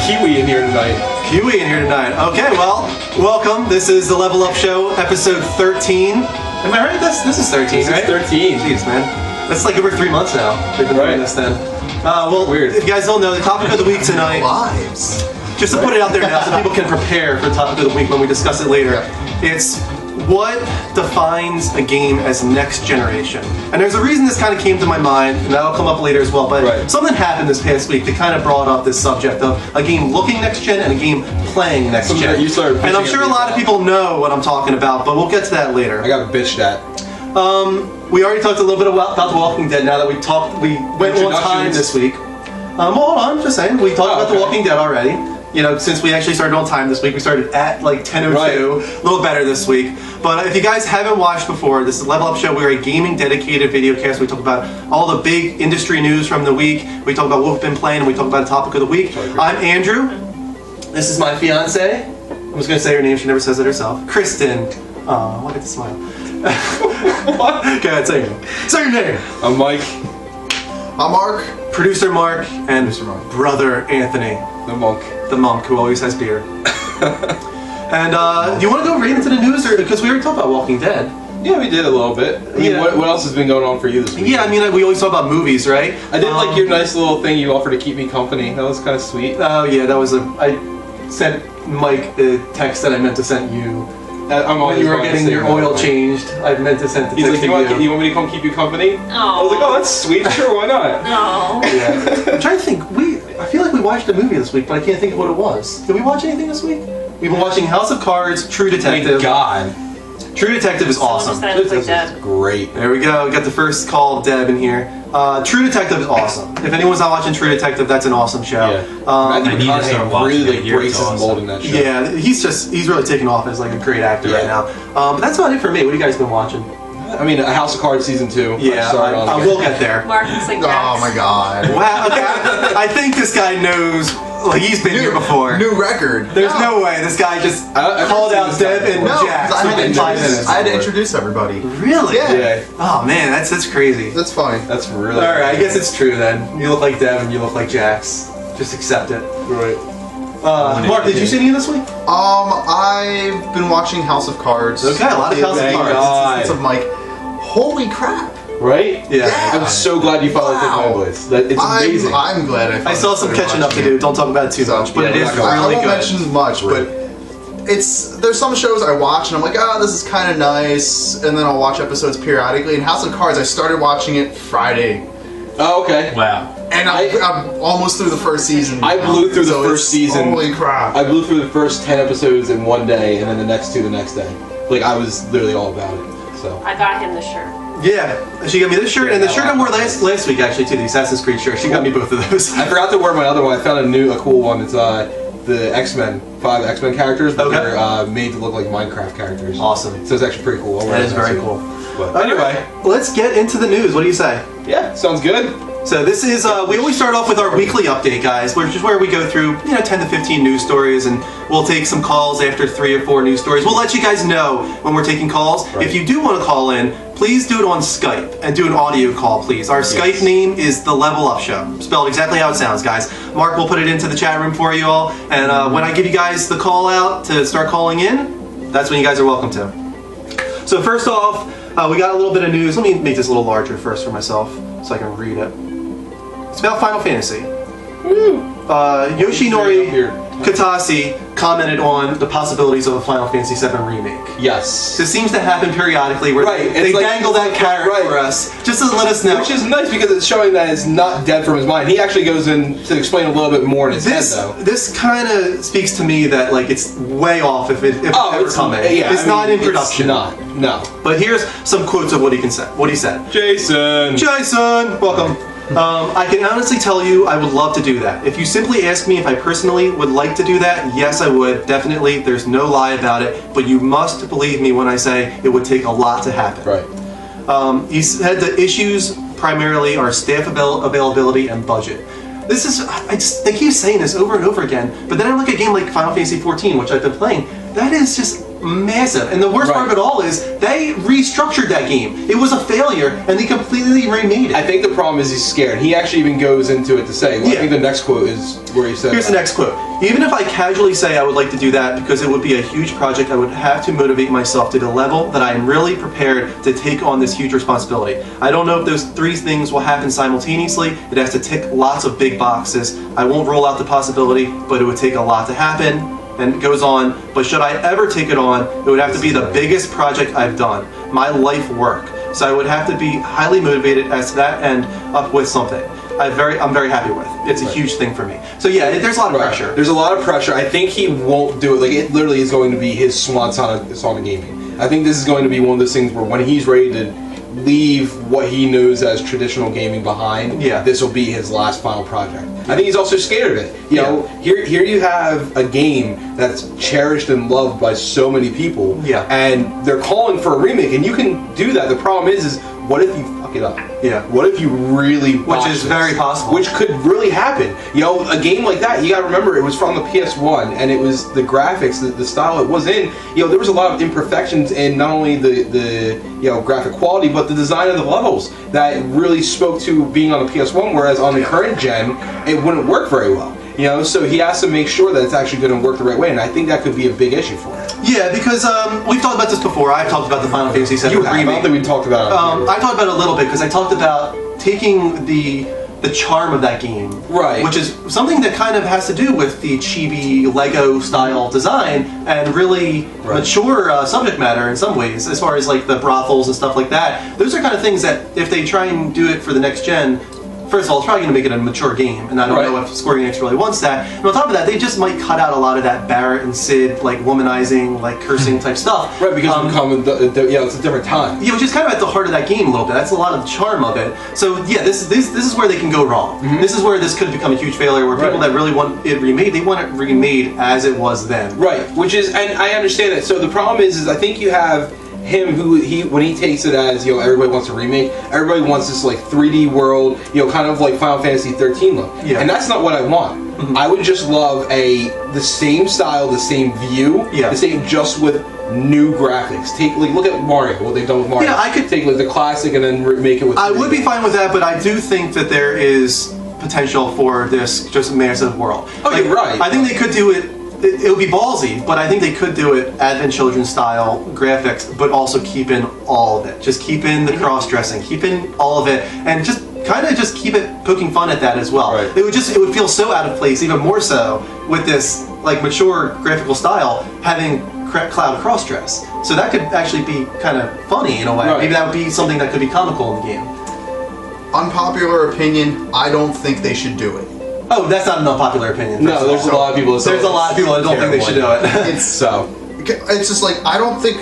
Kiwi in here tonight. Kiwi in here tonight. Okay, well, welcome. This is the Level Up Show, episode 13. Am I right? This is 13, right? This is 13. Jeez, man. That's like over 3 months now. We've been doing this then. Well, weird. If you guys don't know, the topic of the week tonight. Lives. Just to put it out there now so people can prepare for the topic of the week when we discuss it later. It's what defines a game as next generation. And there's a reason this kind of came to my mind, and that'll come up later as well, but something happened this past week that kind of brought up this subject of a game looking next gen and a game playing next gen. And I'm sure a lot of people know what I'm talking about, but we'll get to that later. I got bitched at. We already talked a little bit about The Walking Dead now that we went on time this week. Well, hold on, just saying. We talked about The Walking Dead already. You know, since we actually started on time this week, we started at like 10:02, a little better this week. But if you guys haven't watched before, this is Level Up Show. We're a gaming dedicated video cast. We talk about all the big industry news from the week. We talk about what we've been playing, and we talk about the topic of the week. I'm Andrew. This is my fiance. I'm just gonna say her name. She never says it herself. Kristen. Oh, look at the smile. Go ahead, say your name. Say your name. I'm Mike. I'm Mark. Producer Mark and brother Anthony. The monk. The monk who always has beer. And do you want to go right into the news, or because we already talked about Walking Dead? Yeah, we did a little bit. I mean, what else has been going on for you this week? Yeah, I mean, we always talk about movies, right? I did like your nice little thing you offered to keep me company. That was kind of sweet. Oh yeah, that was I sent Mike the text that I meant to send you. When you were getting your oil changed, I meant to send the text to you. You want me to come keep you company? Oh. I was like, oh, that's sweet. Sure, why not? No. Yeah. I'm trying to think. I feel like we watched a movie this week, but I can't think of what it was. Did we watch anything this week? We've been watching House of Cards, True Detective. Thank God. True Detective is awesome. This is great. There we go. We got the first call of Deb in here. True Detective is awesome. If anyone's not watching True Detective, that's an awesome show. Yeah. Matthew McConaughey really breaks his mold in that show. Yeah, he's really taken off as like a great actor right now. But that's about it for me. What have you guys been watching? I mean, House of Cards season 2. Yeah, I will get there. Marcus like Oh my God. Wow. Okay. I think this guy knows. Like he's been here before. New record. There's no way this guy just called out Deb and Jax within 5 minutes. I had to introduce everybody. Really? Yeah. Oh man, that's crazy. That's fine. That's really. All right, I guess it's true then. You look like Deb and you look like Jax. Just accept it. Right. Mark, did you see any this week? I've been watching House of Cards. Okay, a lot of House of Cards. It's of Mike. Holy crap. Right? Yeah. I'm so glad you followed my voice. It's amazing. I'm glad I still have some catching up to do. Don't talk about it too much, but it is really I won't good. mention much, but there's some shows I watch and I'm like, this is kind of nice, and then I'll watch episodes periodically. And House of Cards, I started watching it Friday. Oh, okay. Wow. And I'm almost through the first season. I blew through the first season. Holy crap. I blew through the first 10 episodes in one day, and then the next 2 the next day. Like, I was literally all about it. So I got him the shirt. Yeah, she got me this shirt, and the shirt I wore last week actually too, the Assassin's Creed shirt. She got me both of those. I forgot to wear my other one. I found a cool one. It's the X-Men, 5 X-Men characters, but they're made to look like Minecraft characters. Awesome. So it's actually pretty cool. That is very cool. But anyway, let's get into the news. What do you say? Yeah, sounds good. So this is, we always start off with our weekly update, guys, which is where we go through, 10 to 15 news stories, and we'll take some calls after 3 or 4 news stories. We'll let you guys know when we're taking calls. Right. If you do want to call in, please do it on Skype, and do an audio call, please. Our Skype name is The Level Up Show, spelled exactly how it sounds, guys. Mark will put it into the chat room for you all, and when I give you guys the call out to start calling in, that's when you guys are welcome to. So first off, we got a little bit of news. Let me make this a little larger first for myself, so I can read it. It's about Final Fantasy. Yoshinori Katase commented on the possibilities of a Final Fantasy VII remake. Yes. This seems to happen periodically where they dangle that carrot for us, just to let us know. Which is nice because it's showing that it's not dead from his mind. He actually goes in to explain a little bit more in his head, though. This kind of speaks to me that it's way off if it's ever coming. Yeah, it's not in production. It's not. No. But here's some quotes of what he said. Jason, welcome. I can honestly tell you I would love to do that. If you simply ask me if I personally would like to do that, yes I would, definitely. There's no lie about it, but you must believe me when I say it would take a lot to happen. Right. He said the issues primarily are staff availability and budget. This is, they keep saying this over and over again, but then I look at a game like Final Fantasy XIV, which I've been playing, that is just massive. And the worst part of it all is they restructured that game. It was a failure, and they completely remade it. I think the problem is he's scared. He actually even goes into it to say, I think the next quote is where he said, here's the next quote. Even if I casually say I would like to do that because it would be a huge project, I would have to motivate myself to the level that I am really prepared to take on this huge responsibility. I don't know if those three things will happen simultaneously. It has to tick lots of big boxes. I won't rule out the possibility, but it would take a lot to happen. And it goes on, but should I ever take it on, it would have to be the biggest project I've done, my life work. So I would have to be highly motivated as to that end up with something I'm very happy with. It's a huge thing for me. So yeah, there's a lot of pressure. There's a lot of pressure. I think he won't do it. Like, it literally is going to be his swan song of gaming. I think this is going to be one of those things where when he's ready to leave what he knows as traditional gaming behind, this will be his last final project. I think he's also scared of it. You know, here you have a game that's cherished and loved by so many people, and they're calling for a remake, and you can do that. The problem is what if you fuck it up? Yeah. What if you really Which is very possible. Which could really happen. You know, a game like that, you gotta remember, it was from the PS1, and it was the graphics, the style it was in. You know, there was a lot of imperfections in not only the graphic quality, but the design of the levels that really spoke to being on the PS1, whereas on the current gen, it wouldn't work very well. You know, so he has to make sure that it's actually going to work the right way, and I think that could be a big issue for him. Yeah, because we've talked about this before. I've talked about the Final Fantasy VII remake. I don't think we talked about it. I talked about it a little bit because I talked about taking the charm of that game, which is something that kind of has to do with the chibi Lego style design and really mature subject matter in some ways, as far as like the brothels and stuff like that. Those are kind of things that if they try and do it for the next gen, first of all, it's probably going to make it a mature game, and I don't know if Square Enix really wants that. And on top of that, they just might cut out a lot of that Barrett and Sid, like, womanizing, like, cursing type stuff. Right, because it's a different time. Yeah, which is kind of at the heart of that game a little bit. That's a lot of the charm of it. So, yeah, this is where they can go wrong. This is where this could become a huge failure, where people that really want it remade, they want it remade as it was then. Right, which is, and I understand that. So the problem is I think you have him when he takes it as, you know, everybody wants a remake, everybody wants this like 3D world, you know, kind of like Final Fantasy 13 look. And that's not what I want. I would just love the same style, the same view, the same, just with new graphics. Look at Mario, what they've done with Mario. Yeah, I could take like the classic and then make it with 3D. I would be fine with that, but I do think that there is potential for this just massive world. Oh, like, you're right. I think they could do it. It would be ballsy, but I think they could do it Advent Children style graphics, but also keep in all of it. Just keep in the cross-dressing, keep in all of it, and just kind of just keep it poking fun at that as well. It would feel so out of place, even more so with this like mature graphical style having Cloud cross-dress. So that could actually be kind of funny in a way. Maybe that would be something that could be comical in the game. Unpopular opinion, I don't think they should do it. Oh, that's not an unpopular opinion. No, there's a lot of people. There's a lot of people that don't think they should do it. It's just like, I don't think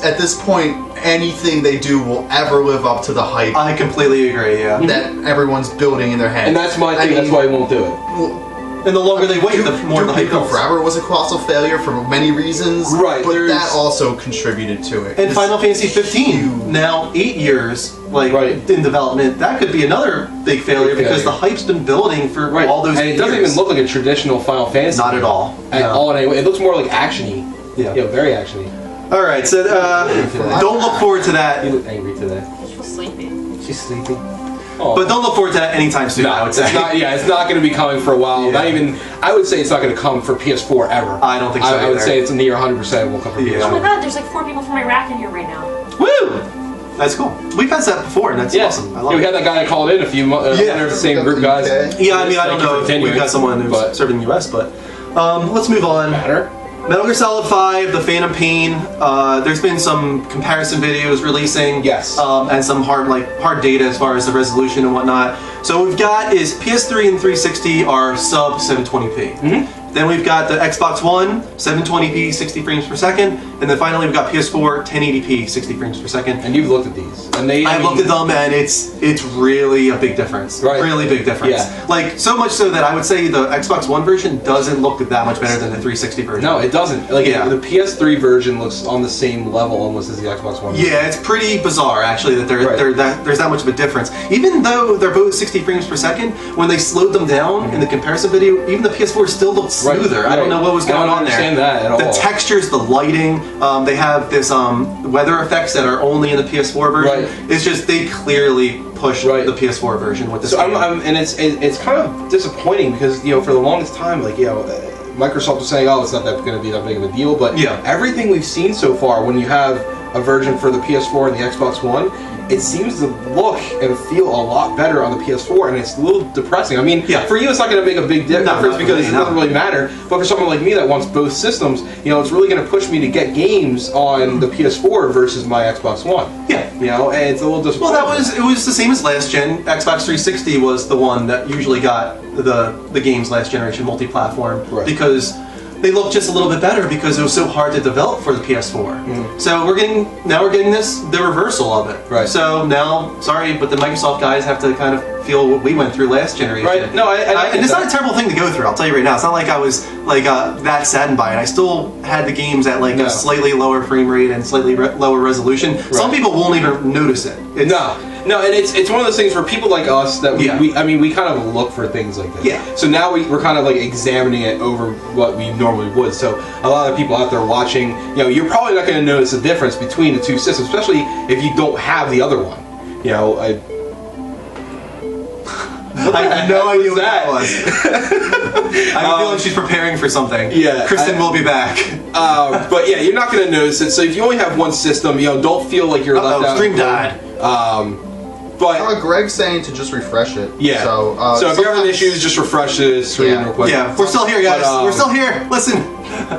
at this point anything they do will ever live up to the hype. I completely agree. Yeah. That everyone's building in their head. And that's my thing. That's why I won't do it. Well, and the longer they wait, the more the hype builds. Forever was a colossal failure for many reasons. Right. But that also contributed to it. And Final Fantasy 15, now 8 years in development, that could be another big failure because the hype's been building for all those years. And it doesn't even look like a traditional Final Fantasy. Not at all. At all anyway. It looks more like action-y. Yeah, very action-y. All right, so don't look forward to that. You look angry today. She's sleeping. She's sleeping. Oh. But don't look forward to that anytime soon, I would say. It's not going to be coming for a while. Not even, I would say it's not going to come for PS4 ever. I don't think so I would say it's near 100% won't come for PS4. Oh my god, there's like 4 people from Iraq in here right now. Woo! That's cool. We've had that before, and that's awesome. I love it. We had that guy that called in a few months. They're the same group guys. Yeah, I mean, I don't know if we've got someone who's serving in the US, but let's move on. Metal Gear Solid 5, The Phantom Pain. There's been some comparison videos releasing, and some hard data as far as the resolution and whatnot. So what we've got is PS3 and 360 are sub 720p. Then we've got the Xbox One, 720p, 60 frames per second, and then finally we've got PS4, 1080p, 60 frames per second. And you've looked at these, and I've looked at them, and it's really a big difference. Really big difference. Like so much so that I would say the Xbox One version doesn't look that much better than the 360 version. No, it doesn't. Like the PS3 version looks on the same level almost as the Xbox One. Yeah, it's pretty bizarre actually that there's that much of a difference. Even though they're both 60 frames per second, when they slowed them down in the comparison video, even the PS4 still looked smoother. I don't know what was going on there. I don't understand that at all. The textures, the lighting, they have this weather effects that are only in the PS4 version. Right. It's just they clearly push the PS4 version with this game. And it's kind of disappointing because for the longest time, Microsoft was saying, oh, it's not going to be that big of a deal, but everything we've seen so far, when you have a version for the PS4 and the Xbox One, it seems to look and feel a lot better on the PS4, and it's a little depressing. I mean, for you, it's not going to make a big difference because it doesn't really matter. But for someone like me that wants both systems, it's really going to push me to get games on the PS4 versus my Xbox One. Yeah, and it's a little disappointing. Well, it was the same as last gen. Xbox 360 was the one that usually got the games last generation multi-platform because they look just a little bit better because it was so hard to develop for the PS4. So we're getting the reversal of it. Right. So now, sorry, but the Microsoft guys have to kind of feel what we went through last generation. Right. No, and it's not a terrible thing to go through. I'll tell you right now. It's not like I was that saddened by it. I still had the games at a slightly lower frame rate and slightly lower resolution. Right. Some people won't even notice it. No, and it's one of those things for people like us that we kind of look for things like this. Yeah. So now we're kind of examining it over what we normally would. So a lot of people out there watching, you're probably not going to notice the difference between the two systems, especially if you don't have the other one. I have no idea what that was. I feel like she's preparing for something. Yeah. Kristen will be back. But yeah, you're not going to notice it. So if you only have one system, don't feel like you're left out. Stream died. But Greg's saying to just refresh it. Yeah. So if you're having issues, just refresh the screen real quick. Yeah, we're still here, guys. We're still here. Listen.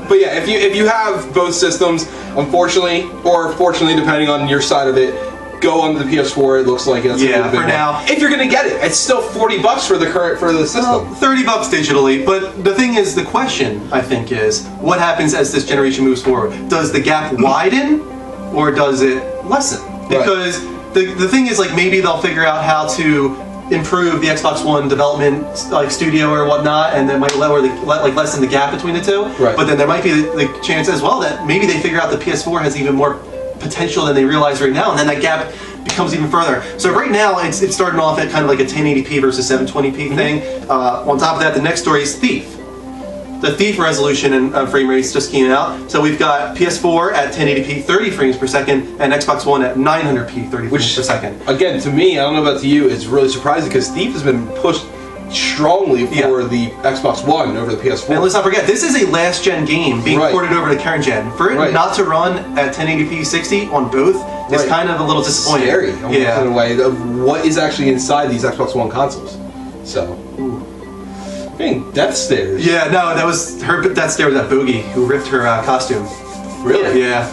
But yeah, if you have both systems, unfortunately or fortunately, depending on your side of it, go on the PS4. It looks like it's a little bit for now. If you're gonna get it, it's still $40 for the system. Well, $30 digitally. But the thing is, the question I think is, what happens as this generation moves forward? Does the gap widen, or does it lessen? Because the thing is, maybe they'll figure out how to improve the Xbox One development studio or whatnot, and that might lessen the gap between the two. Right. But then there might be the chance as well that maybe they figure out the PS4 has even more potential than they realize right now, and then that gap becomes even further. So right now it's starting off at kind of a 1080p versus 720p thing. On top of that, the next story is Thief. The Thief resolution and frame rates just came out. So we've got PS4 at 1080p 30 frames per second and Xbox One at 900p 30 frames per second. Again, to me, I don't know about to you, it's really surprising because Thief has been pushed strongly for the Xbox One over the PS4. And let's not forget, this is a last gen game being ported over to current gen. For it not to run at 1080p 60 on both is kind of a little disappointing. Scary, in a way, of what is actually inside these Xbox One consoles. So, getting death stares. Yeah, no, that was her death stare with that bogey who ripped her costume. Really? Yeah.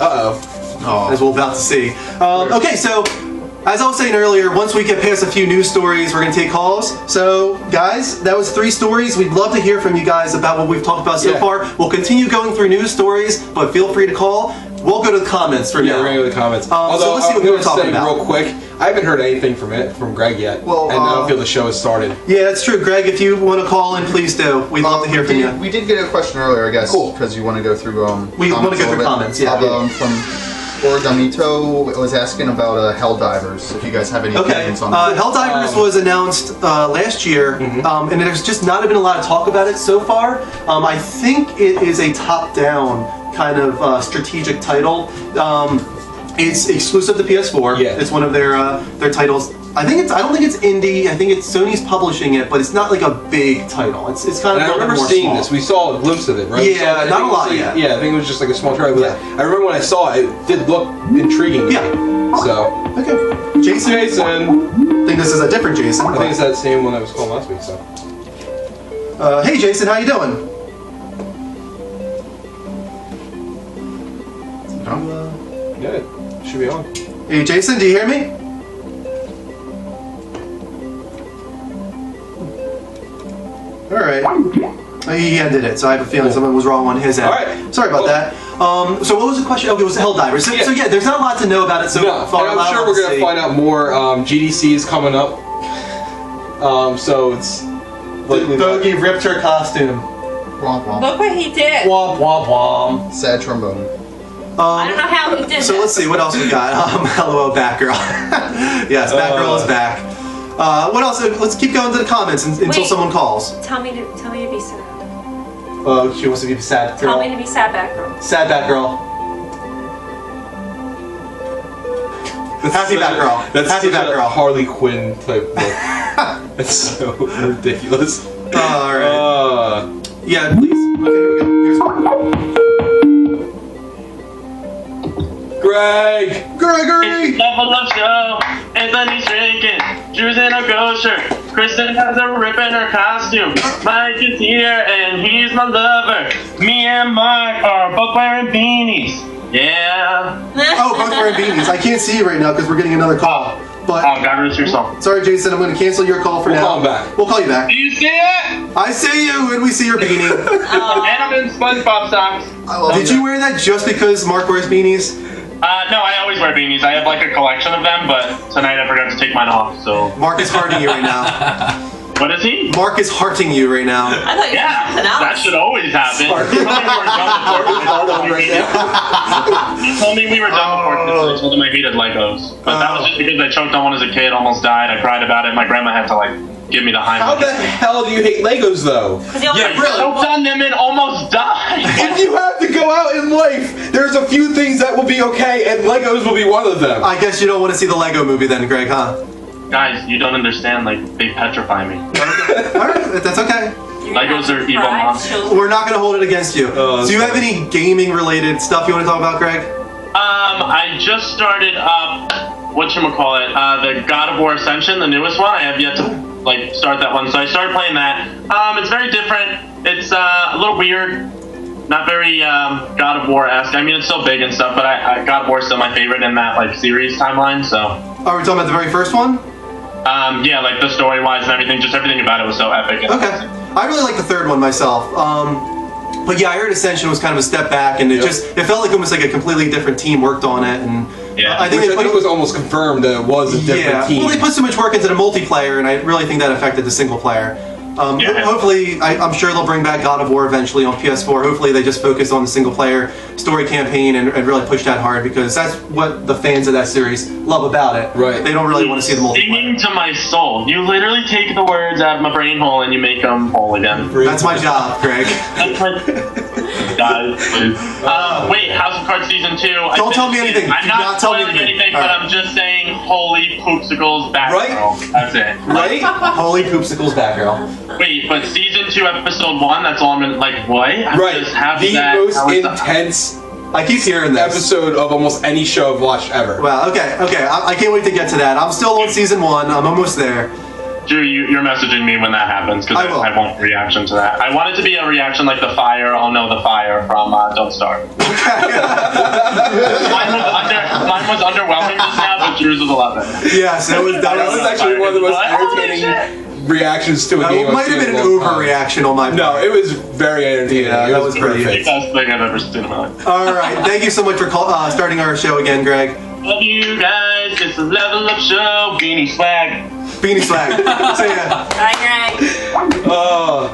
As we're about to see. Okay, so as I was saying earlier, once we get past a few news stories, we're going to take calls. So, guys, that was 3 stories. We'd love to hear from you guys about what we've talked about so far. We'll continue going through news stories, but feel free to call. We'll go to the comments for now. Yeah, we're going to go to the comments. So let's see what we were talking about. Real quick, I haven't heard anything from Greg yet, and I don't feel the show has started. Yeah, that's true. Greg, if you want to call in, please do. We'd love to hear from you. We did get a question earlier, I guess, because you want to go through we want to go through comments, from Origamito was asking about Helldivers, if you guys have any opinions on that. Helldivers was announced last year, and there's just not been a lot of talk about it so far. I think it is a top-down kind of strategic title. It's exclusive to PS4. Yeah. It's one of their titles. I don't think it's indie. I think it's Sony's publishing it, but it's not like a big title. It's kind of. And I remember seeing this. We saw a glimpse of it, right? Yeah, not a lot yet. Yeah, I think it was just a small trailer. But I remember when I saw it, it did look intriguing. Yeah. So. Okay. Jason. I think this is a different Jason. I think it's that same one that was called last week. So. Hey, Jason, how you doing? Yeah, should be on. Hey, Jason, do you hear me? All right. He ended it, so I have a feeling something was wrong on his end. All right. Sorry about that. So what was the question? Okay, it was Helldivers. So yeah, there's not a lot to know about it so far. And I'm sure we're going to find out more. GDC is coming up. So it's... Bogey ripped her costume. Womp womp. Look what he did. Womp womp womp. Sad trombone. I don't know how he did So let's see, what else we got? Hello, Batgirl. Yes, Batgirl is back. What else? Let's keep going to the comments until someone calls. Tell me to be sad. She wants to be a sad girl. Tell me to be sad Batgirl. Sad Batgirl. Happy Batgirl. That's Happy such a Batgirl. Harley Quinn type look. That's so ridiculous. Alright. Yeah, please. Okay, here we go. Here's one. Greg! Gregory! Level up show. Anthony's drinking. Drew's in a ghost shirt. Kristen has a rip in her costume. Mike is here and he's my lover. Me and Mark are both wearing beanies. Yeah. Oh, both wearing beanies. I can't see you right now because we're getting another call. But Oh, got rid of yourself. sorry, Jason, I'm going to cancel your call for We'll now. call him back. We'll call you back. Do you see it? I see you, and we see your beanie. And I'm in SpongeBob socks. I love Did you wear that just because Mark wears beanies? No, I always wear beanies. I have like a collection of them, but tonight I forgot to take mine off, so. Mark is hearting you right now. What is he? Mark is hearting you right now. I thought you said Yeah, something else. that should always happen. He told me we were done before because I told him I hated Legos. But that was just because I choked on one as a kid, almost died. I cried about it. My grandma had to like give me the How the Heimlich. hell do you hate Legos though? I choked on them and almost died. If you have to go out in life, there's a few things that will be okay, and Legos will be one of them. I guess you don't want to see the Lego movie then, Greg, huh? Guys, you don't understand. Like they petrify me. Alright, that's okay. Legos are evil monsters. We're not going to hold it against you. Do you have any gaming-related stuff you want to talk about, Greg? I just started up, whatchamacallit, the God of War Ascension, the newest one. I have yet to like start that one, so I started playing that. It's very different. It's a little weird. Not very God of War-esque. I mean, it's still big and stuff, but God of War is still my favorite in that like series timeline. So. Are we talking about the very first one? Yeah, like the story-wise and everything, just everything about it was so epic. And Okay. I really like the third one myself. But yeah, I heard Ascension was kind of a step back, and it felt like almost like a completely different team worked on it, and Yeah. I think Which they I put think it was almost confirmed that it was a different team. Well, they put so much work into the multiplayer, and I really think that affected the single player. Hopefully, I'm sure they'll bring back God of War eventually on PS4. Hopefully, they just focus on the single player story campaign and really push that hard, because that's what the fans of that series love about it. Right. They don't really want to see the multiplayer. Singing to my soul. You literally take the words out of my brain hole and you make them whole again. That's my job, Greg. That's my... Guys, please. Wait, House of Cards Season 2. Don't tell me anything. I'm Do not not tell me spoiling anything. anything, but Alright. I'm just saying, holy poopsicles, Batgirl. Right? That's it. Right? Holy poopsicles, Batgirl. Wait, but Season 2, Episode 1, that's all I'm in, like, what? I Right. just have The that. most how is that- intense I keep hearing this. episode of almost any show I've watched ever. Wow. Okay. I can't wait to get to that. I'm still on season 1. I'm almost there. Drew, you're messaging me when that happens, because I will. I want a reaction to that. I want it to be a reaction like the fire, oh no, the fire from Don't Starve. Mine was underwhelming just now, but Drew's was a lot better. Yes, that was That was actually one of the most Holy irritating reactions to a game. It might have been an overreaction on my part. No, it was very entertaining. Yeah, it that was was pretty perfect. Best thing I've ever seen in my life. All right. Thank you so much for starting our show again, Greg. Love you guys, it's a level up show, beanie swag. Beanie swag. See ya. Bye, Greg.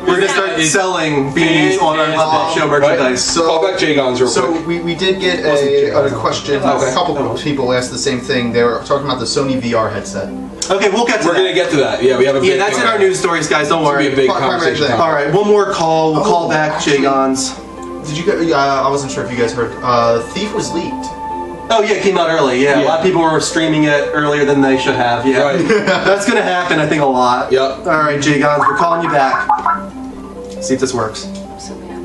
We're gonna start selling beanies on our Level Up Show merchandise. So- Call back J-Gons real So quick. we did get a question. Okay. A couple of people asked the same thing. They were talking about the Sony VR headset. Okay, we'll get to We're that. gonna get to that. Yeah, we have a big Yeah, that's in our news stories, guys. Don't It's gonna be a worry. big Primary conversation. thing. All right, one more call. We'll call back actually- J-Gons. Did you get? I wasn't sure if you guys heard. Thief was leaked. Oh yeah, it came out early. Yeah, a lot of people were streaming it earlier than they should have. Yeah, Right. That's gonna happen. I think a lot. Yep. All right, J-Gons, we're calling you back. See if this works. So mad.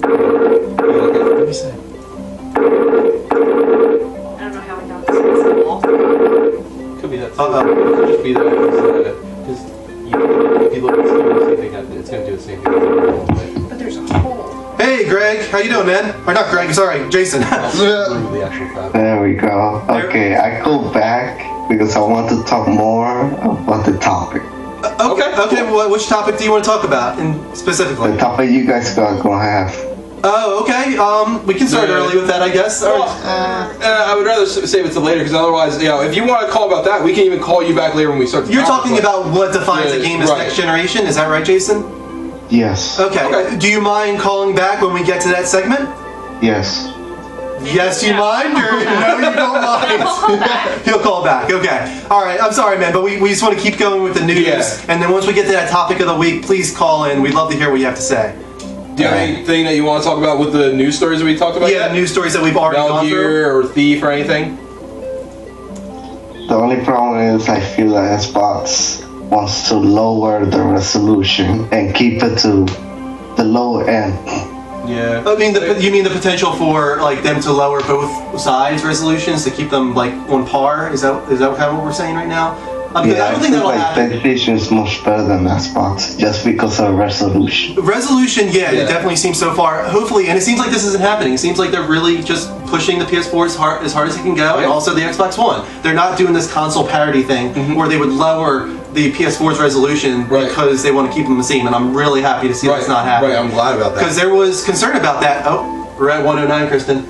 What did you say? I don't know how we got this. Could be that. Uh-oh. It could just be that because if you look at the thing, it's gonna do the same thing. But there's a hole. Hey, Greg, how you doing, man? Or not Greg, sorry, Jason. Through the actual fact. There we go. Okay, I go back because I want to talk more about the topic. Okay. Well, which topic do you want to talk about, specifically? The topic you guys are gonna have. Oh, okay. We can start early with that, I guess. Well, I would rather save it to later because otherwise, if you want to call about that, we can even call you back later when we start. You're talking about what defines a Yeah, game as right. next generation, is that right, Jason? Yes. Okay. Okay. Do you mind calling back when we get to that segment? Yes. Yes, you mind? Or no, you don't mind? He'll call back. Okay. All right. I'm sorry, man, but we just want to keep going with the news. Yeah. And then once we get to that topic of the week, please call in. We'd love to hear what you have to say. Do you have anything that you want to talk about with the news stories that we talked about? Yeah, yet? news stories that we've already Metal gone through. Gear or Thief or anything? The only problem is I feel that Xbox wants to lower the resolution and keep it to the low end. Yeah. I mean, you mean the potential for like them to lower both sides resolutions to keep them like on par? Is that kind of what we're saying right now? Because Yeah, I don't think feel that'll like happen. PlayStation is much better than Xbox just because of resolution. Resolution, yeah, Yeah. it definitely seems so far. Hopefully, and it seems like this isn't happening. It seems like they're really just pushing the PS4 as hard as it can go, and Yeah. also the Xbox One. They're not doing this console parity thing where they would lower the PS4's resolution Right. because they want to keep them the same. And I'm really happy to see that's not happening. Right, I'm glad about that. Because there was concern about that. Oh, we're at 109, Kristen.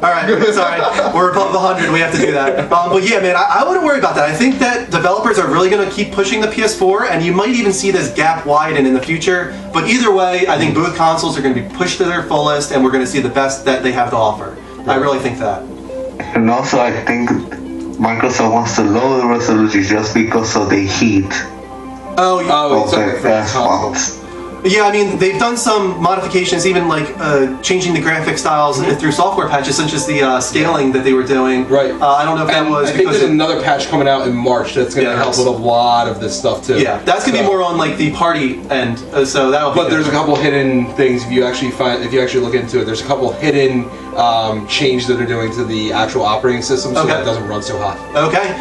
All right, sorry. We're above the 100. We have to do that. But yeah, man, I wouldn't worry about that. I think that developers are really going to keep pushing the PS4, and you might even see this gap widen in the future. But either way, I think both consoles are going to be pushed to their fullest, and we're going to see the best that they have to offer. I really think that. And also I think Microsoft wants to lower the resolution just because of the heat Oh, yeah. Oh, of it's the like the console. Xbox. Yeah, I mean, they've done some modifications, even like changing the graphic styles through software patches, such as the scaling that they were doing. Right. I don't know if that And was I think because there's of, another patch coming out in March that's going to Yeah, help that's- with a lot of this stuff too. yeah, that's gonna be So- more on like the party end. So that'll. Be But good. there's a couple hidden things if you actually look into it. There's a couple hidden changes that they're doing to the actual operating system so Okay. that it doesn't run so hot. Okay.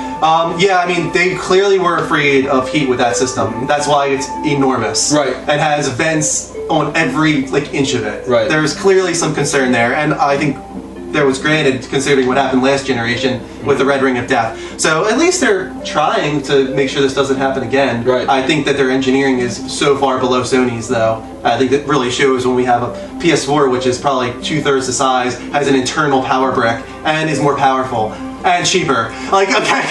Yeah, I mean, they clearly were afraid of heat with that system. That's why it's enormous. Right. And has vents on every like inch of it. Right. There's clearly some concern there, and I think there was granted considering what happened last generation with the Red Ring of Death. So at least they're trying to make sure this doesn't happen again. Right. I think that their engineering is so far below Sony's, though. I think that really shows when we have a PS4, which is probably 2/3 the size, has an internal power brick, and is more powerful. And cheaper. Like, okay.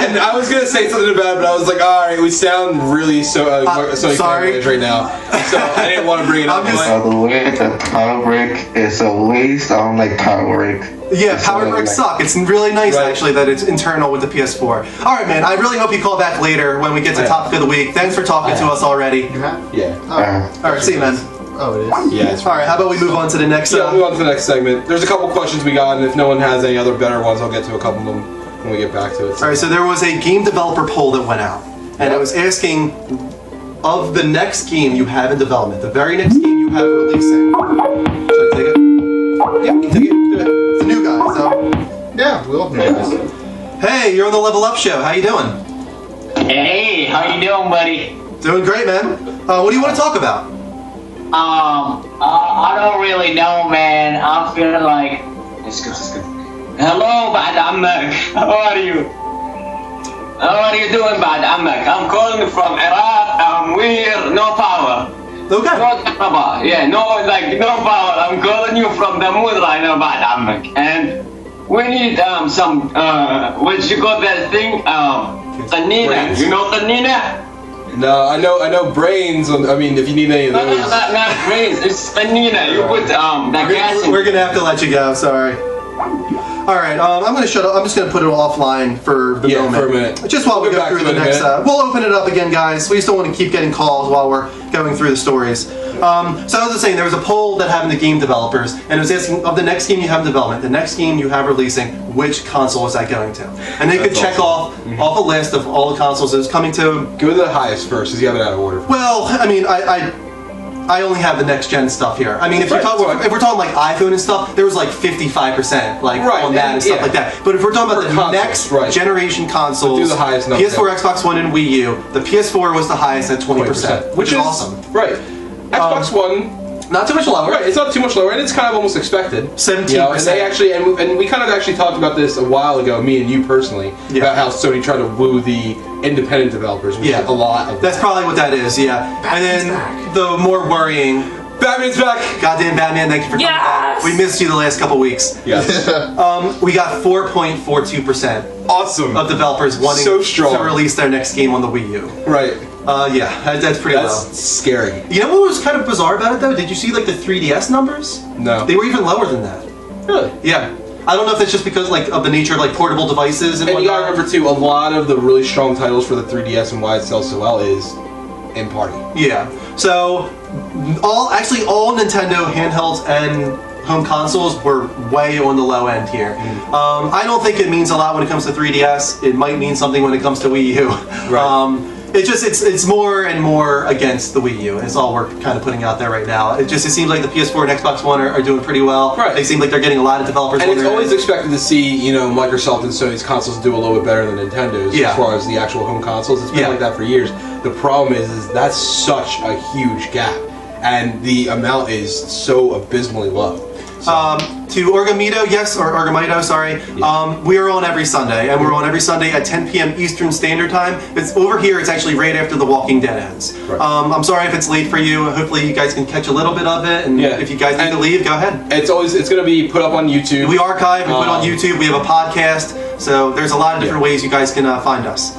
And I was gonna say something about it, but I was like, all right, we sound really Sony sorry. fanboys right now, so I didn't want to bring it up. I'm just- By the way, the power brick is a waste. I don't like power brick. Yeah, It's power really bricks like- suck. It's really nice Right. actually that it's internal with the PS4. All right, man. I really hope you call back later when we get to Yeah. topic of the week. Thanks for talking to us already. You have? Yeah. All right, see you, man. Oh, it is? Yeah. It's All right, how about we move on to the next? So I'll move on to the next segment. There's a couple questions we got, and if no one has any other better ones, I'll get to a couple of them when we get back to it. All right, so there was a game developer poll that went out, and it was asking of the next game you have in development, the very next game you have releasing. Should I take it? Yeah, you can take it. Do it. It's a new guy, so. Yeah, we love you guys. Hey, you're on the Level Up Show. How you doing? Hey, how you doing, buddy? Doing great, man. What do you want to talk about? I don't really know, man. I'm feeling like. It's good. Hello, Bad Amak. How are you? How are you doing, Bad Amak? I'm calling from Iraq. We're no power. Okay. No power. Yeah, no power. I'm calling you from the moon right now, Bad Amak. And we need some what you call that thing? Tanina. Brains. You know Tanina? No, I know brains. I mean, if you need any of No, those. not brains. It's Tanina. You put the gas in. We're gonna have to let you go. Sorry. All right. I'm gonna shut up. I'm just gonna put it offline for the Yeah, moment. for a minute. Just while we We'll go get back through to the it in a next. minute. We'll open it up again, guys. We still want to keep getting calls while we're going through the stories. So I was just saying, there was a poll that happened to game developers, and it was asking of the next game you have in development, the next game you have releasing, which console is that going to? And they could That's check off a list of all the consoles it was coming to. Go to the highest first, because you have it out of order. Well, I mean, I only have the next gen stuff here. I mean, if Right, we're talking like iPhone and stuff, there was like 55% like Right, on that and stuff yeah. like that. But if we're talking about For the consoles, next right. generation consoles, Do the highest number, PS4, yeah. Xbox One, and Wii U, the PS4 was the highest at 20%, which is awesome. Right. Xbox One. Not too much lower. Right, it's not too much lower, and it's kind of almost expected. 17%. You know, and they actually, and we kind of actually talked about this a while ago, me and you personally, Yeah. about how Sony tried to woo the independent developers, which Yeah. is a lot of That's probably what that is, yeah. And then the more worrying, Batman's back! goddamn Batman, thank you for coming back. Yes! We missed you the last couple weeks. Yes. We got 4.42% Awesome. of developers wanting So strong. to release their next game on the Wii U. Right. Yeah, that's pretty That's low. scary. You know what was kind of bizarre about it though? Did you see like the 3DS numbers? No. They were even lower than that. Really? Yeah. I don't know if that's just because like of the nature of like portable devices and And you whatnot. gotta remember too, a lot of the really strong titles for the 3DS and why it sells so well is and party. Yeah. So all Nintendo handhelds and home consoles were way on the low end here. I don't think it means a lot when it comes to 3DS. It might mean something when it comes to Wii U. Right. It's more and more against the Wii U. It's all we're kind of putting out there right now. It seems like the PS4 and Xbox One are doing pretty well. Right. They seem like they're getting a lot of developers. And it's always expected to see, Microsoft and Sony's consoles do a little bit better than Nintendo's as far as the actual home consoles. It's been like that for years. The problem is that's such a huge gap, and the amount is so abysmally low. To Orgamito, sorry. We are on every Sunday, and we're on every Sunday at 10 p.m. Eastern Standard Time. It's over here. It's actually right after The Walking Dead ends. Right. I'm sorry if it's late for you. Hopefully, you guys can catch a little bit of it. And if you guys need to leave, go ahead. It's going to be put up on YouTube. We archive and put on YouTube. We have a podcast, so there's a lot of different ways you guys can find us.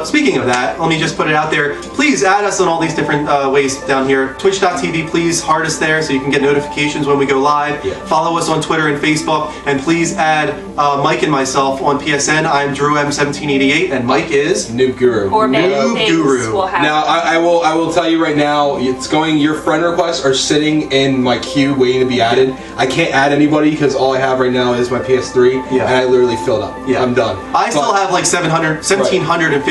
Speaking of that, let me just put it out there. Please add us on all these different ways down here. Twitch.tv, please heart us there so you can get notifications when we go live. Yeah. Follow us on Twitter and Facebook, and please add Mike and myself on PSN. I'm DrewM1788, and Mike is Noob Guru. Or many Noob things Guru. will happen. Now, I will tell you right now, your friend requests are sitting in my queue waiting to be added. I can't add anybody because all I have right now is my PS3, and I literally filled up. Yeah. I'm done. I still have like 1,750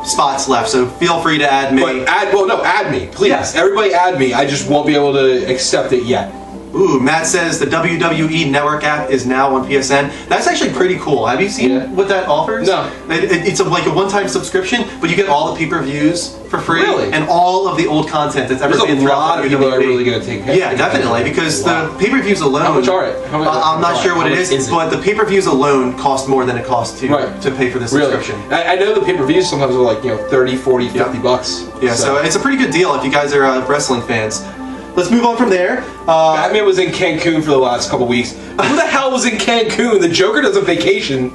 spots left, so feel free to add me. But add me, please. Yes. Everybody add me. I just won't be able to accept it yet. Ooh, Matt says the WWE Network app is now on PSN. That's actually pretty cool. Have you seen what that offers? No. It's like a one-time subscription, but you get all the pay-per-views for free. Really? And all of the old content that's ever There's been a throughout lot of people that are really going to take Yeah, definitely, because the pay-per-views alone... How much are it? I'm not sure what it is, but the pay-per-views alone cost more than it costs to pay for the subscription. Really? I know the pay-per-views sometimes are like, 30, 40, 50 bucks. Yeah, so it's a pretty good deal if you guys are wrestling fans. Let's move on from there. Batman was in Cancun for the last couple weeks. Who the hell was in Cancun? The Joker does a vacation.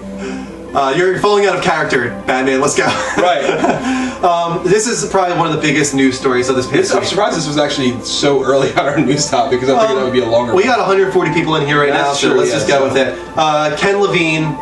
You're falling out of character, Batman. Let's go. Right. This is probably one of the biggest news stories of this past week. I'm surprised this was actually so early on our news topic because I figured that would be a longer one. We got 140 people in here right now, so let's just go with it. Ken Levine,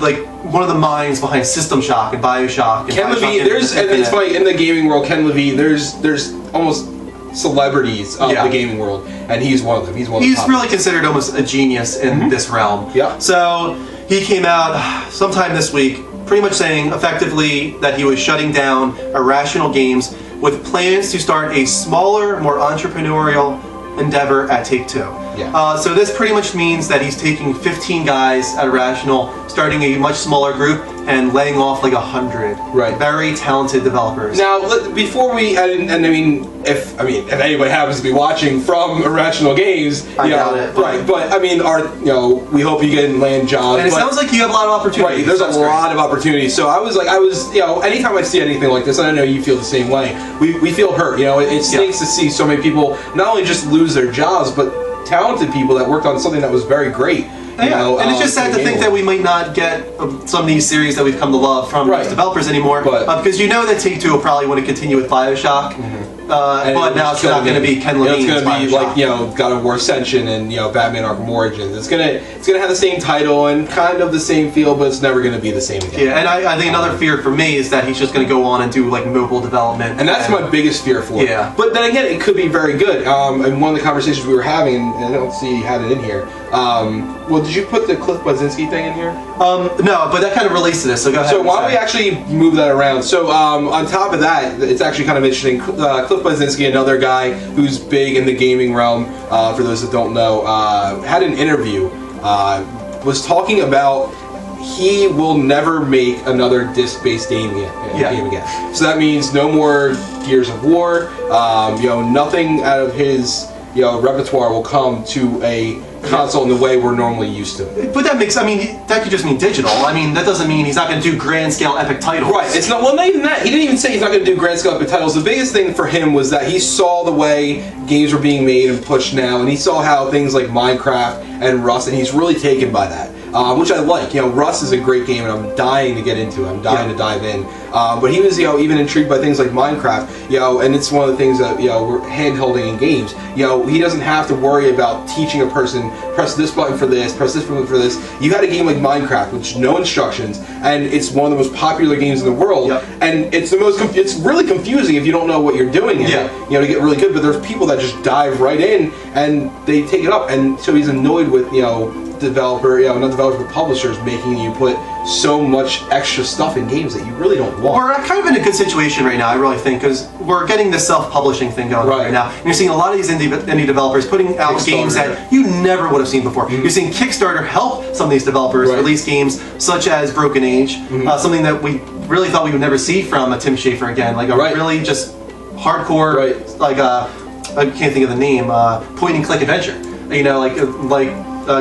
like one of the minds behind System Shock and BioShock. And Ken Levine, it's funny, in the gaming world, Ken Levine, there's almost celebrities of the gaming world, and he's one of them. He's really considered almost a genius in this realm. Yeah. So he came out sometime this week, pretty much saying effectively that he was shutting down Irrational Games with plans to start a smaller, more entrepreneurial endeavor at Take-Two. Yeah. So this pretty much means that he's taking 15 guys at Irrational, starting a much smaller group, and laying off like 100 very talented developers. Now, before we, if anybody happens to be watching from Irrational Games, I doubt it. Right? But we hope you get land jobs. And it sounds like you have a lot of opportunities. Right, there's a lot of opportunities. So I was anytime I see anything like this, and I know you feel the same way. We feel hurt. It stinks to see so many people not only just lose their jobs, but talented people that worked on something that was very great. And it's just sad to think that we might not get some of these series that we've come to love from these developers anymore, because that Take-Two will probably want to continue with BioShock. But now it's not going to be Ken Levine's It's going to be BioShock. like God of War Ascension and Batman Arkham Origins. It's gonna have the same title and kind of the same feel, but it's never going to be the same again. Yeah, and I think another fear for me is that he's just going to go on and do like mobile development, and that's my biggest fear for it. Yeah. But then again, it could be very good. And one of the conversations we were having, and I don't see you had it in here. Well, did you put the Cliff Blazinski thing in here? No, but that kind of relates to this. So go ahead. So why don't we actually move that around? So on top of that, it's actually kind of interesting. Cliff Blazinski, another guy who's big in the gaming realm, for those that don't know, had an interview, was talking about he will never make another disc-based game again. So that means no more Gears of War. Nothing out of his repertoire will come to a console in the way we're normally used to. But that could just mean digital. That doesn't mean he's not going to do grand scale epic titles. Right. It's not even that. He didn't even say he's not going to do grand scale epic titles. The biggest thing for him was that he saw the way games were being made and pushed now, and he saw how things like Minecraft and Rust, and he's really taken by that. which I like. You know, Rust is a great game, and I'm dying to get into it. I'm dying to dive in. But he was, you know, even intrigued by things like Minecraft, you know, and it's one of the things that, you know, we're hand-holding in games. You know, he doesn't have to worry about teaching a person, press this button for this, press this button for this. You got a game like Minecraft, which no instructions, and it's one of the most popular games in the world, and it's the most, it's really confusing if you don't know what you're doing in it, you know, to get really good, but there's people that just dive right in, and they take it up, and so he's annoyed with, you know, not developers, but publishers making you put so much extra stuff in games that you really don't want. We're kind of in a good situation right now, I really think, because we're getting this self-publishing thing going on right now. And you're seeing a lot of these indie developers putting out games that you never would have seen before. You're seeing Kickstarter help some of these developers release games such as Broken Age, something that we really thought we would never see from a Tim Schafer again, like a really just hardcore, like I can't think of the name, point and click adventure. You know, like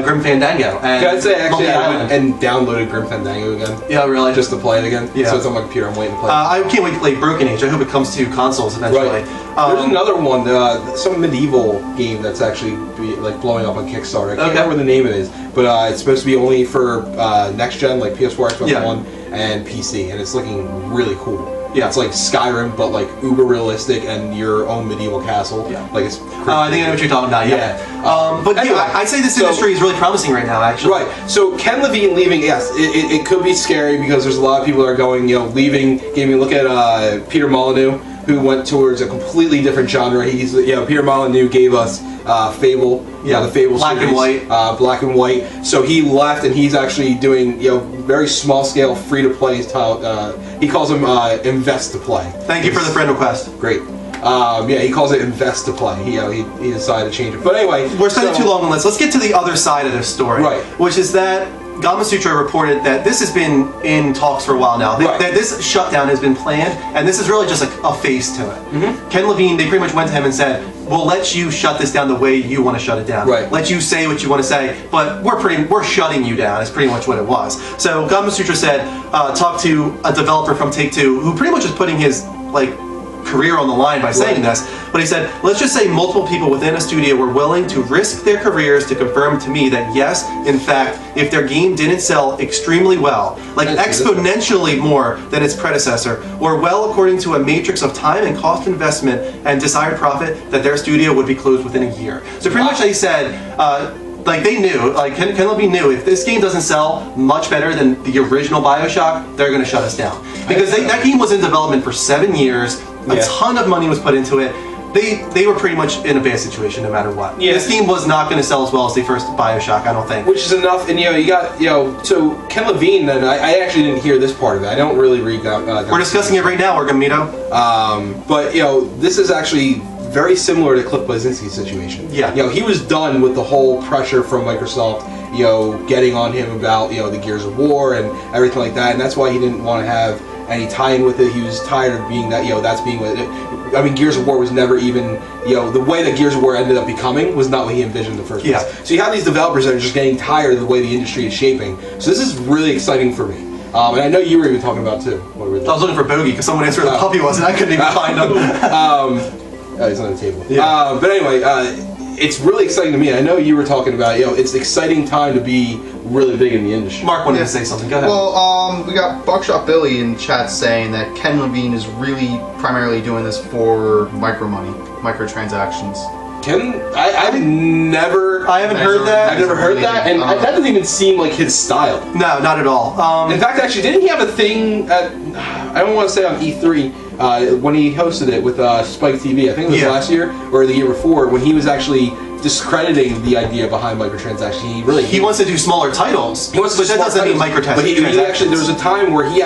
Grim Fandango. And can I say, actually, I went and downloaded Grim Fandango again. Yeah, really? Just to play it again. Yeah. So it's on my computer. I'm waiting to play it. I can't wait to play Broken Age. I hope it comes to consoles eventually. Right. There's another one, some medieval game that's actually like blowing up on Kickstarter. I can't remember what the name it is, but it's supposed to be only for next gen, like PS4, Xbox One, and PC, and it's looking really cool. Yeah, it's like Skyrim, but like uber realistic and your own medieval castle. Yeah, like it's. I think I know what you're talking about. But anyway, I'd say this industry is really promising right now, actually. Right. So Ken Levine leaving, yes, it could be scary because there's a lot of people that are going, you know, leaving gaming. Look at Peter Molyneux, who went towards a completely different genre. He's, you know, Peter Molyneux gave us Fable, the Fable Black series, and White, Black and White. So he left, and he's actually doing, you know, very small scale, free to play style. He calls them invest to play. Thank you for the friend request. Great. Yeah, he calls it invest to play. He decided to change it. But anyway, we're spending too long on this. Let's get to the other side of this story, which is that Gama Sutra reported that this has been in talks for a while now. That this shutdown has been planned, and this is really just a face to it. Ken Levine, they pretty much went to him and said, "We'll let you shut this down the way you want to shut it down. Let you say what you want to say, but we're shutting you down." Is pretty much what it was. So Gama Sutra said, talked to a developer from Take-Two who pretty much is putting his career on the line by saying this, but he said, let's just say multiple people within a studio were willing to risk their careers to confirm to me that yes, in fact, if their game didn't sell extremely well, like exponentially more than its predecessor, or well according to a matrix of time and cost investment and desired profit, that their studio would be closed within a year. So pretty much they said, like they knew, like Ken Levine knew, if this game doesn't sell much better than the original BioShock, they're going to shut us down. Because that game was in development for 7 years, a ton of money was put into it. They were pretty much in a bad situation no matter what. This game was not going to sell as well as the first BioShock, I don't think. Which is enough, and you got, so Ken Levine, and I actually didn't hear this part of it. I don't really read we're discussing it right now, Orgamito. But, this is actually very similar to Cliff Bleszinski's situation. He was done with the whole pressure from Microsoft, getting on him about, the Gears of War and everything like that, and that's why he didn't want to have any tie-in with it. He was tired of being that, that's being with it. I mean, Gears of War was never even, the way that Gears of War ended up becoming was not what he envisioned in the first place. So you have these developers that are just getting tired of the way the industry is shaping. So this is really exciting for me. And I know you were even talking about too. What were I was looking for Bogey because someone asked where the puppy was and I couldn't even find him. Oh, he's on the table. But anyway, it's really exciting to me. I know you were talking about, it's an exciting time to be really big in the industry. Mark wanted to say something. Go ahead. Well, we got Buckshot Billy in chat saying that Ken Levine is really primarily doing this for microtransactions. I haven't heard that. I've never heard that, and that doesn't even seem like his style. No, not at all. In fact, actually, didn't he have a thing at, I don't want to say on E3, when he hosted it with Spike TV, I think it was last year, or the year before, when he was actually discrediting the idea behind microtransactions. He wants to do smaller titles, but that doesn't mean microtransactions. But he actually, there was a time where he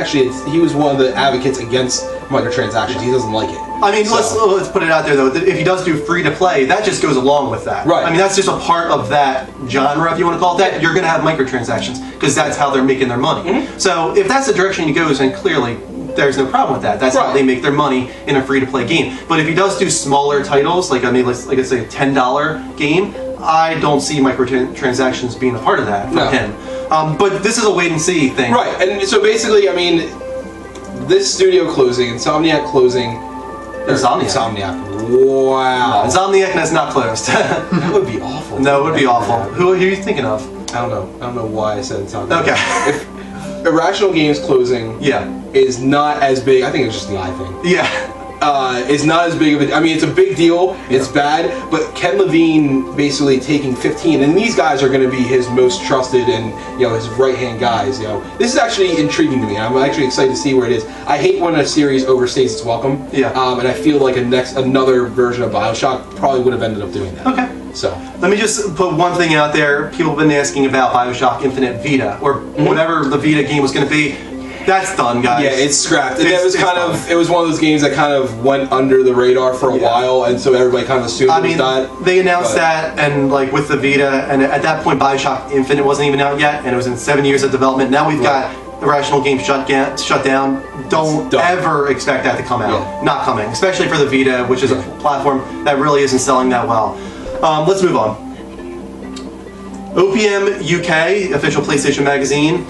was one of the advocates against microtransactions. He doesn't like it. I mean, let's put it out there though. That if he does do free to play, that just goes along with that. Right. I mean, that's just a part of that genre, if you want to call it that. You're going to have microtransactions because that's how they're making their money. So if that's the direction he goes, then clearly there's no problem with that. That's how they make their money in a free-to-play game. But if he does do smaller titles, like let's say a $10 game, I don't see microtransactions being a part of that for him. But this is a wait-and-see thing. Right, and so basically, I mean, this studio closing, Insomniac closing... Insomniac. Wow. No, Insomniac has not closed. That would be awful. No, it would be awful. Who are you thinking of? I don't know why I said it's not. Okay. If Irrational Games closing is not as big, I think it's just the eye thing. Yeah. Is not as big of a. I mean, it's a big deal. It's bad, but Ken Levine basically taking 15, and these guys are going to be his most trusted and his right hand guys. This is actually intriguing to me. I'm actually excited to see where it is. I hate when a series overstays its welcome. Yeah. And I feel like another version of BioShock probably would have ended up doing that. Okay. So let me just put one thing out there. People have been asking about BioShock Infinite Vita or whatever the Vita game was going to be. That's done, guys. Yeah, it's scrapped. It was one of those games that kind of went under the radar for a while, and so everybody kind of assumed it was that. They announced that, and like with the Vita, and at that point, BioShock Infinite wasn't even out yet, and it was in 7 years of development. Now we've got Irrational Games shut down. Don't ever expect that to come out. Yeah. Not coming, especially for the Vita, which is a platform that really isn't selling that well. Let's move on. OPM UK, official PlayStation magazine.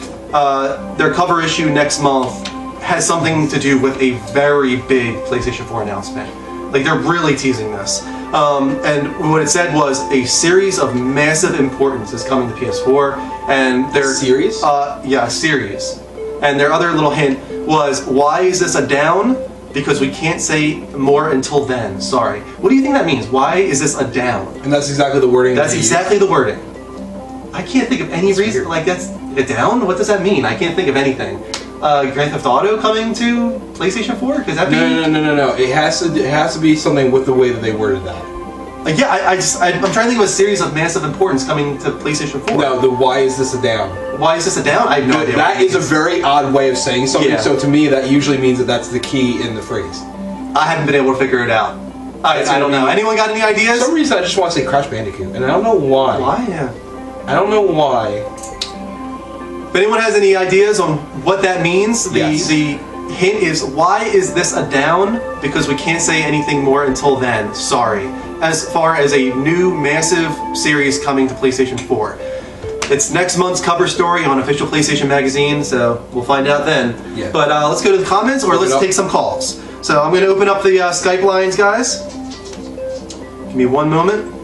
Their cover issue next month has something to do with a very big PlayStation 4 announcement. Like, they're really teasing this. And what it said was a series of massive importance is coming to PS4, and their series? Yeah, a series. And their other little hint was, why is this a down? Because we can't say more until then. Sorry. What do you think that means? Why is this a down? And that's exactly the wording. That's exactly the wording. I can't think of any reason. Like, that's a down? What does that mean? I can't think of anything. Grand Theft Auto coming to PlayStation 4? Could that be? No. It has to be something with the way that they worded that. Yeah, I'm trying to think of a series of massive importance coming to PlayStation 4. No, why is this a down? Why is this a down? I have no idea. That is a very odd way of saying something. Yeah. So to me, that usually means that that's the key in the phrase. I haven't been able to figure it out. I don't know. Anyone got any ideas? For some reason, I just want to say Crash Bandicoot, and I don't know why. Why? Yeah. I don't know why. If anyone has any ideas on what that means, the hint is, why is this a down? Because we can't say anything more until then. Sorry. As far as a new massive series coming to PlayStation 4. It's next month's cover story on official PlayStation magazine, so we'll find out then. Yeah. But let's go to the comments, or let's take some calls. So I'm going to open up the Skype lines, guys. Give me one moment.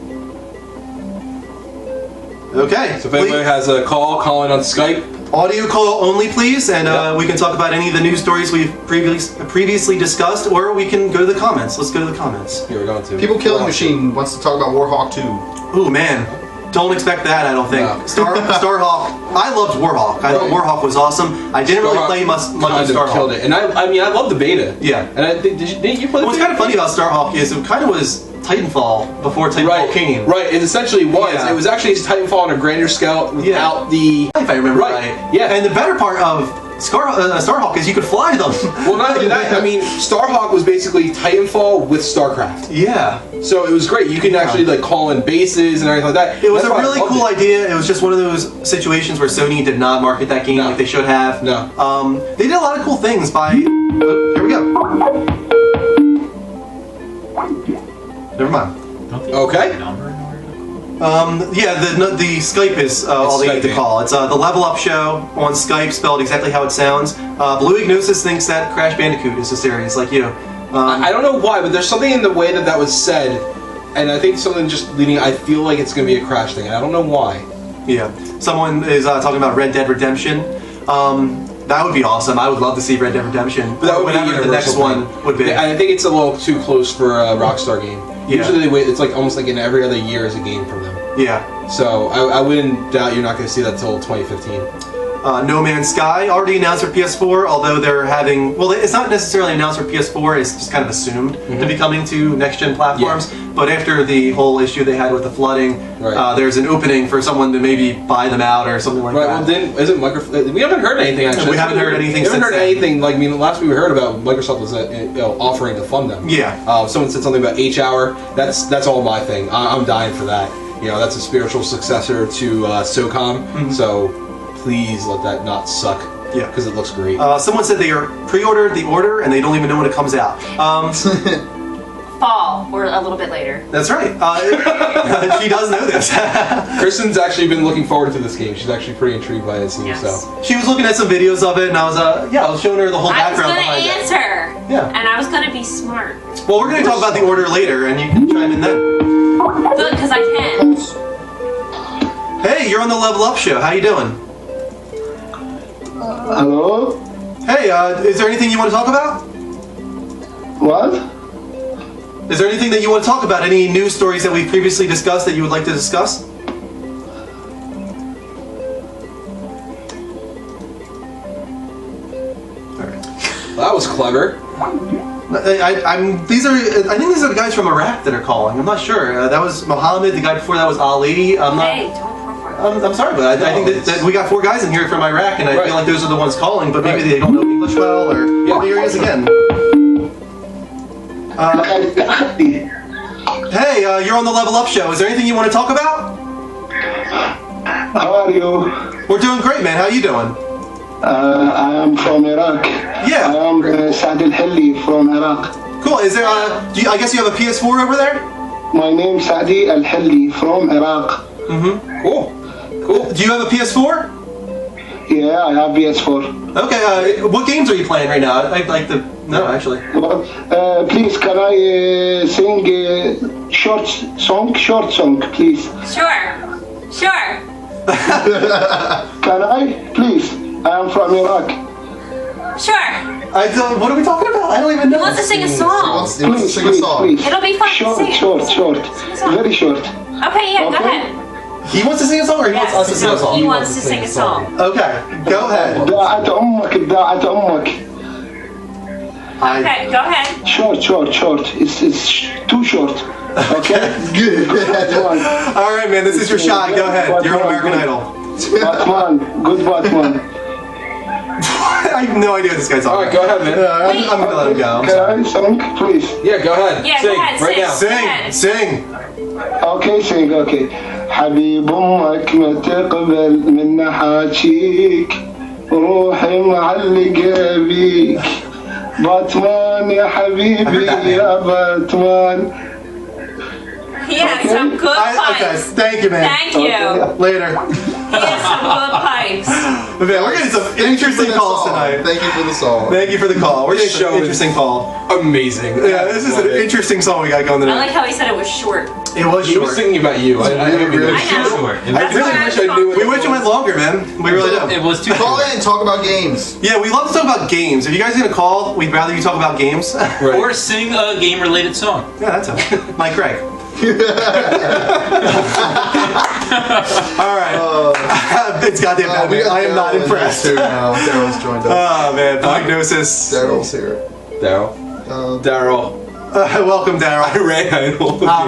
Okay. So if anybody has a call in on Skype. Audio call only, please, and we can talk about any of the news stories we've previously discussed, or we can go to the comments. Let's go to the comments. Here we're going to. People Killing Machine wants to talk about Warhawk 2. Ooh, man. Don't expect that, I don't think. No. Starhawk. I loved Warhawk. I thought Warhawk was awesome. I didn't really play much of Starhawk. Killed it. And I mean, I love the beta. Yeah. And didn't you play the What's kind of funny about Starhawk is it kind of was Titanfall before Titanfall came. Right, it essentially was. Yeah. It was actually Titanfall on a grander scale without the... If I remember right. Yeah. And the better part of Starhawk is you could fly them. Well, not only that, I mean, Starhawk was basically Titanfall with StarCraft. Yeah. So it was great. You can actually like call in bases and everything like that. It was a really cool idea. It was just one of those situations where Sony did not market that game like they should have. No. They did a lot of cool things by... here we go. Never mind. Okay. Yeah, the Skype is all they need to call. It's the Level Up Show on Skype, spelled exactly how it sounds. Blue Ignosis thinks that Crash Bandicoot is a series, like you. I don't know why, but there's something in the way that was said, and I think something just leading. I feel like it's going to be a Crash thing. I don't know why. Yeah, someone is talking about Red Dead Redemption. That would be awesome. I would love to see Red Dead Redemption. But that would whatever be the next one would be. I think it's a little too close for a Rockstar game. Yeah. Usually they wait. It's like almost like in every other year is a game from them. Yeah. So I wouldn't doubt you're not going to see that till 2015. No Man's Sky already announced for PS4, although they're having... Well, it's not necessarily announced for PS4, it's just kind of assumed to be coming to next-gen platforms. Yeah. But after the whole issue they had with the flooding, there's an opening for someone to maybe buy them out or something like that. Well, then, isn't Microsoft... We haven't heard anything, actually. We haven't heard anything since then. We haven't heard anything, like, I mean, the last we heard about, Microsoft was offering to fund them. Yeah. Someone said something about H-Hour. That's all my thing. I'm dying for that. You know, that's a spiritual successor to SOCOM, so please let that not suck. Yeah, because it looks great. Someone said they are pre-ordered the order and they don't even know when it comes out. Fall, or a little bit later. That's right. She does know this. Kristen's actually been looking forward to this game. She's actually pretty intrigued by it, so. She was looking at some videos of it, and I was I was showing her the whole background behind it. I was going to answer. Yeah. And I was going to be smart. Well, we're going to talk about the order later, and you can chime in then. Good, because I can. Hey, you're on the Level Up show. How you doing? Hello? Hey, is there anything you want to talk about? What? Is there anything that you want to talk about? Any news stories that we've previously discussed that you would like to discuss? That was clever. I think these are the guys from Iraq that are calling. I'm not sure. That was Mohammed. The guy before that was Ali. I'm not. Hey, don't profile. I'm sorry, but I think that we got 4 guys in here from Iraq, and I feel like those are the ones calling. But maybe they don't know English well, or here he is again. Hey, you're on the Level Up show. Is there anything you want to talk about? How are you? We're doing great, man. How you doing? I am from Iraq. Yeah. I am Saad Al-Hilli from Iraq. Cool. Is there? I guess you have a PS4 over there? My name is Saadi Al-Hilli from Iraq. Cool. Do you have a PS4? Yeah, I have PS4. Okay. What games are you playing right now? I'd like to know, actually. Please, can I sing a short song? Short song, please. Sure. Can I? Please. I am from Iraq. Sure. What are we talking about? I don't even know. He wants to sing a He song. wants to sing a song. Please. It'll be fun. Short, Sing it. short. Sing a song. Very short. Okay, yeah, go Okay. ahead. He wants to sing a song, or he wants us to sing a song? He wants to sing a song. Okay, go ahead. بداعة أمك بداعة أمك. Okay, go ahead. Short. It's too short. Okay? Good. Batman. All right, man. This is your shot. Go ahead. You're on American Idol. Batman. Good Batman. I have no idea what this guy's All on. right, go ahead, man. I'm gonna let him go. I'm Can sorry. I sing, please? Yeah, go ahead. Yeah, sing go ahead, right sing. now. Sing. Okay, sing, okay. حبيب أمك ما تقبل من حاجيك روحي معلقة بيك باتمان يا حبيبي يا باتمان. He has some good Okay, pipes. thank you, man. Thank you. Later. He has some good pipes. Man, we're getting some interesting calls tonight. Thank you for the song. Thank you for the call. We're getting Show some is interesting call. Amazing. Yeah, this is an interesting song we got going I tonight. like how he said it was short. It was He was short. thinking about you. I really really I know. short. I That's really why wish I I knew it. We wish it went longer, man. We really do. It was too Call short. in and talk about games. Yeah, we love to talk about games. If you guys are gonna call, we'd rather you talk about games. Right. Or sing a game-related song. Yeah, that's it. Mike Craig. All right. It's goddamn bad, We man. got I am Daryl not in here impressed. too now. Daryl's joined us. Oh man, diagnosis. Daryl's here. Daryl. Daryl. Welcome, Daryl. I know.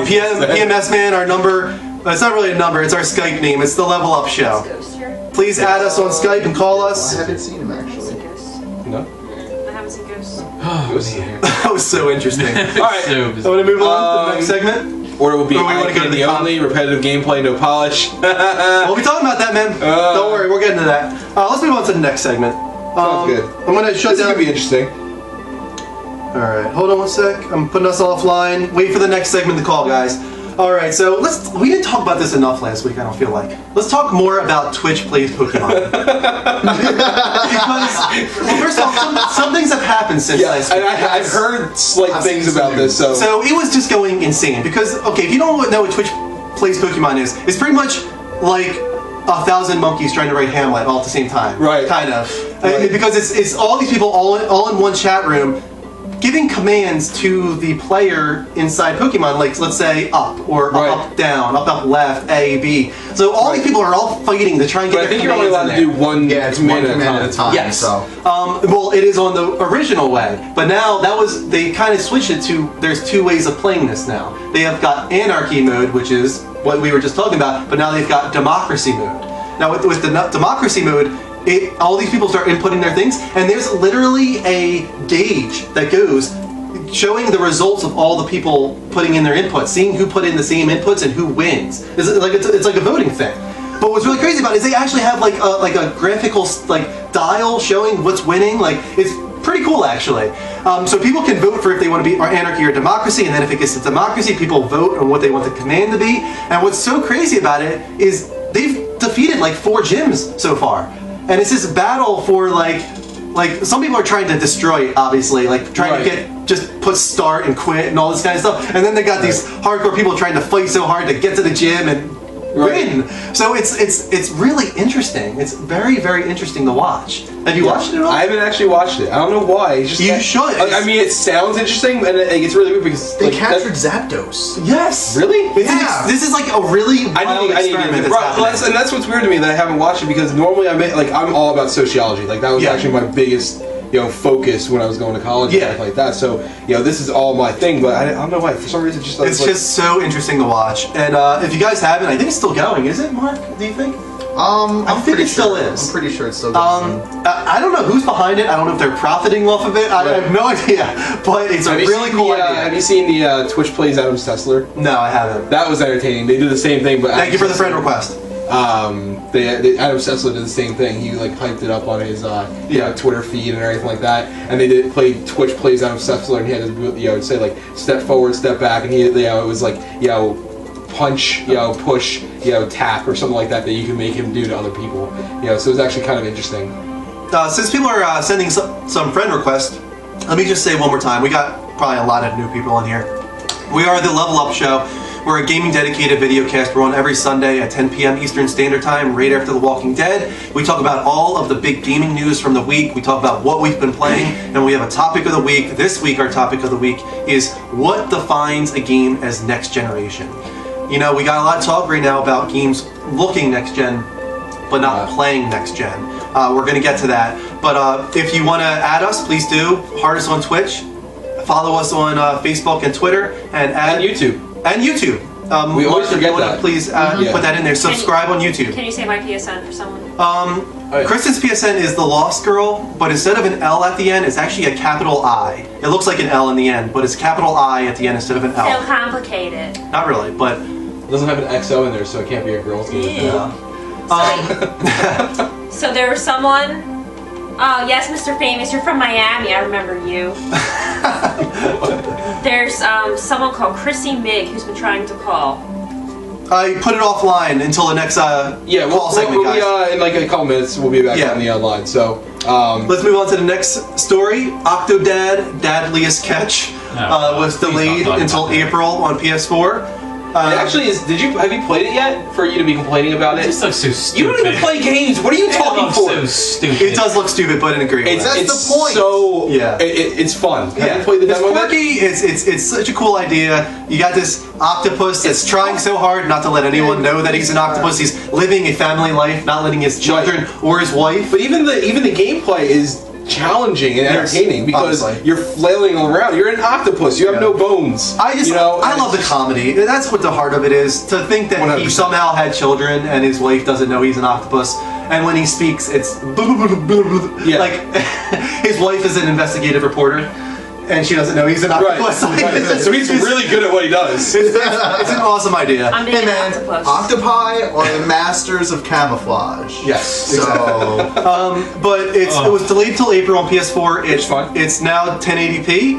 PMS man, our number. It's not really a number. It's our Skype name. It's the Level Up Show. Ghost here. Please add us on Skype and call I us. haven't seen him actually. Ghosts. No. I haven't seen ghosts. It was here. That was so interesting. All right, So I want to move on to the next segment. Or it will be Or we wanna go to the the only repetitive gameplay, no polish. We'll be talking about that, man. Don't worry, we're getting to that. Let's move on to the next segment. Sounds good. I'm gonna shut This is down. gonna be interesting. All right, hold on one sec. I'm putting us offline. Wait for the next segment to call, guys. All right, so we didn't talk about this enough last week. I don't feel like. Let's talk more about Twitch plays Pokemon. Because, well, first off, some things have happened since last week. And I've heard slight I've things seen some about this, news. So it was just going insane because, okay, if you don't know what Twitch plays Pokemon is, it's pretty much like 1,000 monkeys trying to write Hamlet all at the same time. Right. Kind of. Right. Because it's all these people all in one chat room giving commands to the player inside Pokemon, like let's say up or Right. up, down, up, left, A, B. So all these people are all fighting to try and get But I their think you're only commands allowed in to do there. one Yeah, it's command one command at a time. Yes. So Well, it is on the original way, but now they kind of switched it to there's 2 ways of playing this now. They have got anarchy mode, which is what we were just talking about, but now they've got democracy mode. Now with the democracy mode, all these people start inputting their things, and there's literally a gauge that goes showing the results of all the people putting in their inputs, seeing who put in the same inputs and who wins. It's like a voting thing. But what's really crazy about it is they actually have like a graphical dial showing what's winning. Like it's pretty cool actually. So people can vote for if they want to be anarchy or democracy, and then if it gets to democracy, people vote on what they want the command to be. And what's so crazy about it is they've defeated like 4 gyms so far, and it's this battle for like some people are trying to destroy it, obviously, like trying to just put start and quit and all this kind of stuff. And then they got these hardcore people trying to fight so hard to get to the gym and win. So it's really interesting. It's very, very interesting to watch. Have you watched it at all? I haven't actually watched it. I don't know why. It's just you should. I mean, it sounds interesting, and it's really weird because they captured Zapdos. Yes. Really? This is like a really wild experiment that's happening. And that's what's weird to me that I haven't watched it because normally I'm all about sociology. Like that was actually my biggest focus when I was going to college and stuff like that. So this is all my thing, but I don't know why. For some reason, it's just so interesting to watch. And if you guys haven't, I think it's still going. Is it, Mark? Do you think? I think it still is. I'm pretty sure it's still going. I don't know who's behind it. I don't know if they're profiting off of it. I have no idea. But it's a really cool idea. Have you seen the Twitch Plays Adam Sessler? No, I haven't. That was entertaining. They do the same thing, but thank you for the friend request. Adam Sessler did the same thing. He hyped it up on his Twitter feed and everything like that. And they played Twitch Plays Adam Sessler, and he had to say step forward, step back, and it was punch, push, tap, or something like that you can make him do to other people. So it was actually kind of interesting. Since people are sending some friend requests, let me just say one more time. We got probably a lot of new people in here. We are the Level Up Show. We're a gaming dedicated video cast. We're on every Sunday at 10 p.m. Eastern Standard Time, right after The Walking Dead. We talk about all of the big gaming news from the week. We talk about what we've been playing, and we have a topic of the week. This week, our topic of the week is what defines a game as next generation. We got a lot of talk right now about games looking next gen, but not playing next gen. We're going to get to that. But if you want to add us, please do. Heart us on Twitch. Follow us on Facebook and Twitter. And YouTube. And YouTube. We always forget that. Please put that in there. Subscribe on YouTube. Can you say my PSN for someone? Kristen's PSN is The Lost Girl, but instead of an L at the end, it's actually a capital I. It looks like an L in the end, but it's capital I at the end instead of an L. So complicated. Not really, but... It doesn't have an XO in there, so it can't be a girl's name. So there was someone... Oh, yes, Mr. Famous, you're from Miami, I remember you. There's someone called Chrissy Mig who's been trying to call. I put it offline until the next call segment, guys. In a couple minutes, we'll be back on the line. So let's move on to the next story. Octodad Dadliest Catch was delayed until April on PS4. It actually is. Have you played it yet? For you to be complaining about it? It just looks so stupid. You don't even play games. What are you talking for? So stupid. It does look stupid, but in a great way. That's the point. So it's fun. Have you played the demo? It's quirky. It's such a cool idea. You got this octopus that's trying so hard not to let anyone know that he's an octopus. He's living a family life, not letting his children or his wife. But even the gameplay is challenging and entertaining because you're flailing around. You're an octopus. You have no bones. I love the comedy. That's what the heart of it is. To think that 100%. He somehow had children and his wife doesn't know he's an octopus. And when he speaks, it's like his wife is an investigative reporter. And she doesn't know he's an octopus. Right. So he's really good at what he does. It's an awesome idea. I'm being an octopus. Octopi are the masters of camouflage. Yes. So, but it was delayed till April on PS4. It's fun. It's now 1080p.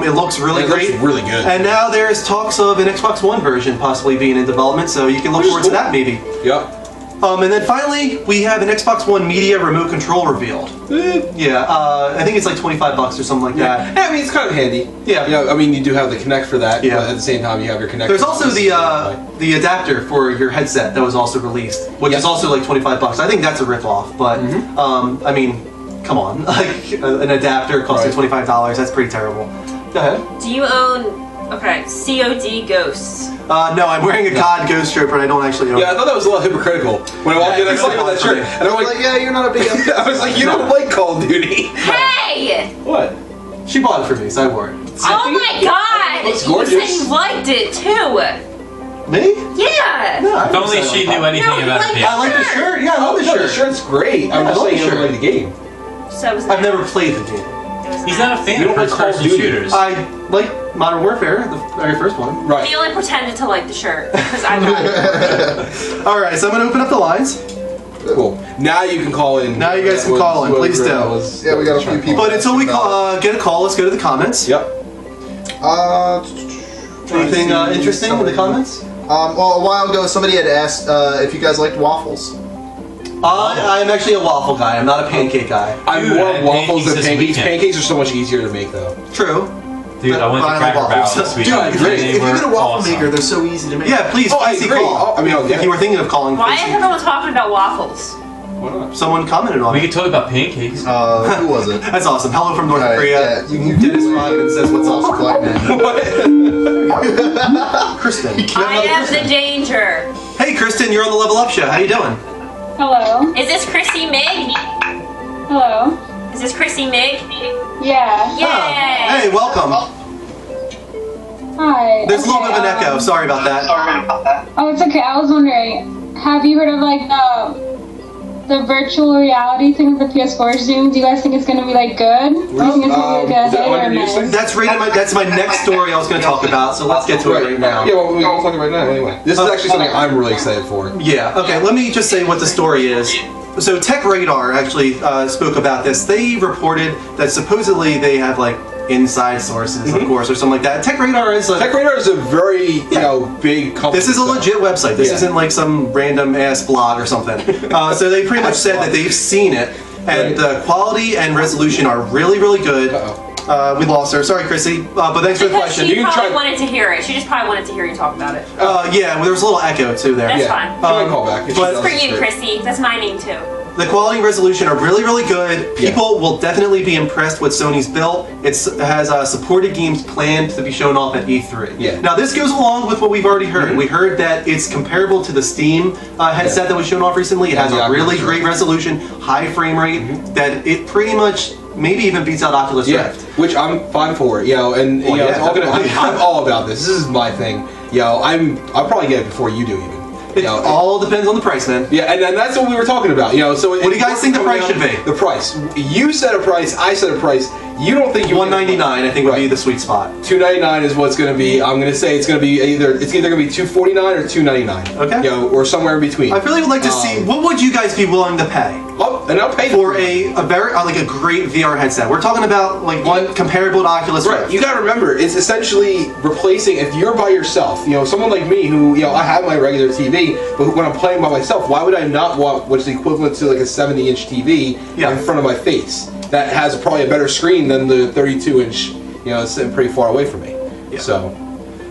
It looks really great. Looks really good. And now there's talks of an Xbox One version possibly being in development, so you can look forward to that maybe. Yep. And then finally, we have an Xbox One Media remote control revealed. I think it's like $25 or something like that. Yeah, I mean, it's kind of handy. I mean, you do have the Kinect for that, but at the same time, you have your Kinect. There's also the adapter for your headset that was also released, which is also like $25. I think that's a ripoff, but I mean, come on, like an adapter costing $25, that's pretty terrible. Go ahead. Do you own... Okay, COD Ghosts. No, I'm wearing a COD Ghost shirt, but I don't actually own it. Yeah, I thought that was a little hypocritical. When I walked in, I saw you with that shirt. And I'm like, yeah, you're not a big... I was like, you don't like Call of Duty. Hey! What? She bought it for me, so I wore it. Oh my god! It looks gorgeous. You said you liked it, too! Me? Yeah! No, if only she knew anything about it. I like the shirt. Yeah, I love the shirt. The shirt's great. I'm just saying you don't like the game. So was I've never played the game. He's not a fan of first-person shooters. I like Modern Warfare, the very first one. Right. He only pretended to like the shirt because I got it. All right, so I'm gonna open up the lines. Cool. Now you can call in. Now you guys can call in. Please do. Yeah, we got a few people. But until we get a call, let's go to the comments. Yep. Anything interesting in the comments? Well, a while ago, somebody had asked if you guys liked waffles. I'm actually a waffle guy. I'm not a pancake guy. I'm more waffles than pancakes. Pancakes are so much easier to make, though. True. Dude, I went to Riley Cracker Barrel waffles. this week. Dude, great. if you get a waffle Awesome. maker, they're so easy to make. Yeah, please, Oh, I easy agree. call. I mean, if you were thinking of calling, Why is please. everyone talking about waffles? Why not? Someone commented on We it. could talk about pancakes. Who was it? That's awesome. Hello from North Right, Korea. yeah. Dennis Rodman says, "What's Also up?" black man. Kristen. I am the danger. Hey, Kristen, you're on the Level Up Show. How you doing? Hello. Is this Chrissy Mig? Hello. Is this Chrissy Mig? Yeah. Yay! Oh, hey, welcome. Hi. There's a little bit of an Okay, echo. Sorry about that. Oh, it's okay. I was wondering, have you heard of like the virtual reality thing that the PS4 is doing? Do you guys think it's gonna be like good? Do you think it's gonna be like is that a hit one or of your news miss? things? That's my next story I was going to talk about. So let's get to it right now. Yeah, well, we'll talk about it right now anyway. This is actually something I'm really excited for. Yeah, okay, let me just say what the story is. So Tech Radar actually spoke about this. They reported that supposedly they have like inside sources, of course, or something like that. Tech Radar is Tech Radar is a very big company. This is a so- legit website. This Yeah. isn't like some random ass blog or something. So they pretty much said that they've seen it, and the quality and resolution are really, really good. We lost her. Sorry, Chrissy. But thanks for the Because question. she probably wanted to hear it. She just probably wanted to hear you talk about it. Yeah, well, there was a little echo too there. That's Yeah. fine. She might call back. but- It's for you, Chrissy. That's my name too. The quality and resolution are really, really good. People will definitely be impressed with Sony's built. It has supported games planned to be shown off at E3. Yeah. Now this goes along with what we've already heard. We heard that it's comparable to the Steam headset that was shown off recently. It has a really great resolution, high frame rate, that it pretty much maybe even beats out Oculus Rift. Which I'm fine for, and Well, it's all gonna. definitely. I'm all about this. This is my thing, I'll probably get it before you do even. It all depends on the price, man. Yeah, and that's what we were talking about. So what do you guys think the price should be? The price. You set a price. I set a price. You don't think you $199? I think would be the sweet spot. $299 is what's going to be. I'm going to say it's going to be either going to be $249 or $299. Okay. Or somewhere in between. I really would like to see what would you guys be willing to pay. And I'll pay for a very like a great VR headset. We're talking about like one comparable to Oculus Rift. Right. You got to remember, it's essentially replacing. If you're by yourself, someone like me who I have my regular TV, but when I'm playing by myself, why would I not want what's the equivalent to like a 70-inch TV in front of my face that has probably a better screen than the 32-inch? It's sitting pretty far away from me. Yeah.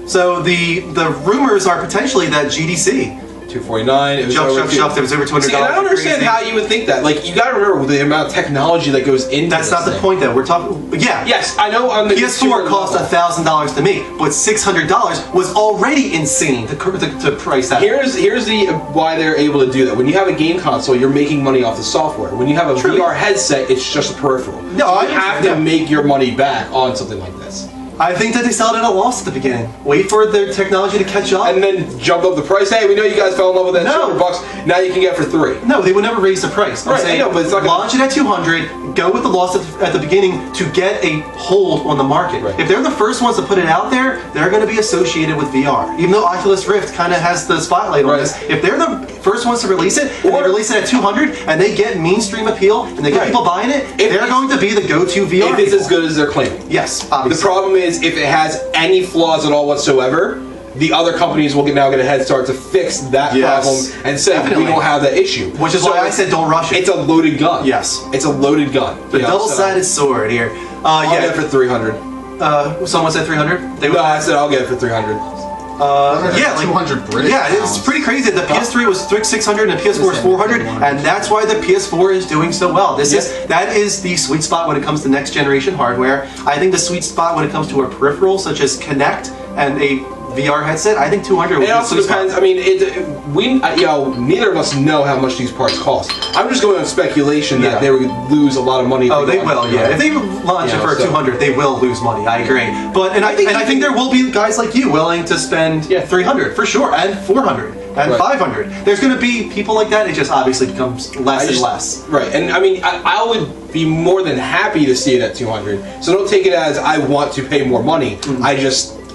So the rumors are potentially that GDC. $249. It was It was over $200. See, and I don't understand how you would think that. Like, you got to remember the amount of technology that goes into. That's not the point, though. We're talking. Yeah. Yes, I know. On the PS4 cost $1,000 to me, but $600 was already insane to price that. Here's the why they're able to do that. When you have a game console, you're making money off the software. When you have a VR headset, it's just a peripheral. No, you have to make your money back on something like this. I think that they sell it at a loss at the beginning. Wait for their technology to catch up, and then jump up the price. Hey, we know you guys fell in love with that $200. Now you can get it for $300. No, they would never raise the price. I'm saying, I know, but it's not launch it at $200. Go with the loss at the beginning to get a hold on the market. Right. If they're the first ones to put it out there, they're going to be associated with VR. Even though Oculus Rift kind of has the spotlight on this, if they're the first ones to release it, and they release it at $200, and they get mainstream appeal, and they get people buying it, they're going to be the go-to VR. If it's as good as they're claiming. Yes, obviously. The problem is if it has any flaws at all whatsoever, the other companies will now get a head start to fix that problem and say we don't have that issue. Which is why I said don't rush it. It's a loaded gun. Yes. It's a loaded gun. The double-sided sword here. I'll get it for $300. Someone said $300? No, I said I'll get it for $300. Yeah, like 200 British it's pretty crazy. The PS3 was $600 and the PS4 is $400, and that's why the PS4 is doing so well. That is the sweet spot when it comes to next generation hardware. I think the sweet spot when it comes to a peripheral such as Kinect and a VR headset, I think 200 would be It also depends. I mean, neither of us know how much these parts cost. I'm just going on speculation that they would lose a lot of money. Oh, they will. Yeah, if they launch it for 200, they will lose money. I agree. But I think there will be guys like you willing to spend 300 for sure, and 400 and 500. There's going to be people like that. It just obviously becomes less and less. Right, and I mean, I would be more than happy to see it at 200. So don't take it as I want to pay more money.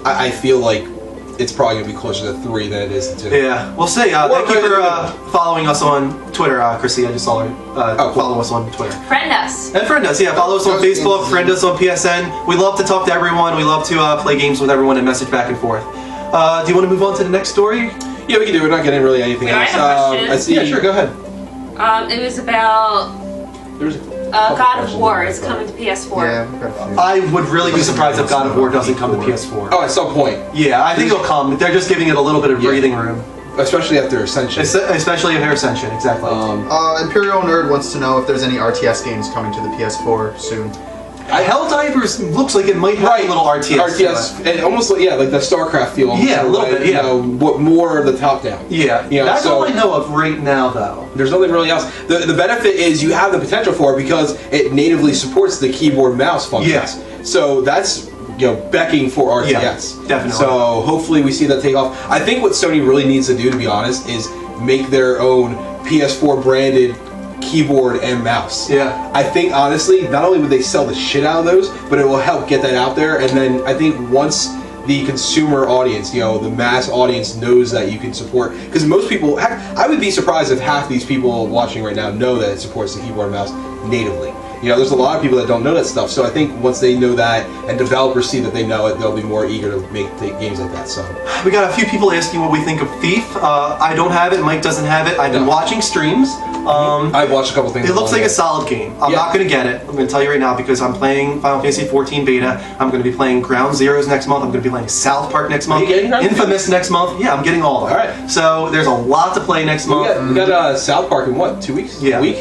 I feel like it's probably going to be closer to 3 than it is to 2. Yeah, we'll see. Thank you for following us on Twitter, Chrissy. I just saw her follow us on Twitter. Friend us. And friend us, follow us on Facebook, friend us on PSN. We love to talk to everyone. We love to play games with everyone and message back and forth. Do you want to move on to the next story? Yeah, we can do it. We're not getting really anything else. I have a question. I see. Yeah, sure, go ahead. It was about God of War is coming to PS4. Yeah, we've got a few. I would really be surprised if God of War doesn't come to PS4. Oh, at some point. Yeah, I think it'll come. They're just giving it a little bit of breathing room. Especially after Ascension. Especially after Ascension, exactly. Imperial Nerd wants to know if there's any RTS games coming to the PS4 soon. Helldivers looks like it might have a little RTS. RTS, and almost like like the StarCraft feel. Yeah, a little bit. Yeah, what more of the top down? Yeah, that's all I know of right now, though. There's nothing really else. The benefit is you have the potential for it because it natively supports the keyboard mouse functions. Yes. So that's becking for RTS. Yeah, definitely. So hopefully we see that take off. I think what Sony really needs to do, to be honest, is make their own PS4 branded keyboard and mouse. Yeah. I think honestly, not only would they sell the shit out of those, but it will help get that out there. And then I think once the consumer audience, the mass audience knows that you can support, because most people, I would be surprised if half these people watching right now know that it supports the keyboard and mouse natively. There's a lot of people that don't know that stuff. So I think once they know that and developers see that they know it, they'll be more eager to make games like that. So we got a few people asking what we think of Thief. I don't have it. Mike doesn't have it. I've been watching streams. I've watched a couple things. It looks like a solid game. I'm not going to get it. I'm going to tell you right now because I'm playing Final Fantasy 14 beta. I'm going to be playing Ground Zeroes next month. I'm going to be playing South Park next month. Infamous next month. Yeah, I'm getting all of them. All right. So there's a lot to play next month. We got South Park in what, 2 weeks? Yeah. A week?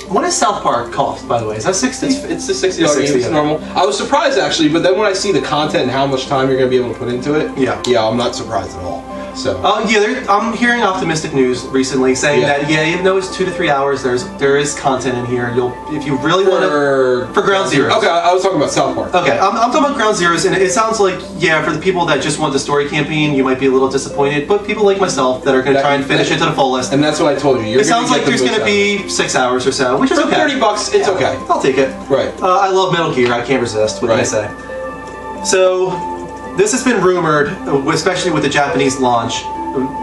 What does South Park cost, by the way? Is that 60? It's the $60 game. It's normal. I was surprised actually, but then when I see the content and how much time you're going to be able to put into it, yeah, I'm not surprised at all. So I'm hearing optimistic news recently saying that even though it's 2 to 3 hours, there is content in here. If you really want to for Ground Zeroes. Okay, I was talking about South Park. Okay, I'm talking about Ground Zeroes, and it sounds like for the people that just want the story campaign, you might be a little disappointed, but people like myself that are going to try and finish it to the fullest. And that's what I told you. It sounds like there's going to be 6 hours or so, which is okay. $30, it's okay. I'll take it. Right. I love Metal Gear. I can't resist. What can I say? So this has been rumored, especially with the Japanese launch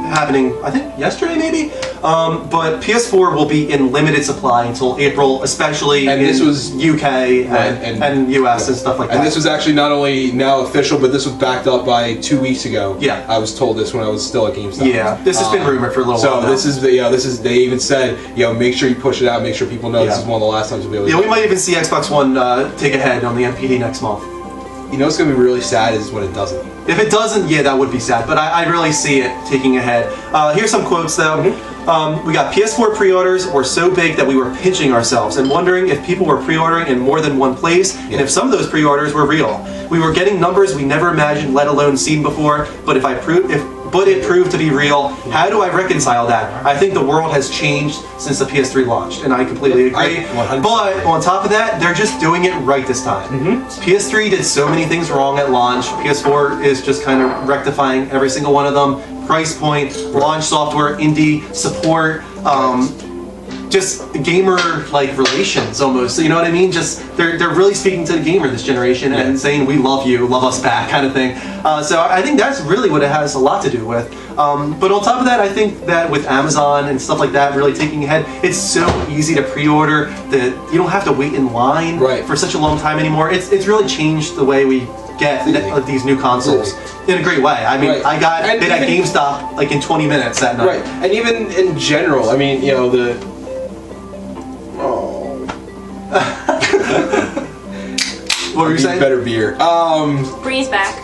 happening, I think yesterday maybe, but PS4 will be in limited supply until April, especially in UK and US and stuff like that. And this was actually not only now official, but this was backed up by 2 weeks ago. Yeah, I was told this when I was still at GameStop. Yeah, this has been rumored for a little while. So this is they even said make sure you push it out, make sure people know this is one of the last times we'll be able to. Yeah, we might even see Xbox One take a head on the NPD next month. What's going to be really sad is when it doesn't. If it doesn't, that would be sad. But I really see it taking a head. Here's some quotes, though. We got PS4 pre-orders were so big that we were pinching ourselves and wondering if people were pre-ordering in more than one place and if some of those pre-orders were real. We were getting numbers we never imagined, let alone seen before. But it proved to be real. How do I reconcile that? I think the world has changed since the PS3 launched, and I completely agree. But on top of that, they're just doing it right this time. PS3 did so many things wrong at launch. PS4 is just kind of rectifying every single one of them. Price point, launch software, indie support, just gamer-like relations almost. You know what I mean? Just they're really speaking to the gamer this generation and saying we love you, love us back, kind of thing. So I think that's really what it has a lot to do with. But on top of that, I think that with Amazon and stuff like that really taking ahead, it's so easy to pre-order that you don't have to wait in line for such a long time anymore. It's really changed the way we get these new consoles in a great way. I mean, I got it at GameStop like in 20 minutes that night. Right, and even in general, I mean, what were you saying? Better beer. Bree's back.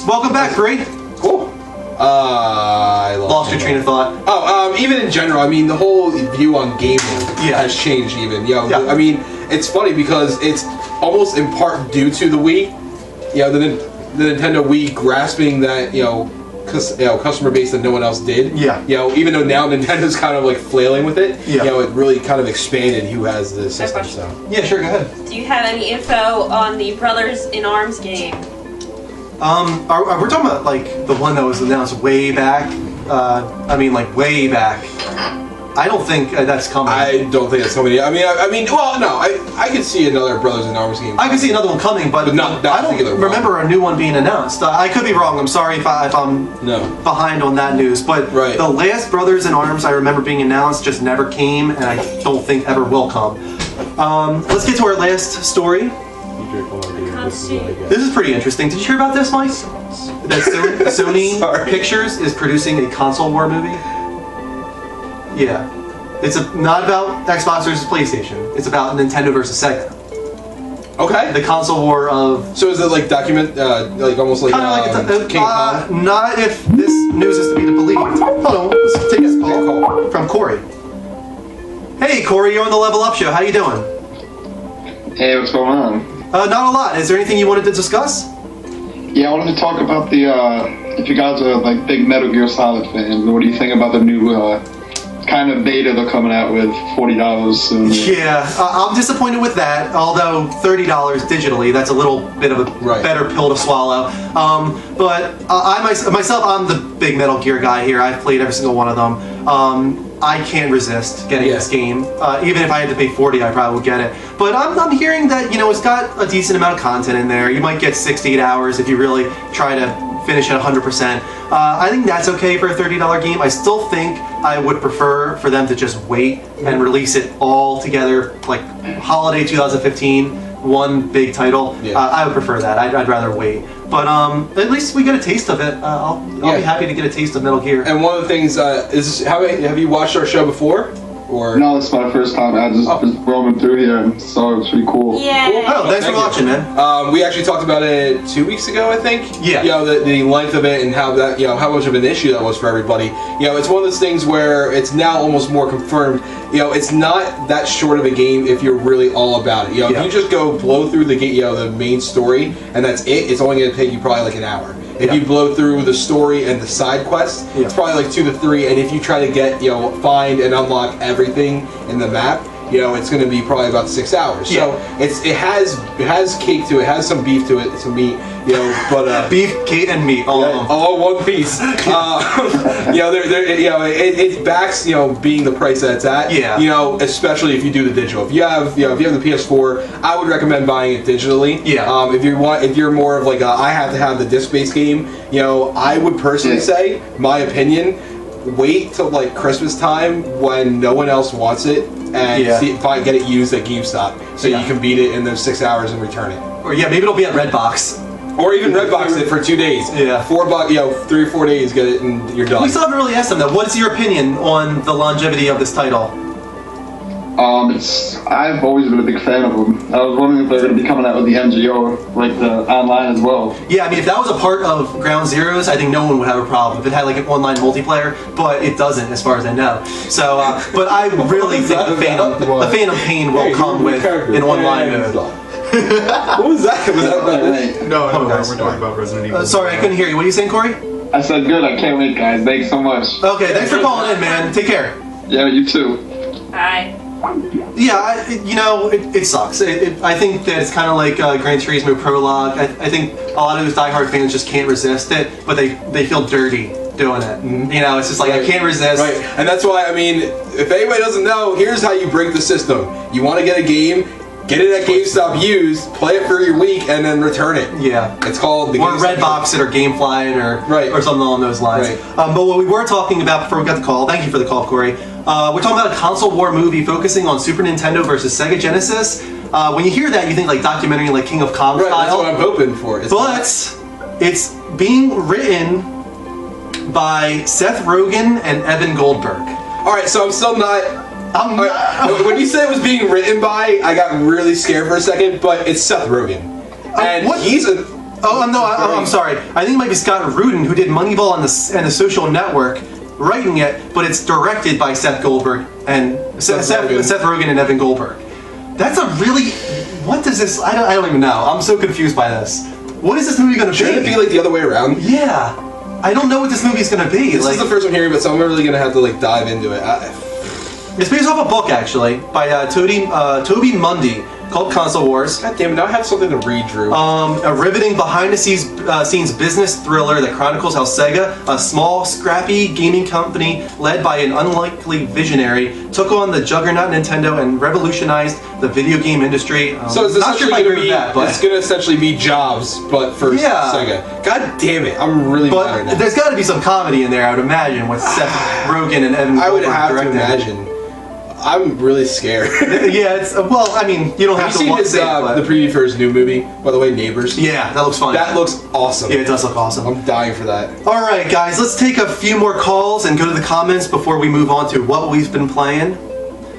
Welcome back, Bree. Cool. I lost your train of thought. Even in general, I mean, the whole view on gaming has changed. Even I mean, it's funny because it's almost in part due to the Wii. The Nintendo Wii grasping that customer base that no one else did. Even though now Nintendo's kind of like flailing with it. It really kind of expanded who has the system. So yeah, sure, go ahead. Do you have any info on the Brothers in Arms game? We're talking about like the one that was announced way back. I mean, like way back. I don't think that's coming. I don't think it's coming. I mean, well, no, I could see another Brothers in Arms game. I could see another one coming, but not I don't remember a new one being announced. I could be wrong. I'm sorry if I'm behind on that news. But the last Brothers in Arms I remember being announced just never came, and I don't think ever will come. Let's get to our last story. This is pretty interesting. Did you hear about this, Mike? That Sony Pictures is producing a console war movie. Yeah. It's not about Xbox versus PlayStation. It's about Nintendo versus Sega. Okay. The console war of. So is it like like almost like King Kong? Not if this news is to be believed. Hold on, let's take this call from Corey. Hey Corey, you're on the Level Up Show. How you doing? Hey, what's going on? Not a lot. Is there anything you wanted to discuss? Yeah, I wanted to talk about the, if you guys are like big Metal Gear Solid fans, what do you think about the new kind of beta they're coming out with, $40 soon? Yeah, I'm disappointed with that, although $30 digitally, that's a little bit of a better pill to swallow. But myself, I'm the big Metal Gear guy here. I've played every single one of them. I can't resist getting this game. Even if I had to pay $40, I probably would get it. But I'm hearing that, it's got a decent amount of content in there. You might get 6 to 8 hours if you really try to finish it 100%. I think that's okay for a $30 game. I still think I would prefer for them to just wait and release it all together, like holiday 2015, one big title. I would prefer that. I'd rather wait. But at least we get a taste of it. I'll be happy to get a taste of Metal Gear. And one of the things is, have you watched our show before? Or no, it's my first time. I just was roaming through here and saw it was pretty cool. Yeah. Cool. Oh, thanks for watching, man. We actually talked about it 2 weeks ago, I think. Yeah. The length of it and how that, how much of an issue that was for everybody. It's one of those things where it's now almost more confirmed. It's not that short of a game if you're really all about it. If you just go blow through the the main story and that's it, it's only going to take you probably like an hour. If you blow through the story and the side quests, it's probably like 2 to 3. And if you try to get, find and unlock everything in the map, it's going to be probably about 6 hours. So it has cake to it, has some beef to it, some meat, but beef, cake, and meat, all one piece. It backs being the price that it's at. Especially if you do the digital. If you have the PS4, I would recommend buying it digitally. If you're more of like I have to have the disc-based game, I would personally say, my opinion, wait till like Christmas time when no one else wants it and get it used at GameStop so you can beat it in those 6 hours and return it. Or maybe it'll be at Redbox. Or even Redbox it for 2 days. $4, 3 or 4 days, get it and you're done. We still haven't really asked them though. What's your opinion on the longevity of this title? I've always been a big fan of them. I was wondering if they're going to be coming out with the MGO, like the online as well. Yeah, I mean, if that was a part of Ground Zeroes, I think no one would have a problem. If it had like an online multiplayer, but it doesn't, as far as I know. So, but I really think the Phantom Pain will come with an online mode. What was that? Was that No, we're talking about Resident Evil. Sorry, I couldn't hear you. What are you saying, Corey? I said good. I can't wait, guys. Thanks so much. Okay, thanks for calling in, man. Take care. Yeah, you too. Bye. Yeah, it sucks. I think that it's kind of like Gran Turismo Prologue. I think a lot of those diehard fans just can't resist it, but they feel dirty doing it. It's just like, I can't resist. Right, and that's why, if anybody doesn't know, here's how you break the system. You want to get a game, get it at GameStop used, play it for your week, and then return it. Yeah. It's called the Or Redbox it, or Gamefly or something along those lines. Right. But what we were talking about before we got the call, thank you for the call, Corey. We're talking about a console war movie focusing on Super Nintendo versus Sega Genesis. When you hear that, you think like documentary like King of Kong style. That's what I'm hoping for. It's being written by Seth Rogen and Evan Goldberg. Alright, so I'm still not... When you said it was being written by, I got really scared for a second, but it's Seth Rogen. And he's a... I'm sorry. I think it might be Scott Rudin, who did Moneyball and the Social Network, writing it, but it's directed by Seth Goldberg and Seth Rogen and Evan Goldberg. That's a really... What does this... I don't even know. I'm so confused by this. What is this movie going to be? Shouldn't it be like the other way around? Yeah. I don't know what this movie's going to be. This is the first I'm hearing about, so I'm really going to have to dive into it. It's based off a book, actually, by Toby Mundy, called Console Wars. God damn it, now I have something to read, Drew. A riveting behind-the-scenes business thriller that chronicles how Sega, a small, scrappy gaming company led by an unlikely visionary, took on the juggernaut Nintendo and revolutionized the video game industry. So it's essentially it's going to essentially be Jobs, but for Sega. God damn it, I'm really mad right now. There's got to be some comedy in there, I would imagine, with Seth Rogen and Evan Goldberg. I would have to imagine. I'm really scared. Yeah, you don't have to watch the preview for his new movie, by the way, Neighbors. Yeah, that looks fun. That looks awesome. Yeah, it does look awesome. I'm dying for that. Alright, guys, let's take a few more calls and go to the comments before we move on to what we've been playing.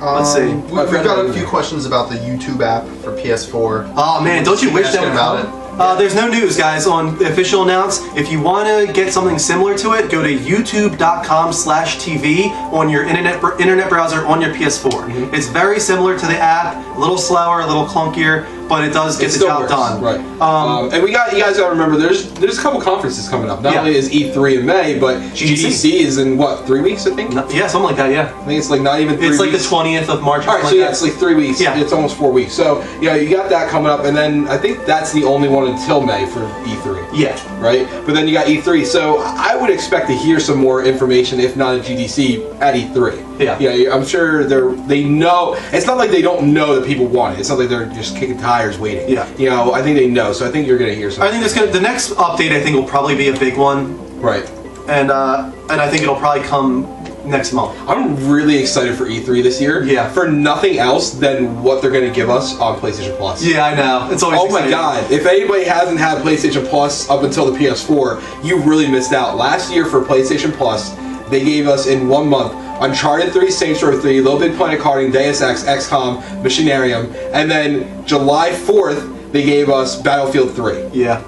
Let's see. We've got a few questions about the YouTube app for PS4. Oh man, don't you wish that would about come? There's no news, guys, on the official announce. If you want to get something similar to it, go to youtube.com/TV on your internet browser on your PS4. It's very similar to the app, a little slower, a little clunkier, but it does get the job done. Right. And you guys got to remember, there's a couple conferences coming up. Not only is E3 in May, but GDC is in what, 3 weeks? I think. Yeah, something like that. Yeah. I think it's like not even 3 weeks. It's like the 20th of March. All right, so yeah, it's like 3 weeks. Yeah, it's almost 4 weeks. So yeah, you got that coming up, and then I think that's the only one until May for E3. Yeah. Right. But then you got E3. So I would expect to hear some more information, if not at GDC, at E3. Yeah. Yeah. I'm sure they know. It's not like they don't know that people want it. It's not like they're just kicking tires waiting. Yeah. You know, I think they know. So I think you're gonna hear something. I think the next update I think will probably be a big one. Right. And I think it'll probably come next month. I'm really excited for E3 this year. Yeah. For nothing else than what they're going to give us on PlayStation Plus. Yeah, I know. It's always exciting. My god. If anybody hasn't had PlayStation Plus up until the PS4, you really missed out. Last year for PlayStation Plus, they gave us in 1 month Uncharted 3, Saints Row 3, Little Big Planet Karting, Deus Ex, XCOM, Machinarium, and then July 4th, they gave us Battlefield 3. Yeah.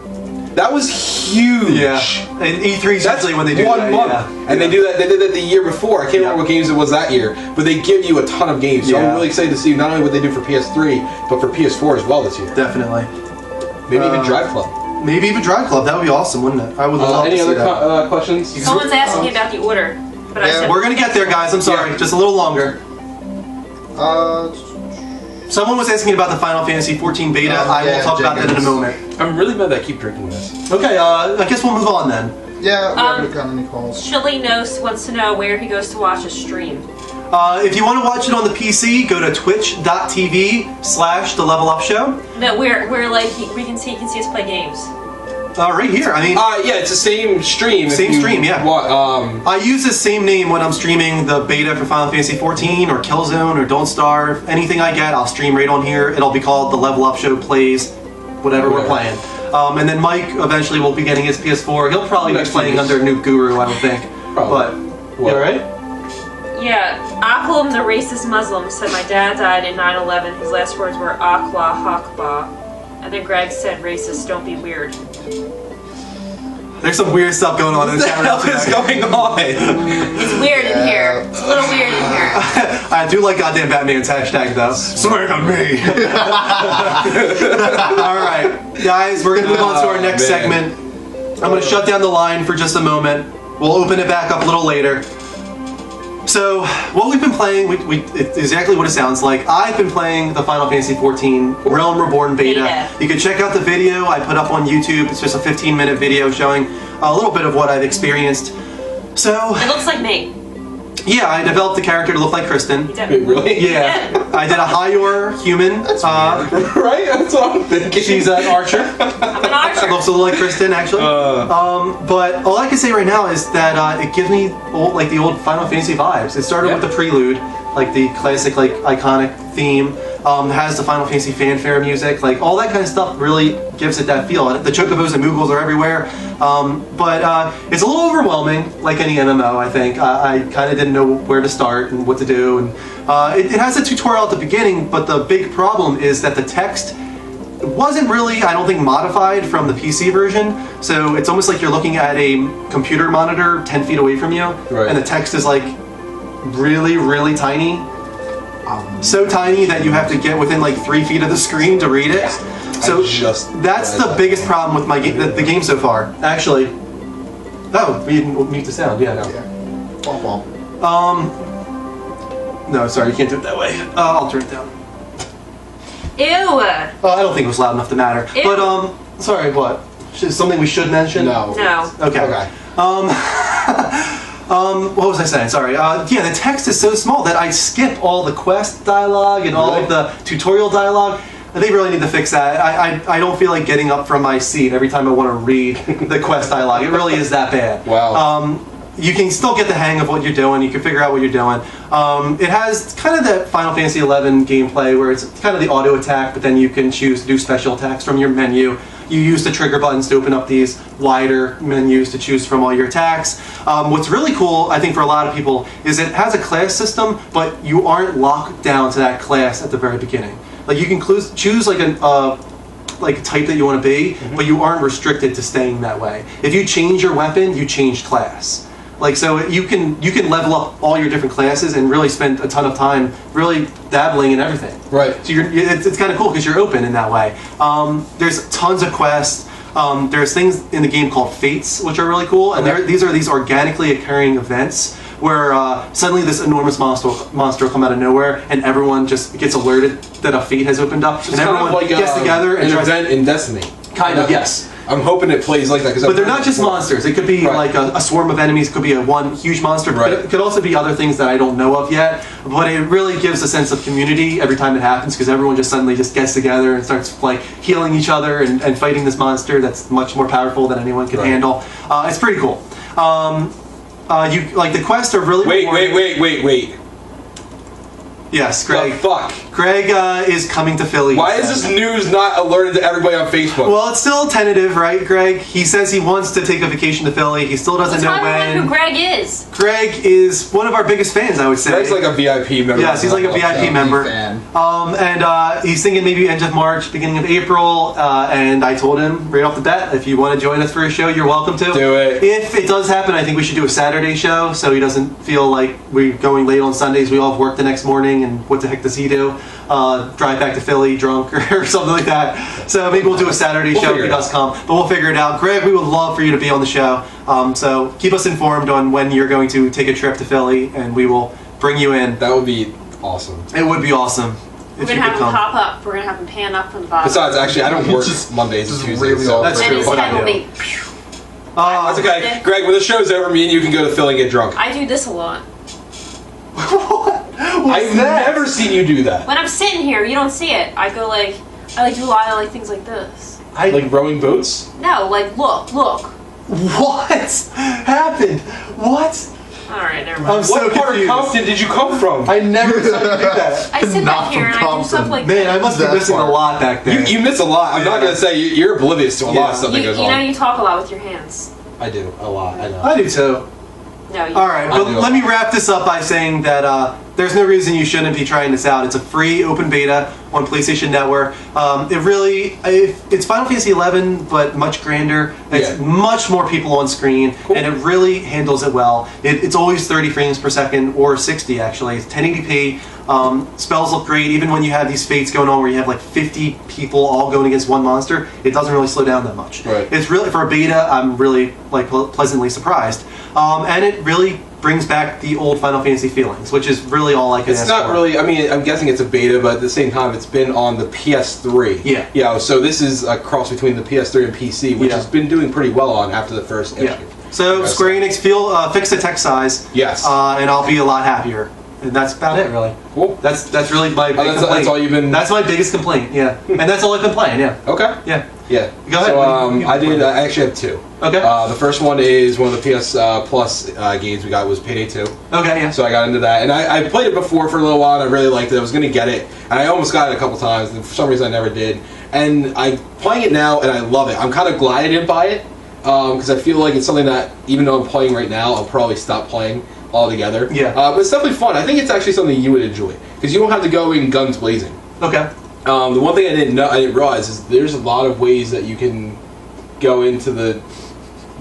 That was huge. Yeah. And E3's usually when they do 1 that. month. Yeah. And they do that. They did that the year before. I can't remember what games it was that year, but they give you a ton of games. So I'm really excited to see not only what they do for PS3, but for PS4 as well this year. Definitely. Maybe even Drive Club. Maybe even Drive Club. That would be awesome, wouldn't it? I would love any to see other that. questions? Someone's asking me about the order, but I said We're gonna get there, guys. I'm sorry. Just a little longer. Someone was asking about the Final Fantasy 14 beta. I will talk about that in a moment. I'm really mad that I keep drinking this. Okay, I guess we'll move on then. Yeah, we haven't gotten any calls. Chili wants to know where he goes to watch a stream. If you want to watch it on the PC, go to twitch.tv/The Level Up Show. No, where like you can see us play games. Right here. I mean, yeah, it's the same stream. Same stream, yeah. I use the same name when I'm streaming the beta for Final Fantasy 14 or Killzone or Don't Starve. Anything I get, I'll stream right on here. It'll be called The Level Up Show Plays whatever we're playing. And then Mike eventually will be getting his PS4. He'll probably be playing under Nuke Guru, I would think. But you all right? Yeah, Aklum, the racist Muslim, said my dad died in 9/11. His last words were Akla Hakba. And then Greg said, racist, don't be weird. There's some weird stuff going on in the chat room. What is going on? It's weird in here. It's a little weird in here. I do like goddamn Batman's hashtag though. Swear on me. Alright, guys, we're gonna move on to our next segment. I'm gonna shut down the line for just a moment. We'll open it back up a little later. So, what we've been playing, it's exactly what it sounds like. I've been playing the Final Fantasy XIV Realm Reborn beta. You can check out the video I put up on YouTube. It's just a 15-minute video showing a little bit of what I've experienced. So... It looks like me. Yeah, I developed the character to look like Kristen. Really? Yeah. I did a High-Yor human. That's right? That's what I'm thinking. She's an archer. I'm an archer. Looks a little like Kristen, actually. But all I can say right now is that it gives me the old Final Fantasy vibes. It started with the prelude, like the classic, iconic theme. Has the Final Fantasy fanfare music, all that kind of stuff really gives it that feel. The Chocobos and Moogles are everywhere, but it's a little overwhelming, like any MMO, I think. I kind of didn't know where to start and what to do, and it has a tutorial at the beginning, but the big problem is that the text wasn't really, I don't think, modified from the PC version, so it's almost like you're looking at a computer monitor 10 feet away from you, and the text is really, really tiny. So tiny that you have to get within 3 feet of the screen to read it. So that's the biggest problem with my game, the game so far. Actually, oh, we didn't mute the sound. Yeah, no. No, sorry, you can't do it that way. I'll turn it down. Ew. I don't think it was loud enough to matter. Ew. But sorry, what? Something we should mention? No. Okay. What was I saying? Sorry. Yeah, the text is so small that I skip all the quest dialogue and all of the tutorial dialogue. They really need to fix that. I don't feel like getting up from my seat every time I want to read the quest dialogue. It really is that bad. Wow. You can still get the hang of what you're doing. You can figure out what you're doing. It has kind of that Final Fantasy XI gameplay where it's kind of the auto attack, but then you can choose to do special attacks from your menu. you use the trigger buttons to open up these wider menus to choose from all your attacks. What's really cool, I think, for a lot of people is it has a class system, but you aren't locked down to that class at the very beginning. Like you can choose like a type that you want to be, but you aren't restricted to staying that way. If you change your weapon, you change class. Like so, you can level up all your different classes and really spend a ton of time really dabbling in everything. Right. So it's kind of cool because you're open in that way. There's tons of quests. There's things in the game called fates, which are really cool, and these are organically occurring events where suddenly this enormous monster will come out of nowhere, and everyone just gets alerted that a fate has opened up, and everyone gets together and an event in Destiny. Kind of, yes. I'm hoping it plays like that. But they're not just monsters. It could be like a swarm of enemies. It could be one huge monster. But it could also be other things that I don't know of yet. But it really gives a sense of community every time it happens because everyone just suddenly just gets together and starts like healing each other and fighting this monster that's much more powerful than anyone can handle. It's pretty cool. You like the quests are really wait. Yes, Greg. The fuck. Greg is coming to Philly. Why is this news not alerted to everybody on Facebook? Well, it's still tentative, right, Greg? He says he wants to take a vacation to Philly. He still doesn't know when. Who Greg is? Greg is one of our biggest fans, I would say. Greg's like a VIP member. Yes, he's like a VIP member. And he's thinking maybe end of March, beginning of April. And I told him right off the bat, if you want to join us for a show, you're welcome to. Do it. If it does happen, I think we should do a Saturday show so he doesn't feel like we're going late on Sundays. We all have work the next morning, and what the heck does he do? Drive back to Philly drunk or something like that. So maybe we'll do a Saturday show if he does come. But we'll figure it out. Greg, we would love for you to be on the show. So keep us informed on when you're going to take a trip to Philly, and we will bring you in. That would be awesome. It would be awesome. We're going to have him pop up. We're going to have him pan up from the bottom. Besides, actually, I don't work Mondays and Tuesdays. Really so that's and true. his head will be... That's okay. Greg, when the show's over, me and you can go to Philly and get drunk. I do this a lot. I've never seen you do that. When I'm sitting here, you don't see it. I go like, I do a lot of like things like this. Like rowing boats? No, like look. What happened? What? Alright, never mind. I'm so What part confused. of Compton did you come from? I never saw you do that. I sit back here and I do stuff like Man, I must be missing a lot back there. You miss a lot. I'm not going to say you're oblivious to a lot of stuff that goes on. You know, you talk a lot with your hands. I do. A lot. I know. I do too. No, you Alright, well, let me wrap this up by saying that there's no reason you shouldn't be trying this out. It's a free open beta on PlayStation Network. It's Final Fantasy XI, but much grander. It's much more people on screen, and it really handles it well. It's always 30 frames per second, or 60 actually. It's 1080p. Spells look great, even when you have these fates going on where you have like 50 people all going against one monster. It doesn't really slow down that much. Right. It's really, for a beta, I'm really like pleasantly surprised. And it really brings back the old Final Fantasy feelings, which is really all I can ask for. It's not really, I mean, I'm guessing it's a beta, but at the same time, it's been on the PS3. Yeah. Yeah, so this is a cross between the PS3 and PC, which has been doing pretty well on after the first issue. So Square Enix, fix the text size. Yes. And I'll be a lot happier. And that's about it, really. Cool. That's really my big complaint. That's all you've been... That's my biggest complaint, yeah. And that's all I've been playing, yeah. Okay. Yeah. Yeah. Go ahead. So I actually have two. Okay. The first one is one of the PS Plus games we got was Payday 2. Okay, yeah. So I got into that, and I played it before for a little while, and I really liked it. I was going to get it, and I almost got it a couple times, and for some reason I never did. And I'm playing it now, and I love it. I'm kind of glad I didn't buy it, because I feel like it's something that, even though I'm playing right now, I'll probably stop playing altogether. Yeah. But it's definitely fun. I think it's actually something you would enjoy, because you don't have to go in guns blazing. Okay. The one thing I didn't realize is there's a lot of ways that you can go into the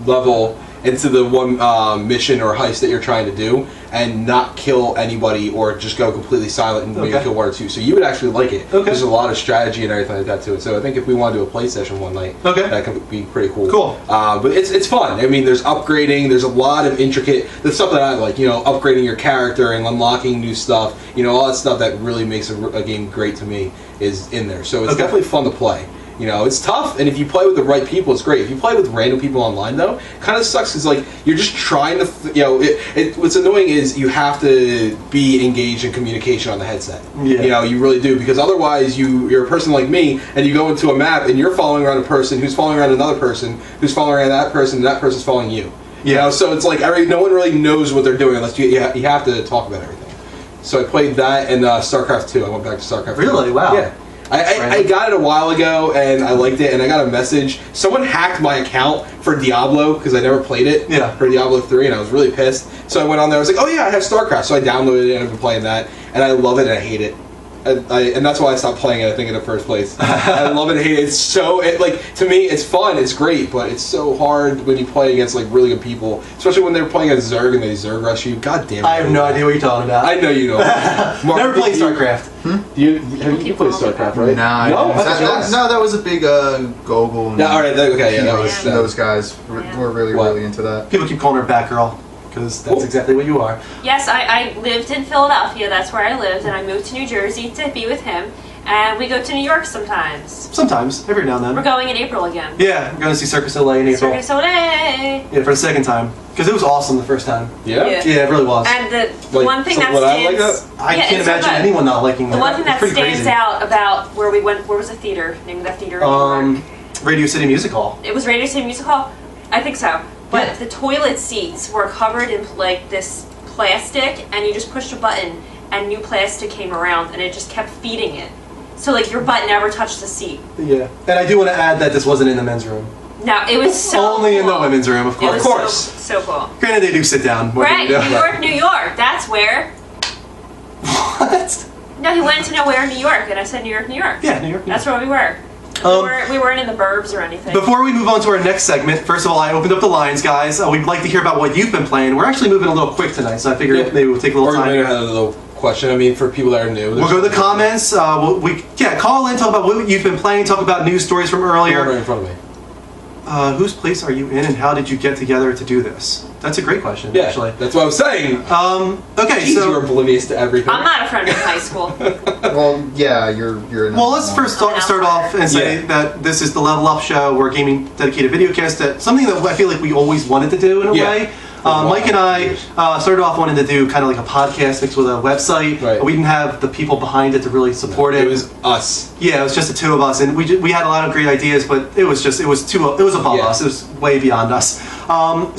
level, into the one mission or heist that you're trying to do, and not kill anybody or just go completely silent and maybe kill one or two. So you would actually like it. Okay. There's a lot of strategy and everything like that to it. So I think if we want to do a play session one night, that could be pretty cool. Cool. But it's fun. I mean, there's upgrading. There's a lot of intricate. The stuff that I like. You know, upgrading your character and unlocking new stuff. You know, all that stuff that really makes a game great to me is in there. So it's definitely fun to play. You know, it's tough, and if you play with the right people, it's great. If you play with random people online, though, it kind of sucks because, like, you're just trying to, what's annoying is you have to be engaged in communication on the headset. Yeah. You know, you really do, because otherwise you're a person like me, and you go into a map, and you're following around a person who's following around another person, who's following around that person, and that person's following you. Yeah. You know, so it's like no one really knows what they're doing unless you have to talk about everything. So I played that and StarCraft 2. I went back to StarCraft 2. Really? Wow. Yeah. I got it a while ago and I liked it, and I got a message. Someone hacked my account for Diablo because I never played it. Yeah. For Diablo 3, and I was really pissed. So I went on there. I was like, oh yeah, I have StarCraft. So I downloaded it and I've been playing that, and I love it and I hate it. And that's why I stopped playing it, I think, in the first place. I love it and hate it. It's so, to me, it's fun, it's great, but it's so hard when you play against, like, really good people. Especially when they're playing as Zerg and they Zerg rush you. God damn it. I have no idea what you're talking about. I know you don't. Mark, never played StarCraft. You played StarCraft, right? Nah, no? That was a big Gogol. Yeah, alright, okay, yeah, that was... Those guys were really into that. People keep calling her Batgirl, because that's exactly what you are. Yes, I lived in Philadelphia, that's where I lived, and I moved to New Jersey to be with him. And we go to New York sometimes. Sometimes, every now and then. We're going in April again. Yeah, we're going to see Circus Soleil in April. Circus Soleil! Yeah, for the second time. Because it was awesome the first time. Yeah? Yeah, it really was. And the one thing that stands... I can't imagine anyone not liking that. The one thing that stands out about where we went, where was the theater? Name of that theater in New York? Radio City Music Hall. It was Radio City Music Hall? I think so. But the toilet seats were covered in like this plastic, and you just pushed a button and new plastic came around and it just kept feeding it. So like your butt never touched the seat. Yeah. And I do want to add that this wasn't in the men's room. No, it was so Only cool. in the women's room, of course. It was so cool. Granted, they do sit down. Right, New York, New York. That's where. What? No, he wanted to know where in New York, and I said New York, New York. Yeah, New York. That's where we were. We weren't in the burbs or anything. Before we move on to our next segment, first of all, I opened up the lines, guys. We'd like to hear about what you've been playing. We're actually moving a little quick tonight, so I figured maybe we'll take a little time. Or have a little question. I mean, for people that are new. We'll go to the comments. Call in, talk about what you've been playing, talk about news stories from earlier. Right in front of me. Whose place are you in, and how did you get together to do this? That's a great question, actually. That's what I was saying. Okay, Jeez, so you're oblivious to everything. I'm not a friend of high school. Well, yeah, you're in. Well, let's first start off and say that this is the Level Up Show. We're a gaming dedicated video cast. Something that I feel like we always wanted to do in a way. Mike and I started off wanting to do kind of like a podcast mixed with a website. Right. We didn't have the people behind it to really support it. It was us. Yeah, it was just the two of us, and we had a lot of great ideas, but it was above us. It was way beyond us.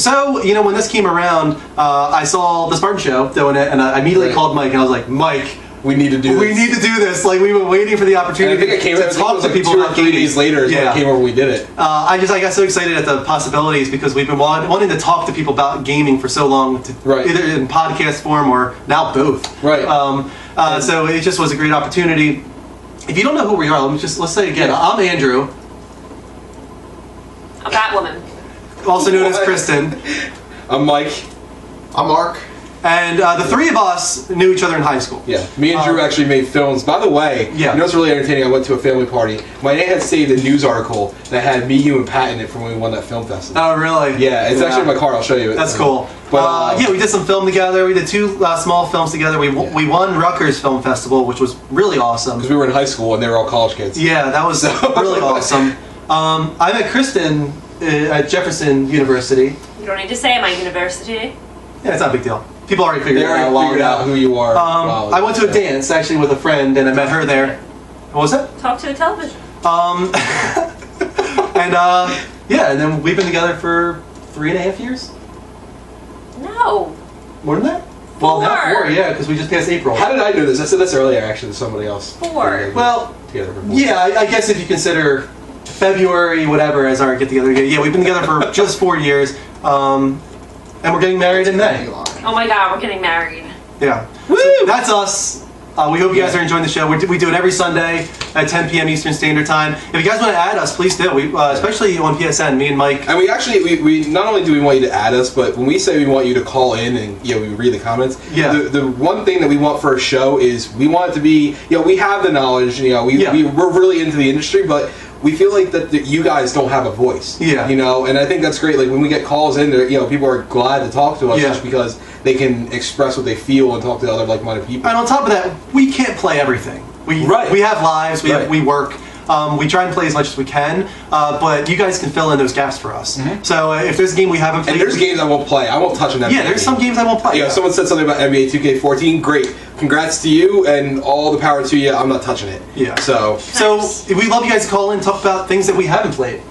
So when this came around, I saw the Spartan Show doing it, and I immediately called Mike, and I was like, Mike, we need to do this. We need to do this. Like, we were waiting for the opportunity to talk to people about 3 days later is when it came over, we did it. I got so excited at the possibilities because we've been wanting to talk to people about gaming for so long, either in podcast form or now both. Right. So it just was a great opportunity. If you don't know who we are, let's say again. I'm Andrew. I'm Batwoman. Also known as Kristen. I'm Mike. I'm Mark. And the three of us knew each other in high school. Yeah, me and Drew actually made films. By the way, you know what's really entertaining? I went to a family party. My aunt had saved a news article that had me, you, and Pat in it from when we won that film festival. Oh, really? Yeah, it's actually in my car. I'll show you it. That's cool. But we did some film together. We did 2 small films together. We won Rutgers Film Festival, which was really awesome. Because we were in high school and they were all college kids. Yeah, that was really awesome. I met Kristen at Jefferson University. You don't need to say my university. Yeah, it's not a big deal. People already figured out who you are. I went to a dance actually with a friend, and I met her there. What was that? Talk to the television. And then we've been together for 3.5 years. No. More than that? Well, now 4, yeah, because we just passed April. How did I know this? I said this earlier, actually, to somebody else. 4. Well, yeah, I guess if you consider February, whatever, as our get-together. Yeah, we've been together for just 4 years. And we're getting married in May. Oh my God, we're getting married. Yeah. Woo! So that's us. We hope you guys are enjoying the show. We do it every Sunday at 10 p.m. Eastern Standard Time. If you guys want to add us, please do. Especially on PSN, me and Mike. And we actually, we not only do we want you to add us, but when we say we want you to call in and we read the comments. Yeah. The one thing that we want for a show is we want it to be, we have the knowledge. We're really into the industry, but we feel like that you guys don't have a voice. Yeah. And I think that's great. Like when we get calls in, people are glad to talk to us just because they can express what they feel and talk to other like-minded people. And on top of that, we can't play everything. We have lives. We work. We try and play as much as we can, but you guys can fill in those gaps for us. Mm-hmm. So if there's a game we haven't played... And there's games I won't play. I won't touch an NBA. Yeah, there's some games I won't play. Yeah, someone said something about NBA 2K14. Great. Congrats to you and all the power to you. I'm not touching it. Yeah. So we love you guys to call in and talk about things that we haven't played.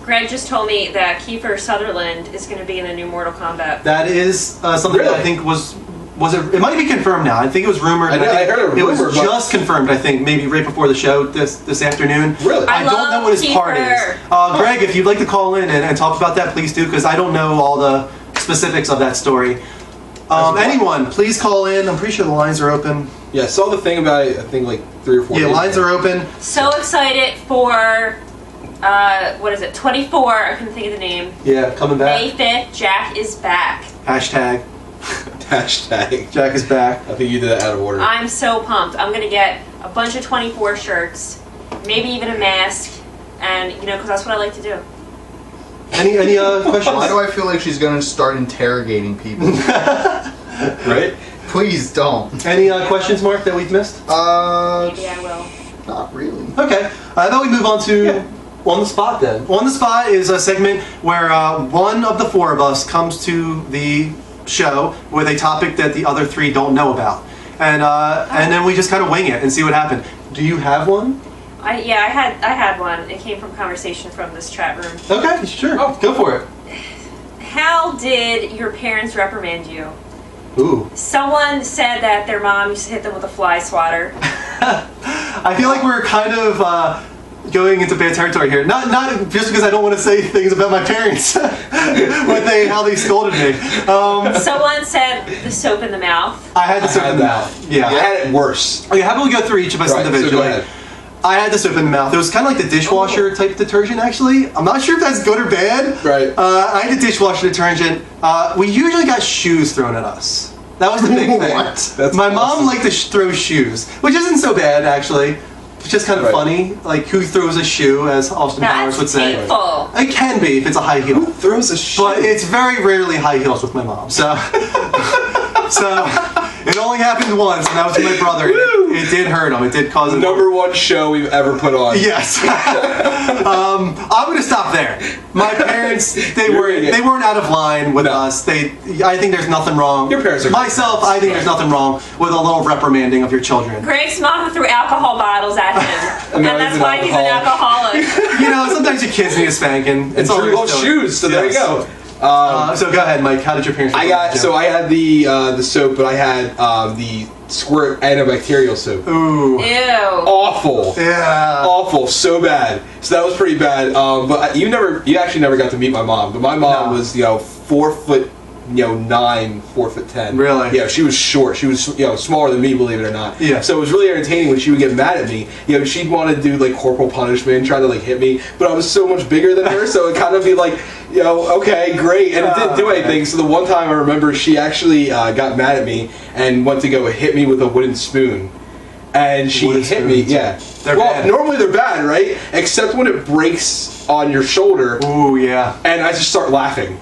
Greg just told me that Kiefer Sutherland is going to be in the new Mortal Kombat. That is something that I think was was it? It might be confirmed now. I think it was rumored. I heard a rumor. It was but just confirmed. I think maybe right before the show this afternoon. Really? I don't know what his part is. Greg, if you'd like to call in and talk about that, please do, because I don't know all the specifics of that story. Anyone, please call in. I'm pretty sure the lines are open. Yeah, I saw the thing about it, I think like 3 or 4 Yeah, days lines ago. are open. So excited for, what is it, 24, I couldn't think of the name. Yeah, coming back. May 5th, Jack is back. Hashtag. Hashtag. Jack is back. I think you did that out of order. I'm so pumped. I'm going to get a bunch of 24 shirts, maybe even a mask, and, you know, because that's what I like to do. Any questions? Why do I feel like she's going to start interrogating people? Right? Please don't. Any questions, Mark, that we've missed? Maybe I will. Not really. Okay. I thought we move on to On the Spot then. On the Spot is a segment where one of the 4 of us comes to the show with a topic that the other 3 don't know about. And then we just kind of wing it and see what happened. Do you have one? I had one. It came from conversation from this chat room. Okay, sure. Oh, go for it. How did your parents reprimand you? Ooh. Someone said that their mom used to hit them with a fly swatter. I feel like we're kind of going into bad territory here. Not just because I don't want to say things about my parents, how they scolded me. Someone said the soap in the mouth. I had the soap in the mouth. Yeah. I had it worse. Okay, how about we go through each of us individually? So go ahead. I had the soap in the mouth. It was kind of like the dishwasher type detergent, actually. I'm not sure if that's good or bad. Right. I had the dishwasher detergent. We usually got shoes thrown at us. That was the big thing. What? That's My awesome. mom liked to throw shoes, which isn't so bad, actually. It's just kind of funny. Like, who throws a shoe, as Austin Powers would That's say. painful. It can be if it's a high heel. Who throws a shoe? But it's very rarely high heels with my mom. So it only happened once, and that was with my brother. It did hurt him. It did cause him. Number 1 show we've ever put on. Yes. I'm gonna stop there. My parents, they weren't out of line with us. I think there's nothing wrong. Your parents are Myself, I think there's nothing wrong with a little reprimanding of your children. Greg's mom threw alcohol bottles at him, and that's why he's an alcoholic. You know, sometimes your kids need a spanking. It's all Drew loves shoes, so there you go. So go ahead, Mike. How did your parents? I had the soap, but I had the squirt antibacterial soap. Ooh. Ew. Awful. Yeah. Awful. So bad. So that was pretty bad. But you actually never got to meet my mom. But my mom was 4'9", 4'10". Really? Yeah, she was short. She was smaller than me, believe it or not. Yeah. So it was really entertaining when she would get mad at me. She'd want to do like corporal punishment, try to like hit me, but I was so much bigger than her, so it kind of be like, okay, great, and it didn't do anything. So the one time I remember, she actually got mad at me and went to go hit me with a wooden spoon. And she hit me, yeah. They're bad. Normally they're bad, right? Except when it breaks on your shoulder. Ooh, yeah. And I just start laughing.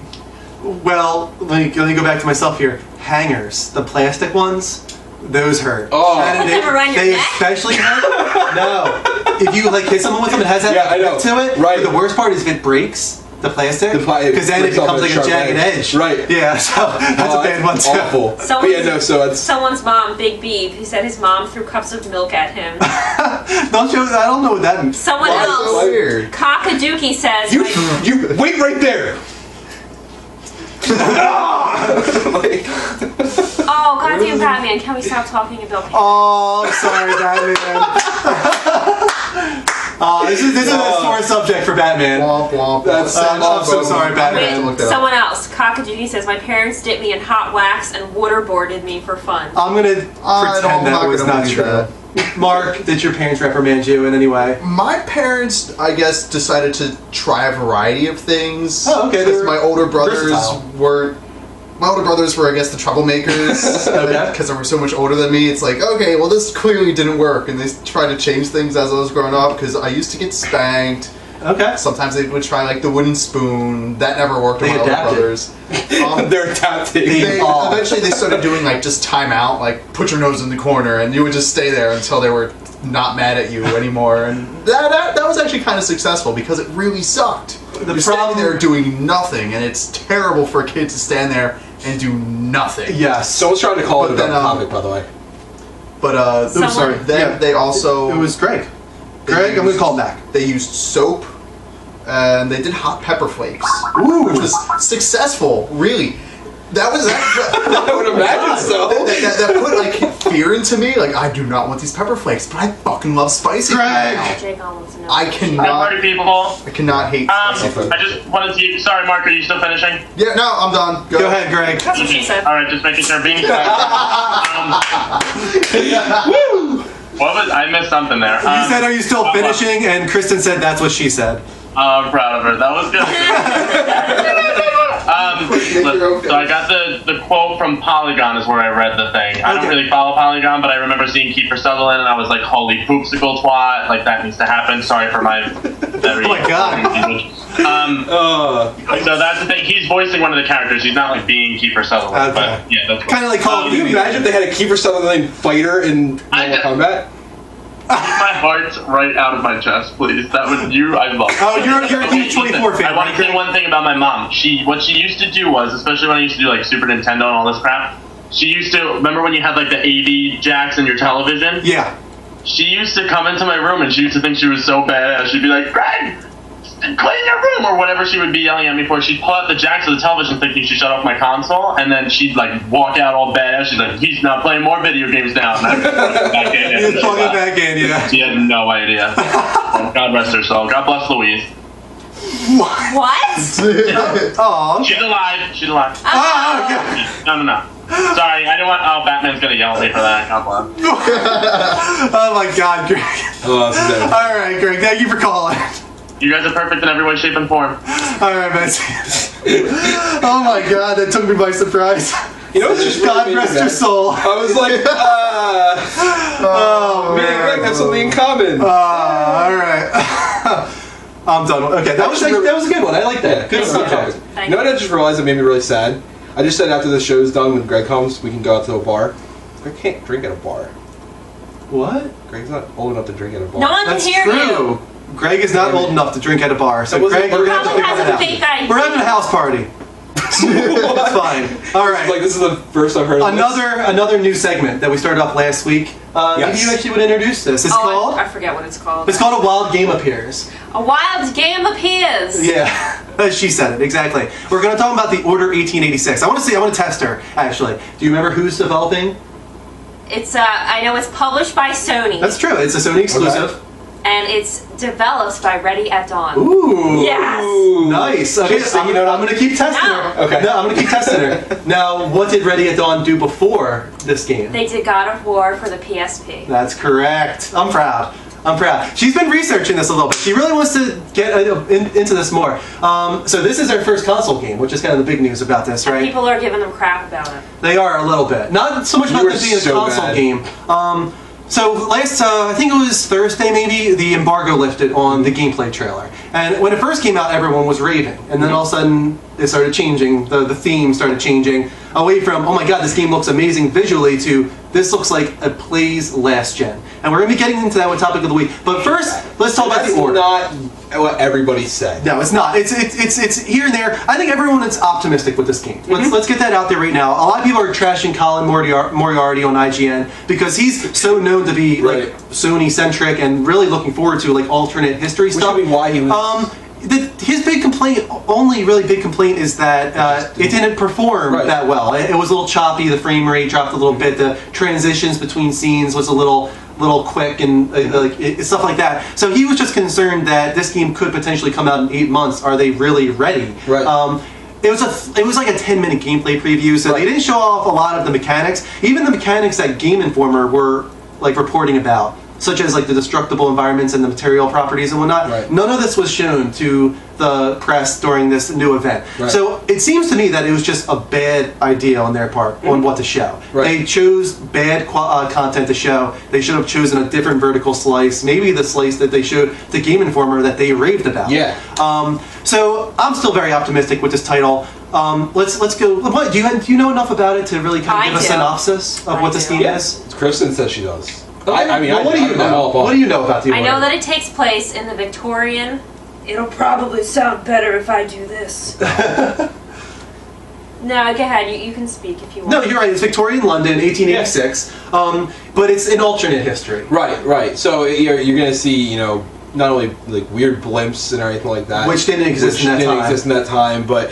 Well, let me go back to myself here. Hangers, the plastic ones, those hurt. Oh. And Put them around your they neck? especially hurt. No. If you like hit someone with them, it has that Yeah, I know. grip to it. Right. But the worst part is if it breaks. The plastic? Because then it breaks off becomes at like a sharp jagged edge. Right. Yeah, so that's a bad one too. Awful. Someone's mom, Big Beeb, he said his mom threw cups of milk at him. I don't know what that means. Someone Why else, so weird? Cockaduki says, You wait right there. oh, goddamn Batman, can we stop talking about him? Oh, sorry, Batman. This is a sore subject for Batman. Womp womp. I'm so sorry, Batman. Wait, someone else, Cockaduki says, my parents dipped me in hot wax and waterboarded me for fun. I'm gonna pretend that was not true. Mark, did your parents reprimand you in any way? My parents, I guess, decided to try a variety of things. Oh, okay. Because my older brothers versatile. were, I guess, the troublemakers. Okay. Because they were so much older than me. It's like, okay, well, this clearly didn't work. And they tried to change things as I was growing up. Because I used to get spanked. Okay. Sometimes they would try, like, the wooden spoon. That never worked with They my older adapted. brothers. They're adapting. Eventually they started doing like just timeout, like put your nose in the corner, and you would just stay there until they were not mad at you anymore. And that was actually kind of successful because it really sucked. You're standing there doing nothing, and it's terrible for a kid to stand there and do nothing. Yes. Someone's trying to call it But a then, topic, by the way. But sorry. Then they also It was Greg. Greg, I'm gonna call him back. They used soap, and they did hot pepper flakes, Ooh. which was successful. Really, that was That would imagine so. That put like fear into me. Like I do not want these pepper flakes, but I fucking love spicy. Greg! Jake wants to know. I Hi, cannot. party people. I cannot hate. spicy food. I just wanted to. Sorry, Mark. Are you still finishing? Yeah, no, I'm done. Go ahead, Greg. That's what she said. All right, just making sure. Being what was I missed something there? You said, "Are you still finishing?" And Kristen said, "That's what she said." I'm proud of her. That was good. So I got the quote from Polygon is where I read the thing. I don't really follow Polygon, but I remember seeing Kiefer Sutherland and I was like, holy poopsicle twat, like that needs to happen. Sorry for my very Oh my God. So that's the thing. He's voicing one of the characters. He's not like being Kiefer Sutherland. Okay. But yeah, that's Kind of like Call of Can you Duty. imagine if they had a Kiefer Sutherland fighter in Mortal Kombat? Keep my heart right out of my chest, please. That was you. I love. Oh, you're a D24 fan. I want to say one thing about my mom. What she used to do was, especially when I used to do like Super Nintendo and all this crap. She used to remember when you had like the AV jacks in your television. Yeah. She used to come into my room and she used to think she was so badass. She'd be like, Greg, clean your room, or whatever she would be yelling at me for. She'd pull out the jacks of the television thinking she shut off my console, and then she'd like walk out all badass. She's like, he's not playing more video games now. And I'd plug it back in. You'd plug it back in, yeah. She had no idea. God rest her soul. God bless Louise. What? Oh. She's alive. She's alive. Oh, okay. No. Sorry, I didn't want. Oh, Batman's gonna yell at me for that. God bless. Oh my God, Greg. Oh, this is All right, Greg. Thank you for calling. You guys are perfect in every way, shape, and form. All right, man. Oh my God, that took me by surprise. You know, it's just God really rest your soul. I was like, Oh me and Greg have something in common. All right. I'm done. Okay, that was a good one. I like that. Good stuff. You know what I just realized that made me really sad? I just said after the show's done, when Greg comes, we can go out to a bar. Greg can't drink at a bar. What? Greg's not old enough to drink at a bar. No one can That's hear true. you. Greg is not old enough to drink at a bar, so Greg, we're gonna have to Probably figure has that a fake ID. out. We're having a house party. It's fine. All right. Like, this is the first I've heard of Another new segment that we started up last week. Maybe you actually would introduce this. It's called. I forget what it's called. It's called A Wild Game Appears. A Wild Game Appears. Yeah, she said it exactly. We're going to talk about the Order 1886. I want to test her. Actually, do you remember who's developing? It's I know it's published by Sony. That's true. It's a Sony exclusive. And it's developed by Ready at Dawn. Ooh. Yes. Nice. Okay, I'm going to keep testing her. Okay. No, I'm going to keep testing her. Now, what did Ready at Dawn do before this game? They did God of War for the PSP. That's correct. I'm proud. She's been researching this a little bit. She really wants to get into this more. So this is her first console game, which is kind of the big news about this, right? And people are giving them crap about it. They are a little bit. Not so much about this being a console game. So last, I think it was Thursday maybe, the embargo lifted on the gameplay trailer. And when it first came out, everyone was raving. And then all of a sudden, it started changing. The theme started changing away from, oh my God, this game looks amazing visually, to this looks like it plays last gen. And we're going to be getting into that with Topic of the Week. But first, let's talk about the Order. That's not what everybody said. No, it's not. It's here and there. I think everyone is optimistic with this game. Let's get that out there right now. A lot of people are trashing Colin Moriarty on IGN because he's so known to be like Sony centric and really looking forward to like alternate history stuff. Which would be why he was. His big complaint, only really big complaint, is that it didn't perform that well. It was a little choppy. The frame rate dropped a little bit. The transitions between scenes was a little quick and stuff like that. So he was just concerned that this game could potentially come out in 8 months. Are they really ready? Right. It was like a 10-minute gameplay preview, so they didn't show off a lot of the mechanics. Even the mechanics that Game Informer were like reporting about, such as like the destructible environments and the material properties and whatnot. Right. None of this was shown to the press during this new event. Right. So it seems to me that it was just a bad idea on their part on what to show. Right. They chose bad content to show. They should have chosen a different vertical slice, maybe the slice that they showed to Game Informer that they raved about. Yeah. So I'm still very optimistic with this title. Let's go. What, do you know enough about it to really kind of give a synopsis of what this game is? Kristen says she does. What do you know about the Order? I know that it takes place in the Victorian. It'll probably sound better if I do this. No, go ahead. You can speak if you want. No, you're right. It's Victorian London, 1886. But it's an alternate history. Right. So you're going to see, not only like weird blimps and everything like that, which didn't exist in that time, but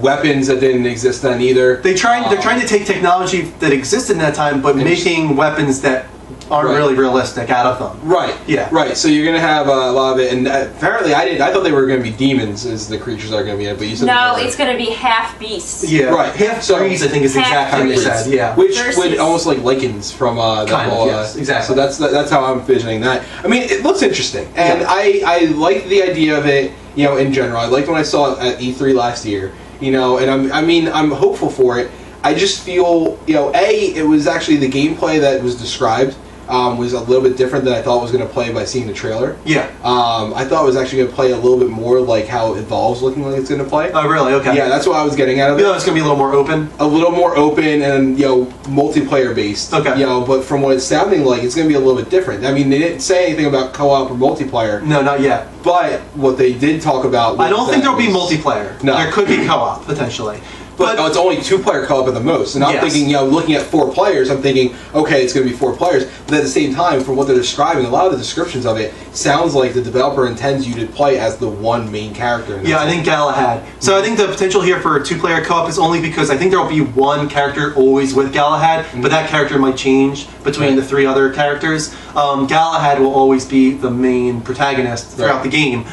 weapons that didn't exist then either. They're trying to take technology that existed in that time, but making weapons that aren't really realistic out of them. Right. Yeah. Right. So you're gonna have a lot of it, and apparently I thought they were gonna be demons as the creatures that are gonna be in it, but you said no, it's gonna be half beasts. Yeah. Right. Half breeds, I think, is exactly what they said. Yeah. Which would almost like lichens from the whole. Yes, exactly. So that's how I'm envisioning that. I mean, it looks interesting, and I like the idea of it. In general, I liked when I saw it at E3 last year. And I'm hopeful for it. I just feel it was actually the gameplay that was described. Was a little bit different than I thought it was going to play by seeing the trailer. Yeah. I thought it was actually going to play a little bit more like how Evolve's looking like it's going to play. Oh, really? Okay. Yeah, that's what I was getting out of it. It's going to be a little more open? A little more open and, multiplayer based. Okay. But from what it's sounding like, it's going to be a little bit different. I mean, they didn't say anything about co-op or multiplayer. No, not yet. But what they did talk about was I don't think there'll be multiplayer. No. There could be co-op, potentially. But it's only 2-player co-op at the most. And I'm thinking, looking at 4 players, I'm thinking, okay, it's going to be 4 players. But at the same time, from what they're describing, a lot of the descriptions of it sounds like the developer intends you to play as the one main character. Yeah, I think Galahad. So I think the potential here for a 2-player co-op is only because I think there will be one character always with Galahad, but that character might change between the 3 other characters. Galahad will always be the main protagonist throughout the game.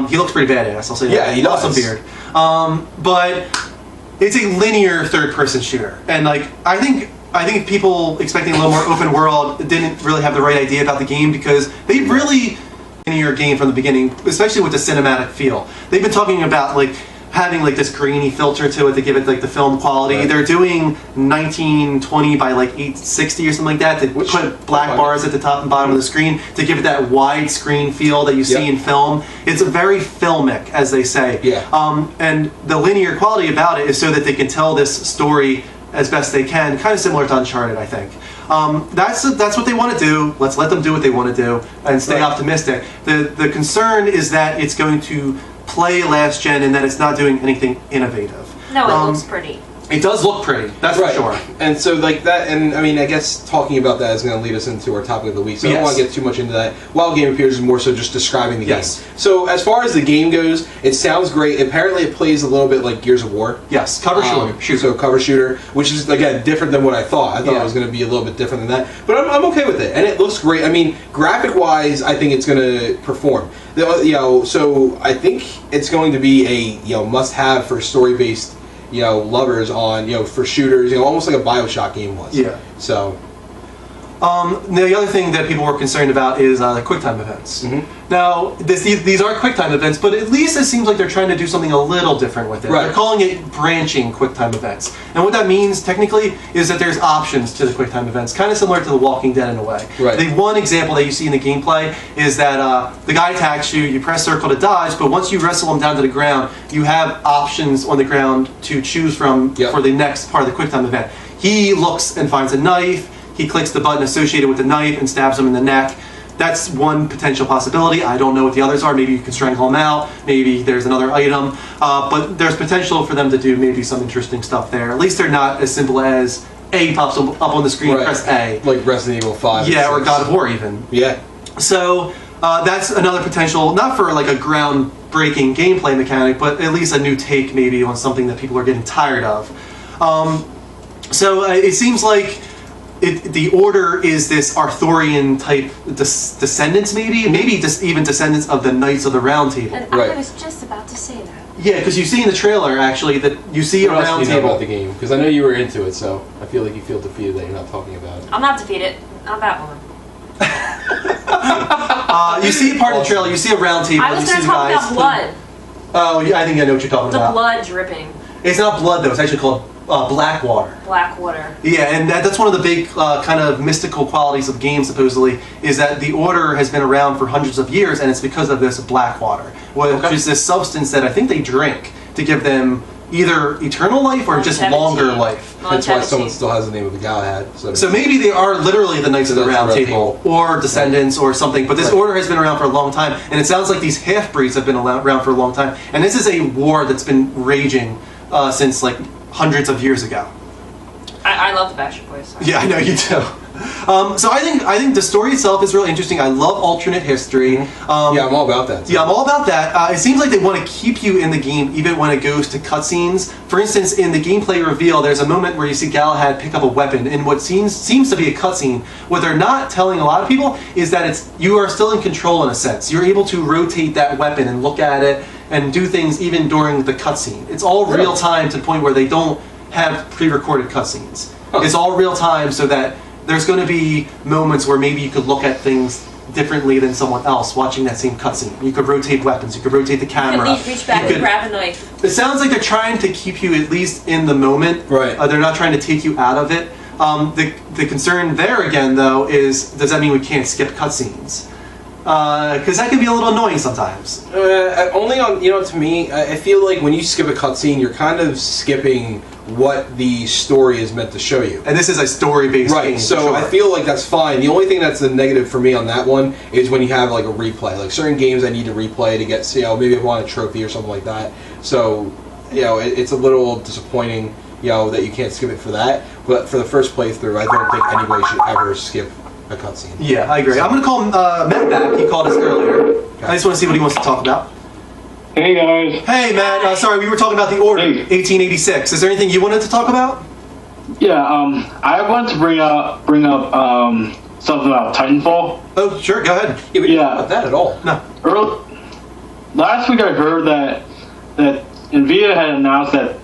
He looks pretty badass, I'll say that. Yeah, he does. Awesome beard. But it's a linear third-person shooter, and I think people expecting a little more open world didn't really have the right idea about the game because they really linear game from the beginning, especially with the cinematic feel. They've been talking about having this grainy filter to it to give it the film quality. Right. They're doing 1920 by 860 or something like that to put black bars at the top and bottom of the screen to give it that widescreen feel that you see in film. It's very filmic, as they say. Yeah. And the linear quality about it is so that they can tell this story as best they can, kind of similar to Uncharted, I think. That's what they want to do. Let's let them do what they want to do and stay optimistic. The concern is that it's going to play last gen and that it's not doing anything innovative. No, it looks pretty. It does look pretty, that's for sure. And so that, and I mean, I guess talking about that is going to lead us into our topic of the week, so I don't want to get too much into that. While Game Appears is more so just describing the game. So as far as the game goes, it sounds great. Apparently it plays a little bit like Gears of War. Yes, cover shooter. So cover shooter, which is, again, different than what I thought. I thought it was going to be a little bit different than that. But I'm okay with it, and it looks great. I mean, graphic-wise, I think it's going to perform. So I think it's going to be a must-have for story-based lovers on, for shooters, almost like a BioShock game was. Yeah. So. The other thing that people were concerned about is the QuickTime events. Now, these are QuickTime events, but at least it seems like they're trying to do something a little different with it. They're calling it branching QuickTime events. And what that means, technically, is that there's options to the QuickTime events, kind of similar to The Walking Dead in a way. The one example that you see in the gameplay is that the guy attacks you, you press circle to dodge, but once you wrestle him down to the ground, you have options on the ground to choose from for the next part of the QuickTime event. He looks and finds a knife. He clicks the button associated with the knife and stabs him in the neck. That's one potential possibility. I don't know what the others are. Maybe you can strangle him out. Maybe there's another item. But there's potential for them to do maybe some interesting stuff there. At least they're not as simple as A pops up on the screen, press A. Like Resident Evil 5. Yeah, or God of War even. Yeah. So that's another potential, not for a groundbreaking gameplay mechanic, but at least a new take maybe on something that people are getting tired of. So it seems like the Order is this Arthurian type descendants, maybe just even descendants of the Knights of the Round Table. And I was just about to say that. Yeah, because you see in the trailer actually that you see a round table about the game, because I know you were into it, so I feel like you feel defeated that you're not talking about it. I'm not defeated. I'm Batwoman. You see part of the trailer. You see a round table. I was going to talk about blood. Oh, yeah, I think I know what you're talking about. The blood dripping. It's not blood though. It's actually called black water. Black water. Yeah, and that's one of the big kind of mystical qualities of games, supposedly, is that the Order has been around for hundreds of years, and it's because of this black water, which is this substance that I think they drink to give them either eternal life or just longer life. That's why someone still has the name of the Galahad. So maybe they are literally the Knights of the Round Table, or descendants, or something. But this Order has been around for a long time, and it sounds like these half-breeds have been around for a long time. And this is a war that's been raging since like hundreds of years ago. I love the Backstreet Boys. Sorry. Yeah, I know you do. So I think the story itself is really interesting. I love alternate history. Yeah, I'm all about that. Yeah, I'm all about that. It seems like they want to keep you in the game even when it goes to cutscenes. For instance, in the gameplay reveal, there's a moment where you see Galahad pick up a weapon in what seems to be a cutscene. What they're not telling a lot of people is that you are still in control in a sense. You're able to rotate that weapon and look at it and do things even during the cutscene. It's all real time to the point where they don't have pre-recorded cutscenes. It's all real time so that there's going to be moments where maybe you could look at things differently than someone else watching that same cutscene. You could rotate weapons, you could rotate the camera. You could reach back and grab a knife. It sounds like they're trying to keep you at least in the moment. Right. They're not trying to take you out of it. The concern there again, though, is does that mean we can't skip cutscenes? Because that can be a little annoying sometimes. Only on, to me, I feel like when you skip a cutscene, you're kind of skipping what the story is meant to show you. And this is a story-based game. Right, so I feel like that's fine. The only thing that's a negative for me on that one is when you have like a replay. Like certain games I need to replay to get, maybe I want a trophy or something like that. So, it's a little disappointing, that you can't skip it for that. But for the first playthrough, I don't think anybody should ever skip a cutscene. Yeah, I agree. I'm going to call Matt back. He called us earlier. Okay. I just want to see what he wants to talk about. Hey guys. Hey Matt, sorry, we were talking about the Order, 1886. Is there anything you wanted to talk about? Yeah, I wanted to bring up something about Titanfall. Oh, sure, go ahead. Yeah, we didn't talk about that at all. No. Last week I heard that Nvidia had announced that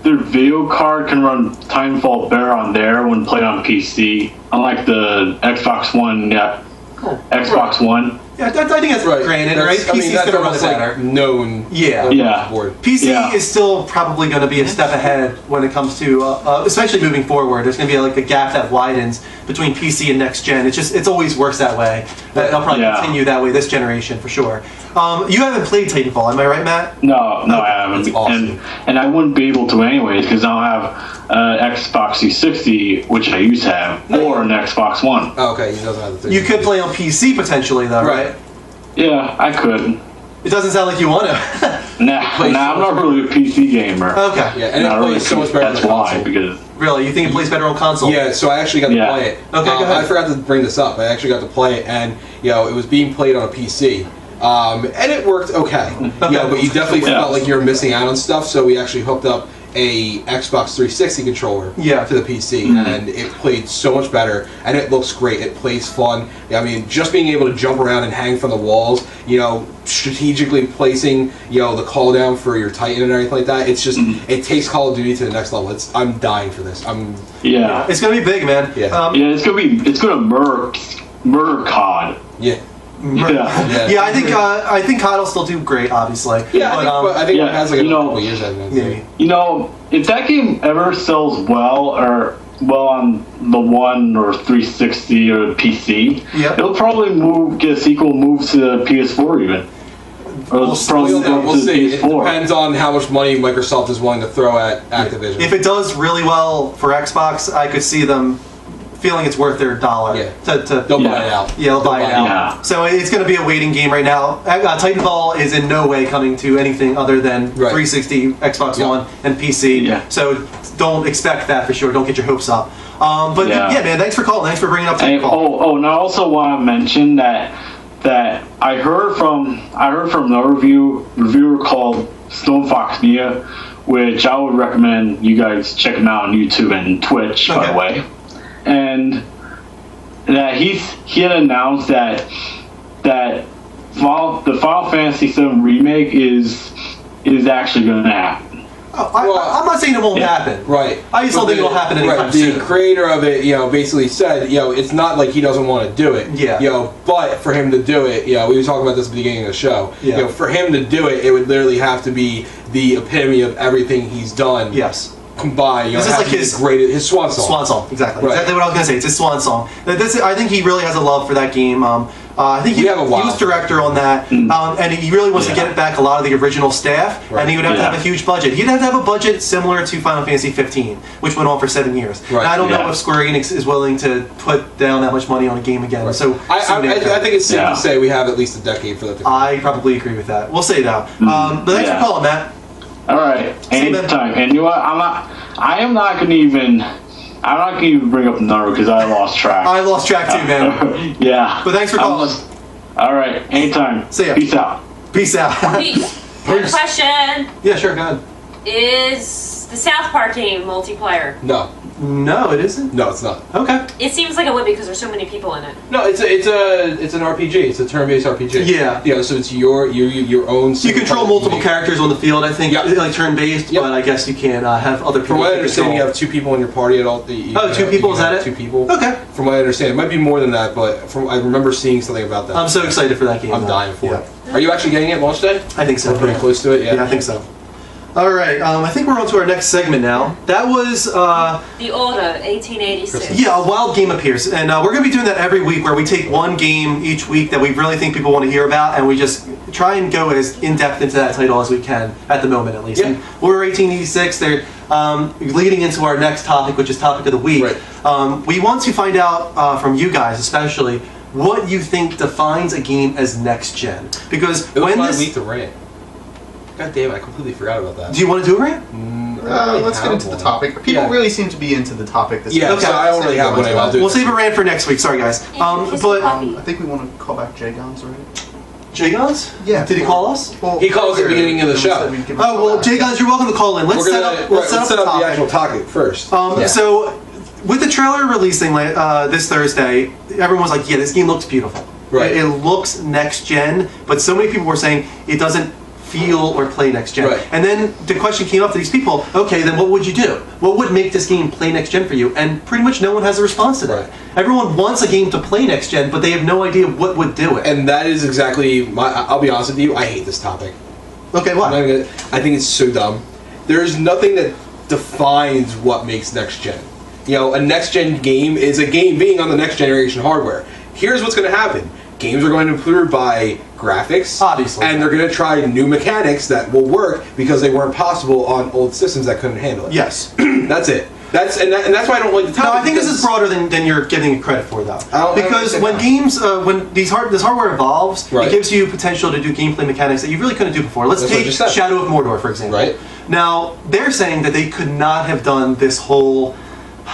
their video card can run Titanfall better on there when played on PC, unlike the Xbox One. Yeah, Xbox One. Yeah, I think that's granted, right? PC's going to run it better. Known. Yeah. Board. PC is still probably going to be a step ahead when it comes to, especially moving forward. There's going to be like a gap that widens between PC and next gen. It's always works that way. They'll probably continue that way this generation for sure. You haven't played Titanfall, am I right, Matt? No, I haven't. That's awesome. And I wouldn't be able to anyways because I don't have Xbox 360, which I used to have, or an Xbox One. Oh, okay, he doesn't have the 360. You could play on PC potentially, though, right? Yeah, I could. It doesn't sound like you want to. Nah, I'm not really a PC gamer. Okay. Yeah, and it plays so much better on the console. Because really, you think it plays better on console? Yeah, so I actually got to play it. Okay, go ahead. I forgot to bring this up. I actually got to play it, and it was being played on a PC. And it worked okay. Yeah, but you definitely felt like you were missing out on stuff, so we actually hooked up a Xbox 360 controller to the PC, and it played so much better, and it looks great. It plays fun. I mean, just being able to jump around and hang from the walls, strategically placing, the call down for your Titan and everything like that. It's just, it takes Call of Duty to the next level. I'm dying for this. It's gonna be big, man. it's gonna murder COD. Yeah, I think COD will still do great, obviously. Yeah, I think it has like a couple years out of it. If that game ever sells well on the One or 360 or PC, it'll probably get a sequel move to the PS4 even. We'll see. It depends on how much money Microsoft is willing to throw at Activision. If it does really well for Xbox, I could see them feeling it's worth their dollar. They'll buy it out. Yeah, they'll buy it out. So it's going to be a waiting game right now. Titanfall is in no way coming to anything other than 360, Xbox One, and PC. So don't expect that for sure. Don't get your hopes up. But man, thanks for calling. Thanks for bringing up Titanfall. And I also want to mention that I heard from a reviewer called Stone Fox Mia, which I would recommend you guys check him out on YouTube and Twitch, by the way. And that he had announced that the Final Fantasy VII remake is actually going to happen. I'm not saying it won't happen. Right. I just don't think it'll happen anytime soon. The creator of it, basically said, it's not like he doesn't want to do it. Yeah. But for him to do it, we were talking about this at the beginning of the show. Yeah. For him to do it, it would literally have to be the epitome of everything he's done. Yes. Combined, this is like his swan song. Swan song, exactly. Right. Exactly what I was gonna say. It's his swan song. I think he really has a love for that game. I think he was director on that, and he really wants to get back a lot of the original staff. And he would have to have a huge budget. He'd have to have a budget similar to Final Fantasy 15, which went on for 7 years. Right. And I don't know if Square Enix is willing to put down that much money on a game again. Right. So I think it's safe to say we have at least a decade for that. I probably agree with that. We'll say that. But thanks for calling, Matt. All right, anytime. And you know what? I am not going to even I'm not gonna even bring up the number because I lost track. I lost track too, man. Yeah. But thanks for calling. All right, anytime. See ya. Peace out. Peace out. Peace. Question: Yeah, sure, go ahead. Is the South Park game multiplayer? No. No, it isn't. No, it's not. Okay. It seems like it would because there's so many people in it. No, it's an RPG. It's a turn-based RPG. Yeah. Yeah. So it's your own. You control multiple characters on the field. I think, like turn-based, Yep. but I guess you can have other people. From what I to understand, control. you have 2 people in your party at all. Two people. Is that it? 2 people. Okay. From what I understand, it might be more than that, but I remember seeing something about that. I'm so excited for that game. I'm dying for it. Are you actually getting it launch day? I think so. We're pretty close to it. Yeah. Yeah, I think so. All right, I think we're on to our next segment now. That was The Order, 1886. yeah, a wild game appears, and we're going to be doing that every week, where we take one game each week that we really think people want to hear about, and we just try and go as in depth into that title as we can at the moment, at least. Yeah. And we're 1886. They're leading into our next topic, which is topic of the week. Right. We want to find out from you guys, especially, what you think defines a game as next gen, because It was when my this. week to rant. God damn it, I completely forgot about that. Do you want to do a rant? Let's get into the topic. People really seem to be into the topic this Yeah, week. so I don't really have one. I'll do We'll save a rant for next week. Sorry, guys. But I think we want to call back Jay Gons, right? Jay Gons? Yeah. Did he call us? Well, He called us at the beginning of the show. Oh well, Jay Gons, you're welcome to call in. Let's We're set gonna up. Let's set up the actual topic first. So, with the trailer releasing this Thursday, everyone was like, "Yeah, this game looks beautiful. Right. It looks next gen." But so many people were saying it doesn't feel or play next gen. Right. And then the question came up to these people, okay, then what would you do? What would make this game play next gen for you? And pretty much no one has a response to that. Right. Everyone wants a game to play next gen, but they have no idea what would do it. And that is exactly I'll be honest with you, I hate this topic. Okay, why? I think it's so dumb. There's nothing that defines what makes next gen. You know, a next gen game is a game being on the next generation hardware. Here's what's going to happen. Games are going to improve by graphics, obviously, and they're going to try new mechanics that will work because they weren't possible on old systems that couldn't handle it. Yes, that's it. That's why I don't like the topic. No, I think this is broader than you're giving it credit for, though. Because when games, when this hardware evolves, it gives you potential to do gameplay mechanics that you really couldn't do before. Let's take Shadow of Mordor, for example. Right. Now, they're saying that they could not have done this whole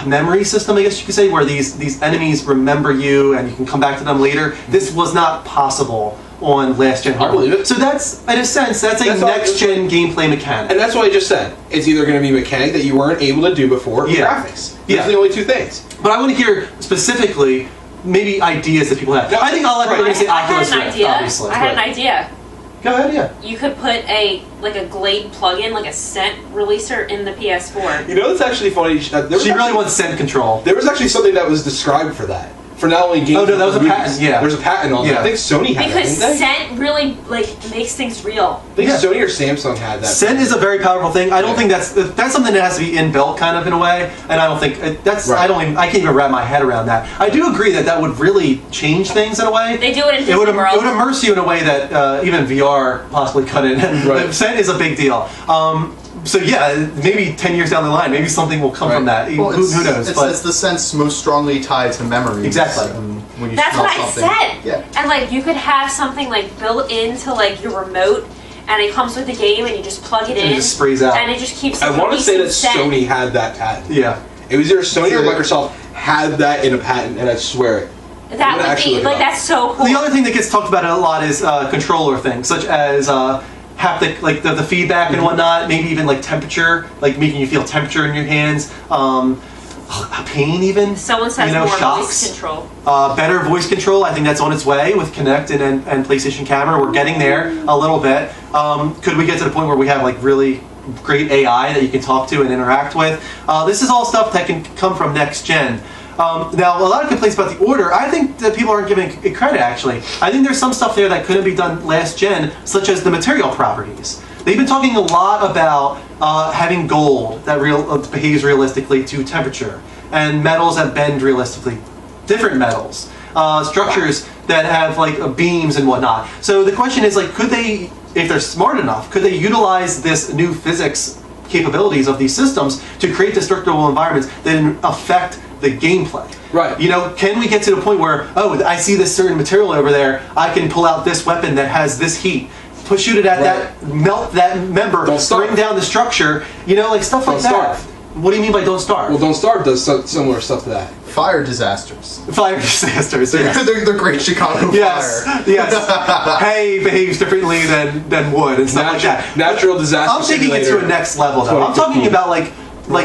memory system, I guess you could say, where these enemies remember you and you can come back to them later. This was not possible on last gen hardware. I believe it. So that's, in a sense, that's a next gen gameplay mechanic. And that's what I just said. It's either going to be a mechanic that you weren't able to do before, or graphics. Those are the only 2 things. But I want to hear specifically maybe ideas that people have. I think all people are going to say Oculus Rift, obviously. I had an idea. Go ahead, yeah. You could put a Glade plugin, like a scent releaser, in the PS4. You know, it's actually funny. She really wants scent control. There was actually something that was described for that. For not only games. Oh no, that was a patent. Yeah, there's a patent on that. I think Sony had because that, didn't they? scent really makes things real. I think Sony or Samsung had that. Scent is a very powerful thing. I don't think that's something that has to be inbuilt, kind of in a way. And I don't think that's. Right. I can't even wrap my head around that. I do agree that would really change things in a way. They do it in Disney World. World. It would immerse you in a way that even VR possibly couldn't. Right. Scent is a big deal. So yeah, maybe 10 years down the line, maybe something will come from that. Well, who knows? It's the sense most strongly tied to memory. Exactly. When you That's smell what something. I said. Yeah. And you could have something built into your remote, and it comes with the game, and you just plug it in. It just sprays out. And it just keeps. I want to say that scent. Sony had that patent. Yeah. It was either Sony or Microsoft had that in a patent, and I swear it. That would be that's so cool. The other thing that gets talked about a lot is controller things, such as haptic, the feedback and whatnot. Maybe even temperature, making you feel temperature in your hands. Pain even. Someone says more shocks. voice control. Better voice control. I think that's on its way with Kinect and PlayStation Camera. We're getting there a little bit. Could we get to the point where we have really great AI that you can talk to and interact with? This is all stuff that can come from next gen. Now, a lot of complaints about the Order, I think that people aren't giving it credit, actually. I think there's some stuff there that couldn't be done last gen, such as the material properties. They've been talking a lot about having gold that behaves realistically to temperature, and metals that bend realistically, different metals, structures that have beams and whatnot. So the question is, could they, if they're smart enough, could they utilize this new physics capabilities of these systems to create destructible environments that affect the gameplay? Right. Can we get to the point where, I see this certain material over there, I can pull out this weapon that has this heat, shoot it at that, melt that member, bring down the structure, stuff like that. What do you mean by Don't Starve? Well, Don't Starve does similar stuff to that. Fire disasters. Fire disasters. Yes. They're Great Chicago Yes. Fire. Yes. Hay behaves differently than wood and stuff like that. Natural disaster. I'm taking it to a next level though. I'm talking about like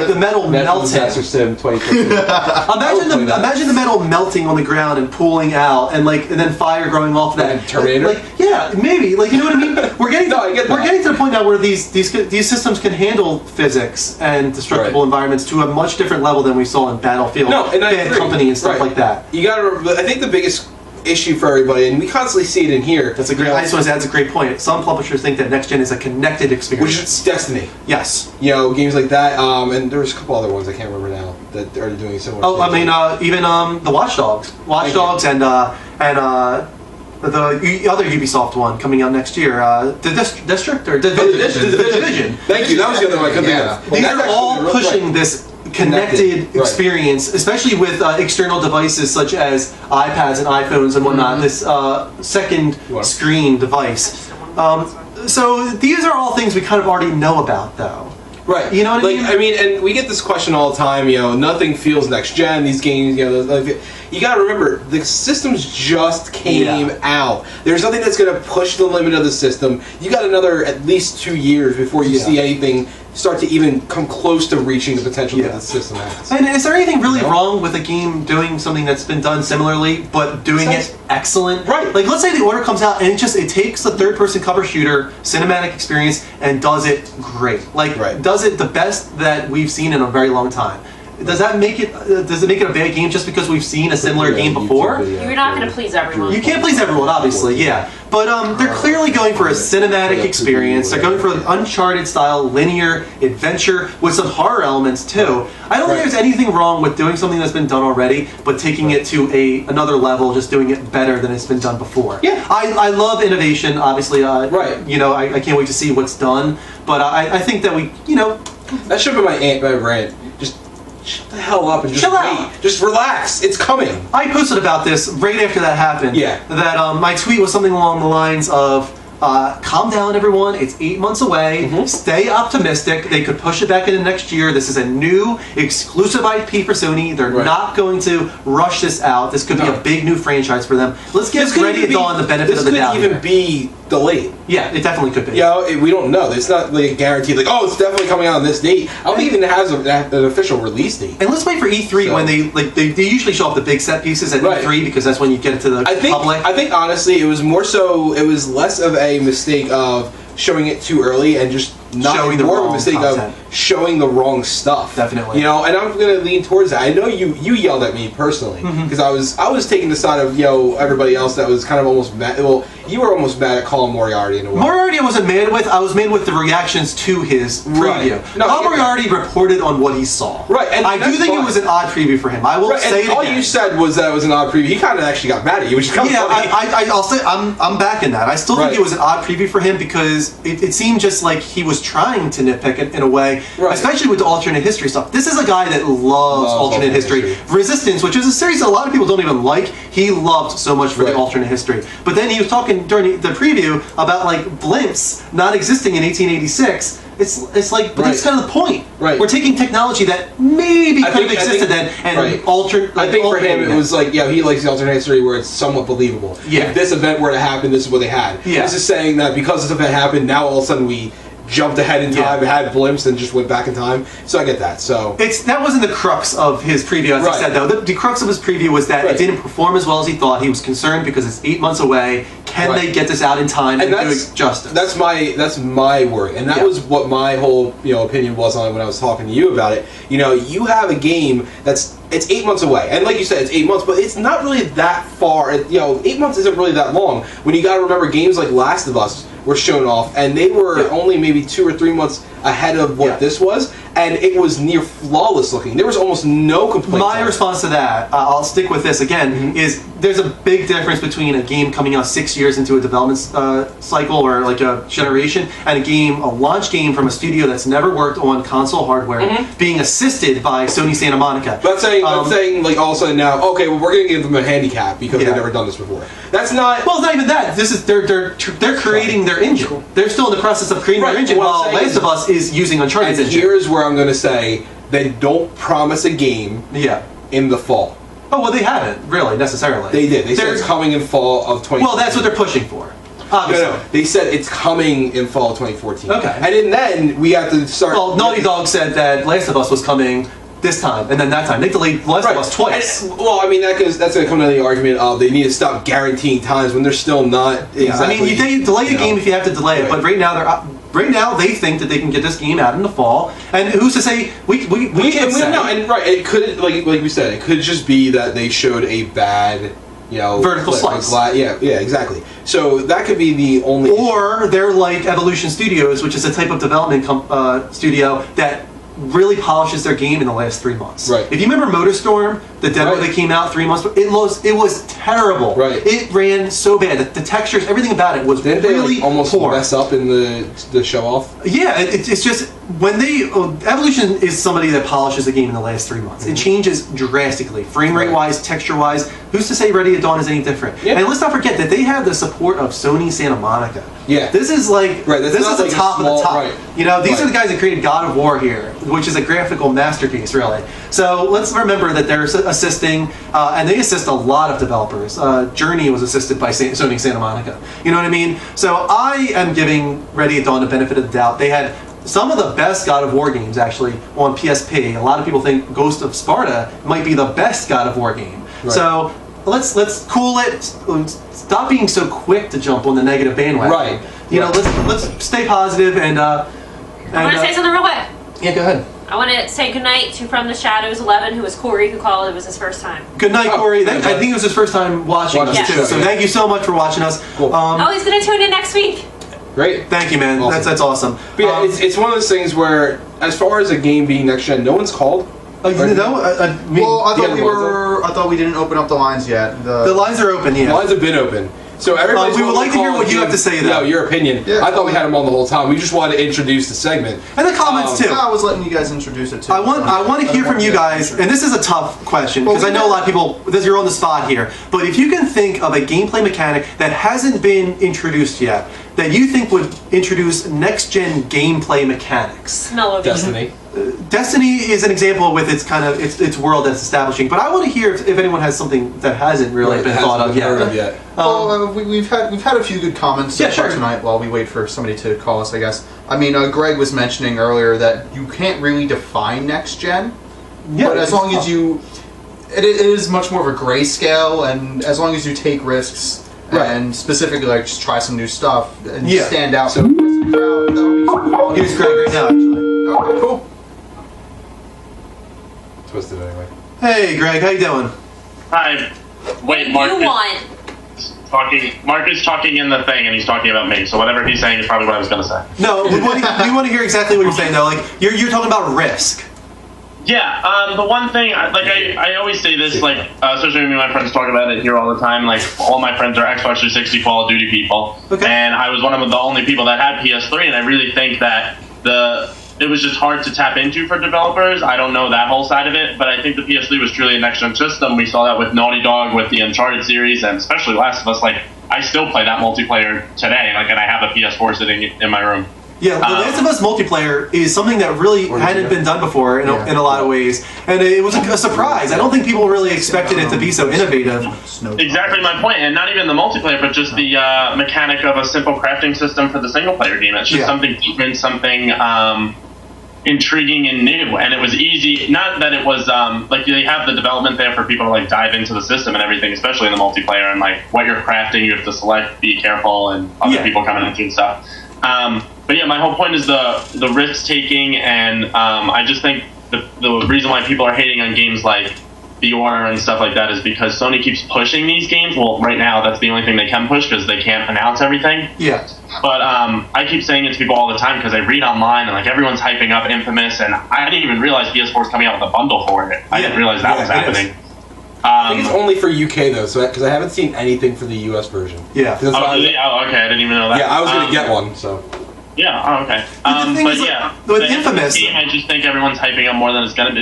the metal melting. Disaster Sim 2015. Imagine the metal melting on the ground and pooling out, and then fire growing off of that. Terminator. Yeah, maybe. Like, you know what I mean? We're getting we're getting to the point now where these systems can handle physics and destructible environments to a much different level than we saw in Battlefield, Bad Company, and stuff like that. You gotta. I think the biggest issue for everybody, and we constantly see it in here. That's a great. I just want to say that's a great point. Some publishers think that next gen is a connected experience, which is Destiny. Yes. Games like that. And there's a couple other ones I can't remember now that are doing similar. Oh, I mean, even the Watch Dogs, and the other Ubisoft one coming out next year, the District or Division. Thank you. That was the other one I couldn't think of. These are all pushing this connected experience, especially with external devices such as iPads and iPhones and whatnot. This second screen device. So these are all things we kind of already know about, though. Right. You know what I mean? And we get this question all the time. Nothing feels next gen. These games, you got to remember the systems just came out. There's nothing that's going to push the limit of the system. You got another at least 2 years before you see anything start to even come close to reaching the potential that the system has. And is there anything really wrong with a game doing something that's been done similarly, but doing it excellent? Right. Like, let's say The Order comes out and it takes the third-person cover shooter cinematic experience and does it great. Like, does it the best that we've seen in a very long time. Does that make it? Does it make it a bad game just because we've seen a similar game before? You're not going to please everyone. You can't please everyone, obviously, yeah. But they're clearly going for a cinematic experience. They're going for an Uncharted-style linear adventure with some horror elements too. I don't think there's anything wrong with doing something that's been done already, but taking it to another level, just doing it better than it's been done before. Yeah, I love innovation. Obviously, I can't wait to see what's done. But I think that that should be my rant. Just shut the hell up and just wait. Just relax. It's coming. I posted about this right after that happened. Yeah. That my tweet was something along the lines of, calm down, everyone. It's 8 months away. Stay optimistic. They could push it back into next year. This is a new exclusive IP for Sony. They're not going to rush this out. This could be a big new franchise for them. Let's get ready to dawn the benefit of the doubt. This could even be delayed. Yeah, it definitely could be. Yeah, we don't know. It's not like guaranteed. Like, it's definitely coming out on this date. I don't think it even has an official release date. And let's wait for E3 when they usually show off the big set pieces at E3 because that's when you get it to the public. I think honestly, it was more so. It was less of a mistake of showing it too early and just not showing the more of wrong a mistake content. of showing the wrong stuff. Definitely. And I'm going to lean towards that. I know you yelled at me personally because I was taking the side of everybody else that was kind of almost mad. Well, you were almost mad at Colin Moriarty in a way. Moriarty I wasn't mad with. I was mad with the reactions to his preview. Colin Moriarty reported on what he saw. Right. And I do think it was an odd preview for him. I will say it all again. you said was that it was an odd preview. He kind of actually got mad at you, which is kind of funny. I'll say I'm backing that. I still think it was an odd preview for him because it seemed just like he was trying to nitpick it in a way, especially with the alternate history stuff. This is a guy that loves alternate history. Resistance, which is a series that a lot of people don't even like, he loved so much for the alternate history. But then he was talking during the preview about like blimps not existing in 1886. It's like, but that's kind of the point. Right. We're taking technology that maybe could have existed then and altered. I think for him it was like, he likes the alternate history where it's somewhat believable. Yeah. If this event were to happen, this is what they had. Yeah. This is saying that because this event happened, now all of a sudden we jumped ahead in time, had blimps, and just went back in time. So I get that. So that wasn't the crux of his preview, as I said though. The crux of his preview was that it didn't perform as well as he thought. He was concerned because it's 8 months away. Can they get this out in time and do it justice? That's my worry, and that was what my whole opinion was on when I was talking to you about it. You have a game it's 8 months away, and like you said, it's 8 months, but it's not really that far. 8 months isn't really that long when you got to remember games like Last of Us were shown off, and they were only maybe 2 or 3 months ahead of what this was, and it was near flawless looking. There was almost no complaints. My response to that, I'll stick with this again, is there's a big difference between a game coming out 6 years into a development cycle or like a generation, and a launch game from a studio that's never worked on console hardware being assisted by Sony Santa Monica. But saying like all of a sudden now, okay, well we're going to give them a handicap because they've never done this before. That's not. Well, it's not even that. This is they're creating their engine. They're still in the process of creating their engine while Last of Us is using Uncharted's engine. Here's where I'm going to say they don't promise a game in the fall. Oh, well, they haven't, really, necessarily. They did. They said it's coming in fall of 2014. Well, that's what they're pushing for. Obviously. No, they said it's coming in fall of 2014. Okay. And then we have to start... Well, Naughty Dog said that Last of Us was coming this time, and then that time. They delayed Last of Us twice. And, well, I mean, that's going to come to the argument of they need to stop guaranteeing times when they're still not exactly... I mean, you delay a game if you have to delay it, but right now they think that they can get this game out in the fall, and who's to say we can't say. No, and it could, like we said, it could just be that they showed a bad... vertical slice. Yeah, exactly. So that could be the only... Or they're like Evolution Studios, which is a type of development studio that really polishes their game in the last 3 months. Right. If you remember MotorStorm, the demo that came out 3 months, it was terrible. Right. It ran so bad. The textures, everything about it was really almost poor. Mess up in the show off. Yeah, it's just when Evolution is somebody that polishes a game in the last 3 months. It changes drastically, frame rate wise, texture wise. Who's to say Ready at Dawn is any different? Yeah. And let's not forget that they have the support of Sony Santa Monica. Yeah. This is like this is the top of the top. Right. These are the guys that created God of War here, which is a graphical masterpiece, really. So let's remember that they're assisting, and they assist a lot of developers. Journey was assisted by Sony Santa Monica. You know what I mean? So I am giving Ready at Dawn the benefit of the doubt. They had some of the best God of War games actually on PSP. A lot of people think Ghost of Sparta might be the best God of War game. Right. So let's cool it. Stop being so quick to jump on the negative bandwagon. Right. You know, let's stay positive and. I want to say something real quick. Yeah, go ahead. I want to say goodnight to From the Shadows 11, who was Corey, who called. It was his first time. Good night, Corey. I think it was his first time watching us too. So thank you so much for watching us. Cool. He's going to tune in next week. Great. Thank you, man. Awesome. That's awesome. But yeah, it's one of those things where, as far as a game being next gen, no one's called. I thought we didn't open up the lines yet. The lines are open. Yeah. The lines have been open. So everybody, we would like to hear what you have to say, though. Your opinion. Yeah, I thought we had them on the whole time. We just wanted to introduce the segment and the comments too. I was letting you guys introduce it too. I want to hear from you guys, and this is a tough question because I know a lot of people. You're on the spot here, but if you can think of a gameplay mechanic that hasn't been introduced yet, that you think would introduce next gen gameplay mechanics. Smell Destiny. Destiny is an example with its world that's establishing, but I want to hear if anyone has something that hasn't really been thought of yet. We've had a few good comments so far tonight while we wait for somebody to call us, I guess. I mean, Greg was mentioning earlier that you can't really define next gen, but as long as it is much more of a grayscale, and as long as you take risks and specifically like just try some new stuff and stand out. So here's Greg right now, actually. Okay, cool. Twisted anyway. Hey, Greg, how you doing? Hi. Wait, Mark is talking in the thing, and he's talking about me. So whatever he's saying is probably what I was going to say. No, we want to hear exactly what you're saying, though. Like you're talking about risk. Yeah. The one thing, I always say this, especially when my friends talk about it here all the time. Like all my friends are Xbox 360 Call of Duty people, and I was one of the only people that had PS3, and I really think that it was just hard to tap into for developers. I don't know that whole side of it, but I think the PS3 was truly a next-gen system. We saw that with Naughty Dog, with the Uncharted series, and especially Last of Us. I still play that multiplayer today, and I have a PS4 sitting in my room. Yeah, the Last of Us multiplayer is something that really hadn't been done before in a lot of ways, and it was a surprise. I don't think people really expected it to be so innovative. Exactly my point, and not even the multiplayer, but just the mechanic of a simple crafting system for the single-player game. It's just something different, something intriguing and new, and it was easy. Not that it was they have the development there for people to dive into the system and everything, especially in the multiplayer, and what you're crafting, you have to select, be careful, and other people coming into and stuff. But yeah, my whole point is the risk taking, and I just think the reason why people are hating on games like The Order and stuff like that is because Sony keeps pushing these games. Well, right now that's the only thing they can push because they can't announce everything. Yeah. But I keep saying it to people all the time because I read online and everyone's hyping up Infamous, and I didn't even realize PS4 is coming out with a bundle for it. I didn't realize that was happening. I think it's only for UK though, because I haven't seen anything for the US version. Yeah. Okay, I didn't even know that. Yeah, I was gonna get one, so. Yeah. Okay. With Infamous, I just think everyone's hyping up more than it's gonna be.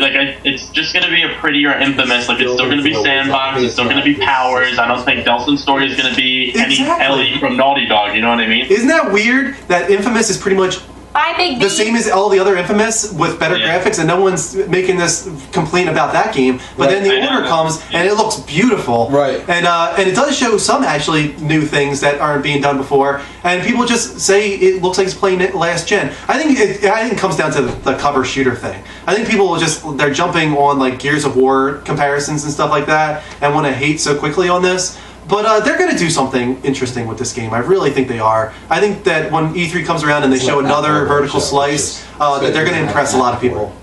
It's just gonna be a prettier Infamous. It's still gonna be sandbox. It's still gonna be powers. I don't think Delson's story is gonna be any Ellie from Naughty Dog. You know what I mean? Isn't that weird that Infamous is pretty much Bye, Big B. The same as all the other Infamous with better graphics, and no one's making this complaint about that game. But then the Order comes, and it looks beautiful. Right. And it does show some actually new things that aren't being done before, and people just say it looks like it's playing it last gen. I think it comes down to the cover shooter thing. I think people they're jumping on like Gears of War comparisons and stuff like that, and want to hate so quickly on this. But they're going to do something interesting with this game. I really think they are. I think that when E3 comes around and they show another vertical slice, that they're going to impress a lot of people.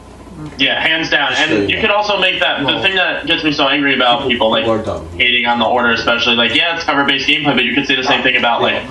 Yeah, hands down. And you could also make that, the thing that gets me so angry about people like hating on the Order especially, like, yeah, it's cover-based gameplay, but you could say the same thing about, like,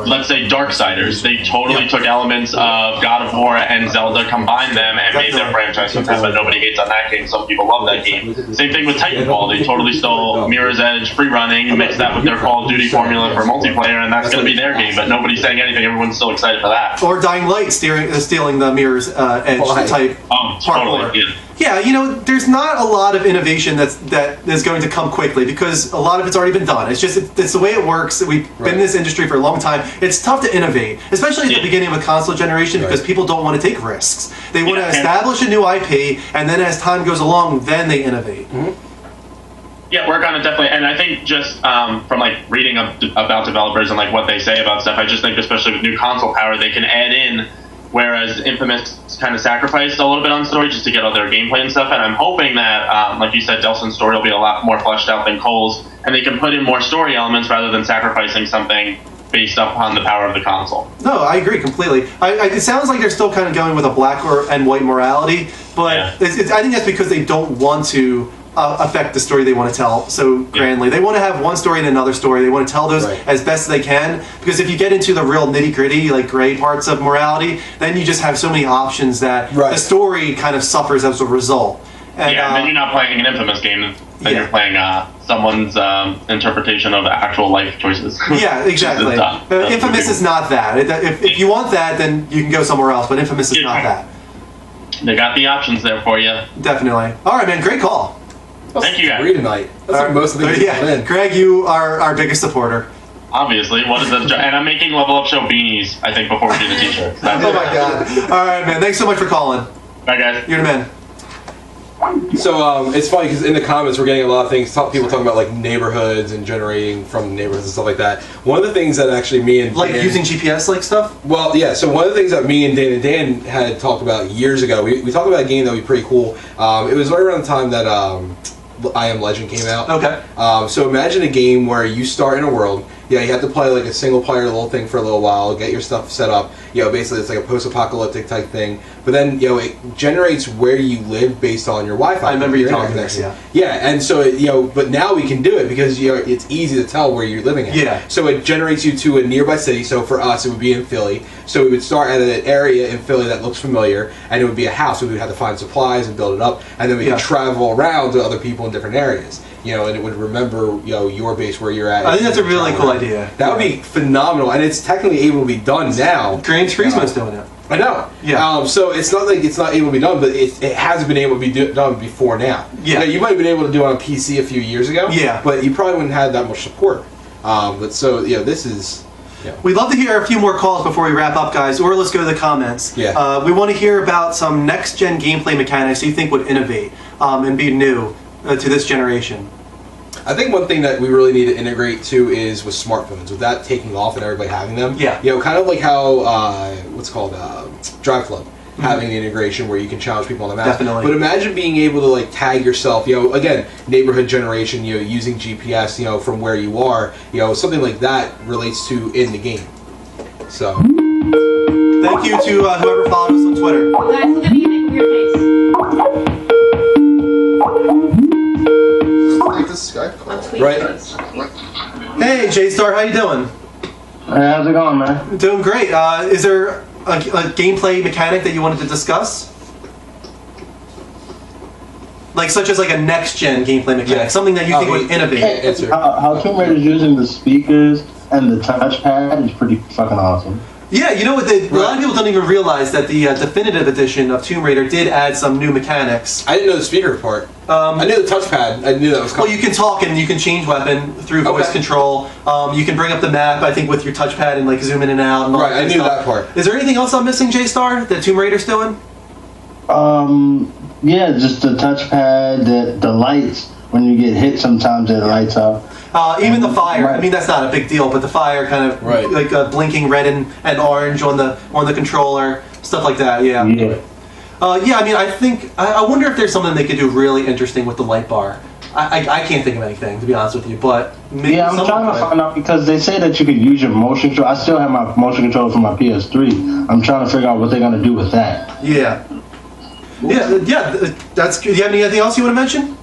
let's say Darksiders. They totally took elements of God of War and Zelda, combined them, and made their franchise with them, but nobody hates on that game. Some people love that game. Same thing with Titanfall. They totally stole Mirror's Edge, free running, mixed that with their Call of Duty formula for multiplayer, and that's going to be their game, but nobody's saying anything. Everyone's still excited for that. Or Dying Light stealing the Mirror's Edge type. Totally. Yeah, there's not a lot of innovation that is going to come quickly because a lot of it's already been done. It's the way it works. We've been in this industry for a long time. It's tough to innovate, especially at the beginning of a console generation because people don't want to take risks. They want to establish a new IP, and then as time goes along, then they innovate. Yeah, work on it definitely, and I think just from like reading about developers and like what they say about stuff, I just think especially with new console power, they can add in. Whereas Infamous kind of sacrificed a little bit on story just to get all their gameplay and stuff, and I'm hoping that, like you said, Delson's story will be a lot more fleshed out than Cole's, and they can put in more story elements rather than sacrificing something based upon the power of the console. No, I agree completely. It sounds like they're still kind of going with a black and white morality, but I think that's because they don't want to affect the story they want to tell so grandly. They want to have one story and another story. They want to tell those as best as they can, because if you get into the real nitty-gritty, like gray parts of morality, then you just have so many options that the story kind of suffers as a result. And, and then you're not playing an Infamous game, then you're playing someone's interpretation of actual life choices. Yeah, exactly. Infamous is not that. If you want that, then you can go somewhere else, but Infamous is not that. They got the options there for you. Definitely. All right, man, great call. Thank you, guys. Free tonight. That's like most of the things. Greg, you are our biggest supporter. Obviously, what is the and I'm making Level Up Show beanies. I think before we do the t-shirts. Oh my god! All right, man. Thanks so much for calling. Bye, guys. You're the man. So it's funny because in the comments we're getting a lot of things. People talking about like neighborhoods and generating from neighborhoods and stuff like that. One of the things that actually me and Dan, using GPS like stuff. Well, yeah. So one of the things that me and Dan had talked about years ago. We talked about a game that would be pretty cool. It was right around the time that I Am Legend came out. Okay. So imagine a game where you start in a world. Yeah, you have to play like a single player little thing for a little while, get your stuff set up. Basically it's like a post-apocalyptic type thing. But then, it generates where you live based on your Wi-Fi. I remember you talking this, Yeah, and so, but now we can do it because, it's easy to tell where you're living at. Yeah. So it generates you to a nearby city. So for us, it would be in Philly. So we would start at an area in Philly that looks familiar, and it would be a house. So we would have to find supplies and build it up, and then we could travel around to other people in different areas. And it would remember, your base where you're at. I think that's a really cool idea. That would be phenomenal, and it's technically able to be done now. Gran Turismo's doing it. I know. Yeah. So it's not like it's not able to be done, but it hasn't been able to be done before now. Yeah. You might have been able to do it on PC a few years ago. Yeah. But you probably wouldn't have that much support. This is. Yeah. We'd love to hear a few more calls before we wrap up, guys, or let's go to the comments. Yeah. We want to hear about some next-gen gameplay mechanics you think would innovate and be new to this generation. I think one thing that we really need to integrate too is with smartphones. With that taking off and everybody having them. Yeah. Kind of like how what's called Drive Club. Having the integration where you can challenge people on the map. Definitely. But imagine being able to like tag yourself, again, neighborhood generation, using GPS, from where you are, something like that relates to in the game. So. Thank you to whoever followed us on Twitter. Guys, look at me in your face. Right. Hey, J-Star, how you doing? How's it going, man? Doing great. Is there a gameplay mechanic that you wanted to discuss? Such as a next-gen gameplay mechanic, something that you think would innovate. How Tomb Raider's using the speakers and the touchpad is pretty fucking awesome. Yeah, you know what? A lot of people don't even realize that the definitive edition of Tomb Raider did add some new mechanics. I didn't know the speaker part. I knew the touchpad. I knew that was coming. Well, you can talk and you can change weapon through voice control. You can bring up the map, I think, with your touchpad and like zoom in and out. And all I knew that part. Is there anything else I'm missing, J-Star, that Tomb Raider's doing? Yeah, just the touchpad, the lights. When you get hit, sometimes it lights up. Even the fire. I mean, that's not a big deal, but the fire kind of like blinking red and orange on the controller, stuff like that. Yeah. Yeah. I mean, I think I wonder if there's something they could do really interesting with the light bar. I can't think of anything, to be honest with you, but maybe I'm trying to find out because they say that you could use your motion control. I still have my motion control from my PS3. I'm trying to figure out what they're gonna do with that. Yeah. That's good. Do you have anything else you want to mention?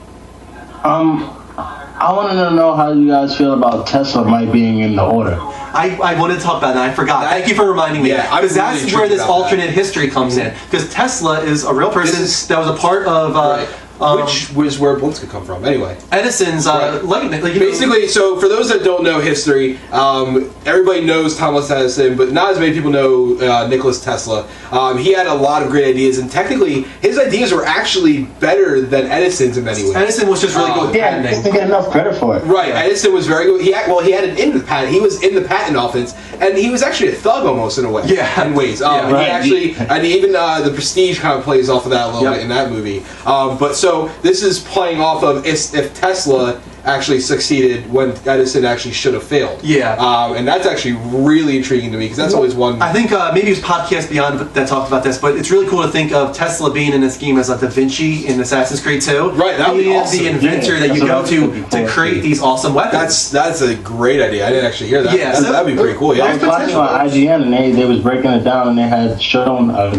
I wanted to know how you guys feel about Tesla might being in the order. I wanted to talk about that. I forgot. Thank you for reminding me. Yeah, because that's where this alternate history comes in. Because Tesla is a real person that was a part of. Which was where bullets could come from, anyway. Edison's lightning. Like, basically, so for those that don't know history, everybody knows Thomas Edison, but not as many people know Nicholas Tesla. He had a lot of great ideas, and technically, his ideas were actually better than Edison's in many ways. Edison was just really good with patenting. He didn't get enough credit for it. Right, Edison was very good. He had it in the patent. He was in the patent office, and he was actually a thug almost in a way. Yeah, in ways. He actually, and even the Prestige kind of plays off of that a little bit in that movie. But so this is playing off of if Tesla actually succeeded when Edison actually should have failed. Yeah. And that's actually really intriguing to me because that's always one. I think maybe it was Podcast Beyond that talked about this, but it's really cool to think of Tesla being in this game as like Da Vinci in Assassin's Creed 2. Right, that would be awesome. The inventor that you go to create these awesome weapons. That's a great idea. I didn't actually hear that. Yeah, that'd be pretty cool. Yeah. I was watching on IGN and they was breaking it down and they had shown a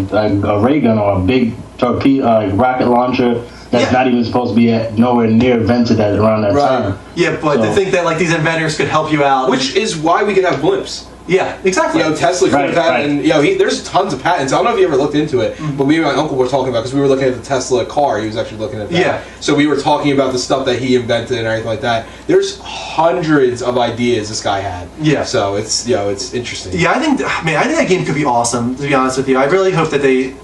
ray gun or a big torpedo rocket launcher that's not even supposed to be nowhere near invented at around that time. Yeah, but to think that like these inventors could help you out, which is why we could have blimps. Yeah, exactly. Tesla could have had, and there's tons of patents. I don't know if you ever looked into it, but me and my uncle were talking about because we were looking at the Tesla car. He was actually looking at that. Yeah. So we were talking about the stuff that he invented and everything like that. There's hundreds of ideas this guy had. Yeah. So it's it's interesting. Yeah, I think that game could be awesome. To be honest with you, I really hope that they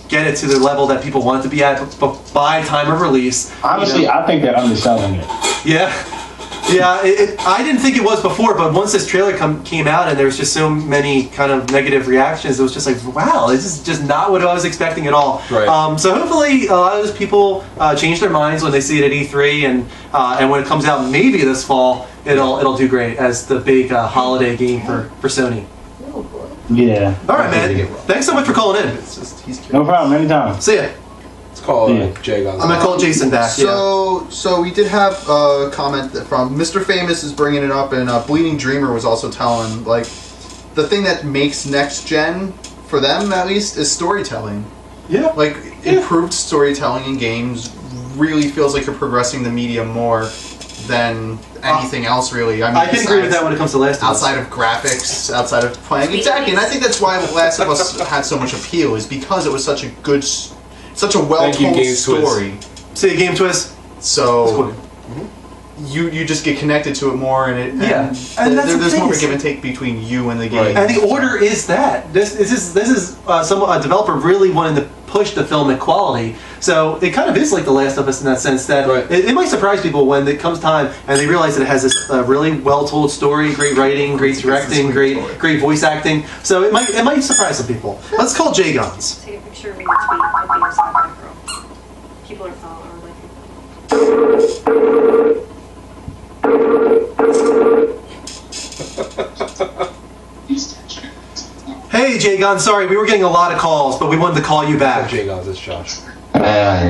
get it to the level that people want it to be at by time of release. Honestly, I think they're underselling it. Yeah. Yeah, I didn't think it was before, but once this trailer came out and there was just so many kind of negative reactions, it was just like, wow, this is just not what I was expecting at all. Right. So hopefully a lot of those people change their minds when they see it at E3, and when it comes out maybe this fall, it'll do great as the big holiday game for Sony. Yeah. All right, man. Thanks so much for calling in. No problem. Anytime. See ya. Let's call Jay. I'm gonna call Jason back. So we did have a comment from Mr. Famous is bringing it up, and Bleeding Dreamer was also telling like the thing that makes next gen for them at least is storytelling. Yeah. Like improved storytelling in games really feels like you're progressing the medium more than anything else, really. I mean, I can agree with that when it comes to Last of Us. Outside of graphics, outside of playing, exactly. And I think that's why Last of Us had so much appeal, is because it was such a well-told story. See, Game Twist. So you just get connected to it more, and there's more of a give and take between you and the game. And the order is that this is a developer really wanting to push the film at quality. So it kind of is like The Last of Us in that sense that it might surprise people when it comes time and they realize that it has this really well-told story, great writing, great directing, great voice acting. So it might surprise some people. Let's call Jay Guns. Take a picture of me and tweet a PS Pro. People are following like. Hey, Jay Gunn, sorry, we were getting a lot of calls, but we wanted to call you back. Jay Gunn, this is Josh. Now,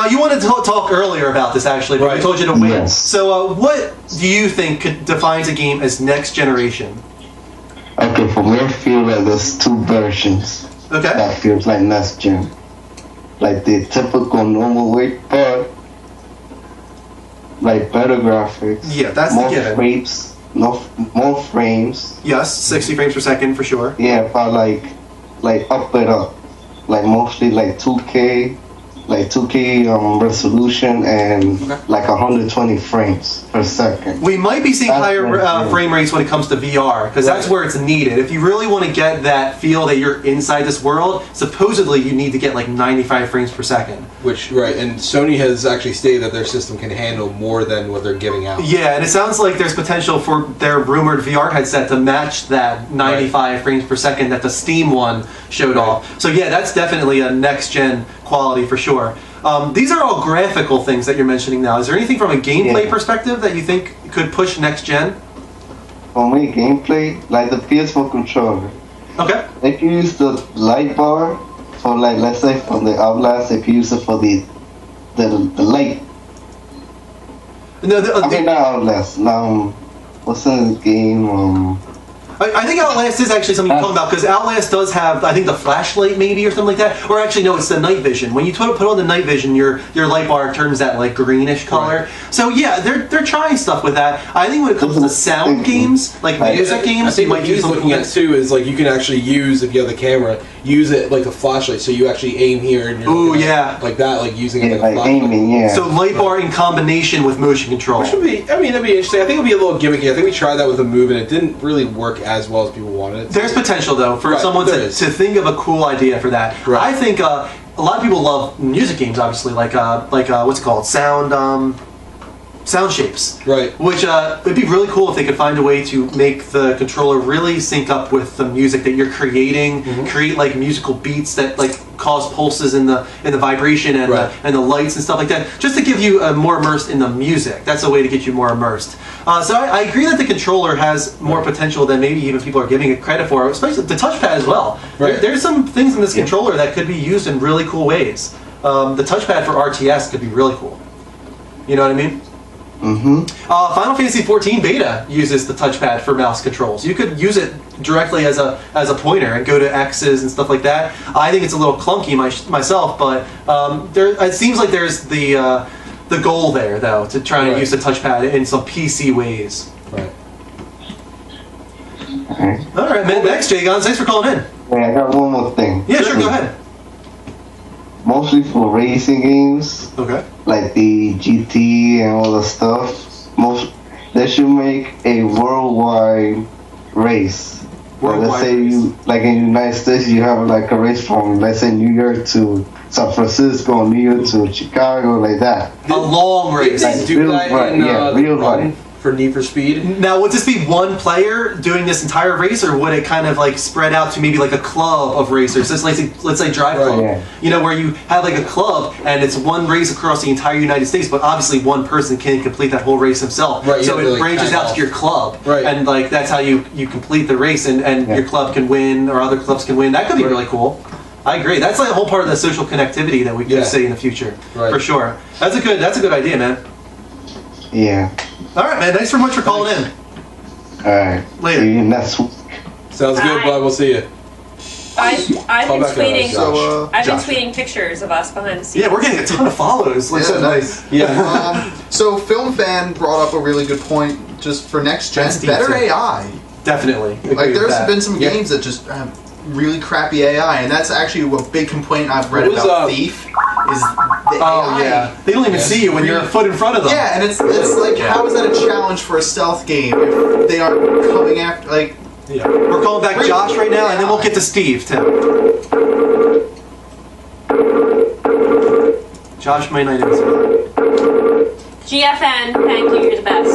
you wanted to talk earlier about this, actually, but we told you to wait. Yes. So, what do you think defines a game as next generation? Okay, for me, I feel like there's two versions. Okay. That feels like next gen. Like the typical normal way, but like better graphics. Yeah, that's more the given. frames, more frames. Yes, 60 frames per second for sure. Yeah, but like up it up. Like mostly like 2K, like 2K resolution and like 120 frames per second. We might be seeing higher frame rates when it comes to VR, because that's where it's needed. If you really want to get that feel that you're inside this world, supposedly you need to get like 95 frames per second. Which, and Sony has actually stated that their system can handle more than what they're giving out. Yeah, and it sounds like there's potential for their rumored VR headset to match that 95 frames per second that the Steam one showed off. So yeah, that's definitely a next-gen quality for sure. These are all graphical things that you're mentioning now. Is there anything from a gameplay perspective that you think could push next-gen? For me, gameplay, like the PS4 controller. Okay. If you use the light bar for, like, let's say for the Outlast, if you use it for the light. No, I mean, not Outlast. What's in the game? I think Outlast is actually something you're talking about, because Outlast does have, I think, the flashlight maybe or something like that. Or actually, no, it's the night vision. When you put on the night vision, your light bar turns that like greenish color. Right. So yeah, they're trying stuff with that. I think when it comes to sound games, like music games, I think what he's looking at too is like you can actually use, if you have the camera, use it like a flashlight. So you actually aim here and you're like that, like using it like a flashlight. Aiming, So light bar in combination with motion control. Which would be, I mean, it'd be interesting. I think it'd be a little gimmicky. I think we tried that with a Move and it didn't really work as well as people wanted it. There's potential though for someone to think of a cool idea for that. I think a lot of people love music games, obviously, like what's it called, sound shapes. Right. Which it'd be really cool if they could find a way to make the controller really sync up with the music that you're creating, create like musical beats that like cause pulses in the vibration and the lights and stuff like that, just to give you more immersed in the music. That's a way to get you more immersed. So I agree that the controller has more potential than maybe even people are giving it credit for, especially the touchpad as well. There's some things in this controller that could be used in really cool ways. The touchpad for RTS could be really cool. You know what I mean? Final Fantasy XIV Beta uses the touchpad for mouse controls. You could use it directly as a pointer and go to X's and stuff like that. I think it's a little clunky myself, but it seems like there's the goal there, though, to try and use the touchpad in some PC ways. Right. All right, man. Next, Jay-Gons, thanks for calling in. Wait, I got one more thing. Yeah, sure, go ahead. Mostly for racing games. Okay. Like the GT and all the stuff. They should make a worldwide race. Let's say like in the United States, you have like a race from, let's say, New York to San Francisco, New York to Chicago, like that. A long race. Like do that in real run. For Need for Speed. Now, would this be one player doing this entire race, or would it kind of like spread out to maybe like a club of racers? Just like, let's say Drive Club, you know, where you have like a club and it's one race across the entire United States, but obviously one person can't complete that whole race himself. So it branches out to your club, and like that's how you complete the race, and your club can win, or other clubs can win. That could be really cool. I agree. That's like a whole part of the social connectivity that we could see in the future, for sure. That's a good idea, man. Yeah. All right, man. Thanks very much for calling in. All right. Later. See you next week. Sounds good, bud. We'll see you. I've been tweeting pictures of us behind the scenes. Yeah, we're getting a ton of follows. Like, so nice. Yeah. So Film Fan brought up a really good point. Just for next gen, better AI. Definitely. Like there's been some games that just have really crappy AI, and that's actually a big complaint I've read about Thief. Is the AI. They don't even see you when you're a foot in front of them. Yeah, and it's like, how is that a challenge for a stealth game if they aren't coming after, like... Yeah. We're calling back Josh right now, and then we'll get to Steve, too. Josh might not answer. GFN, thank you, you're the best.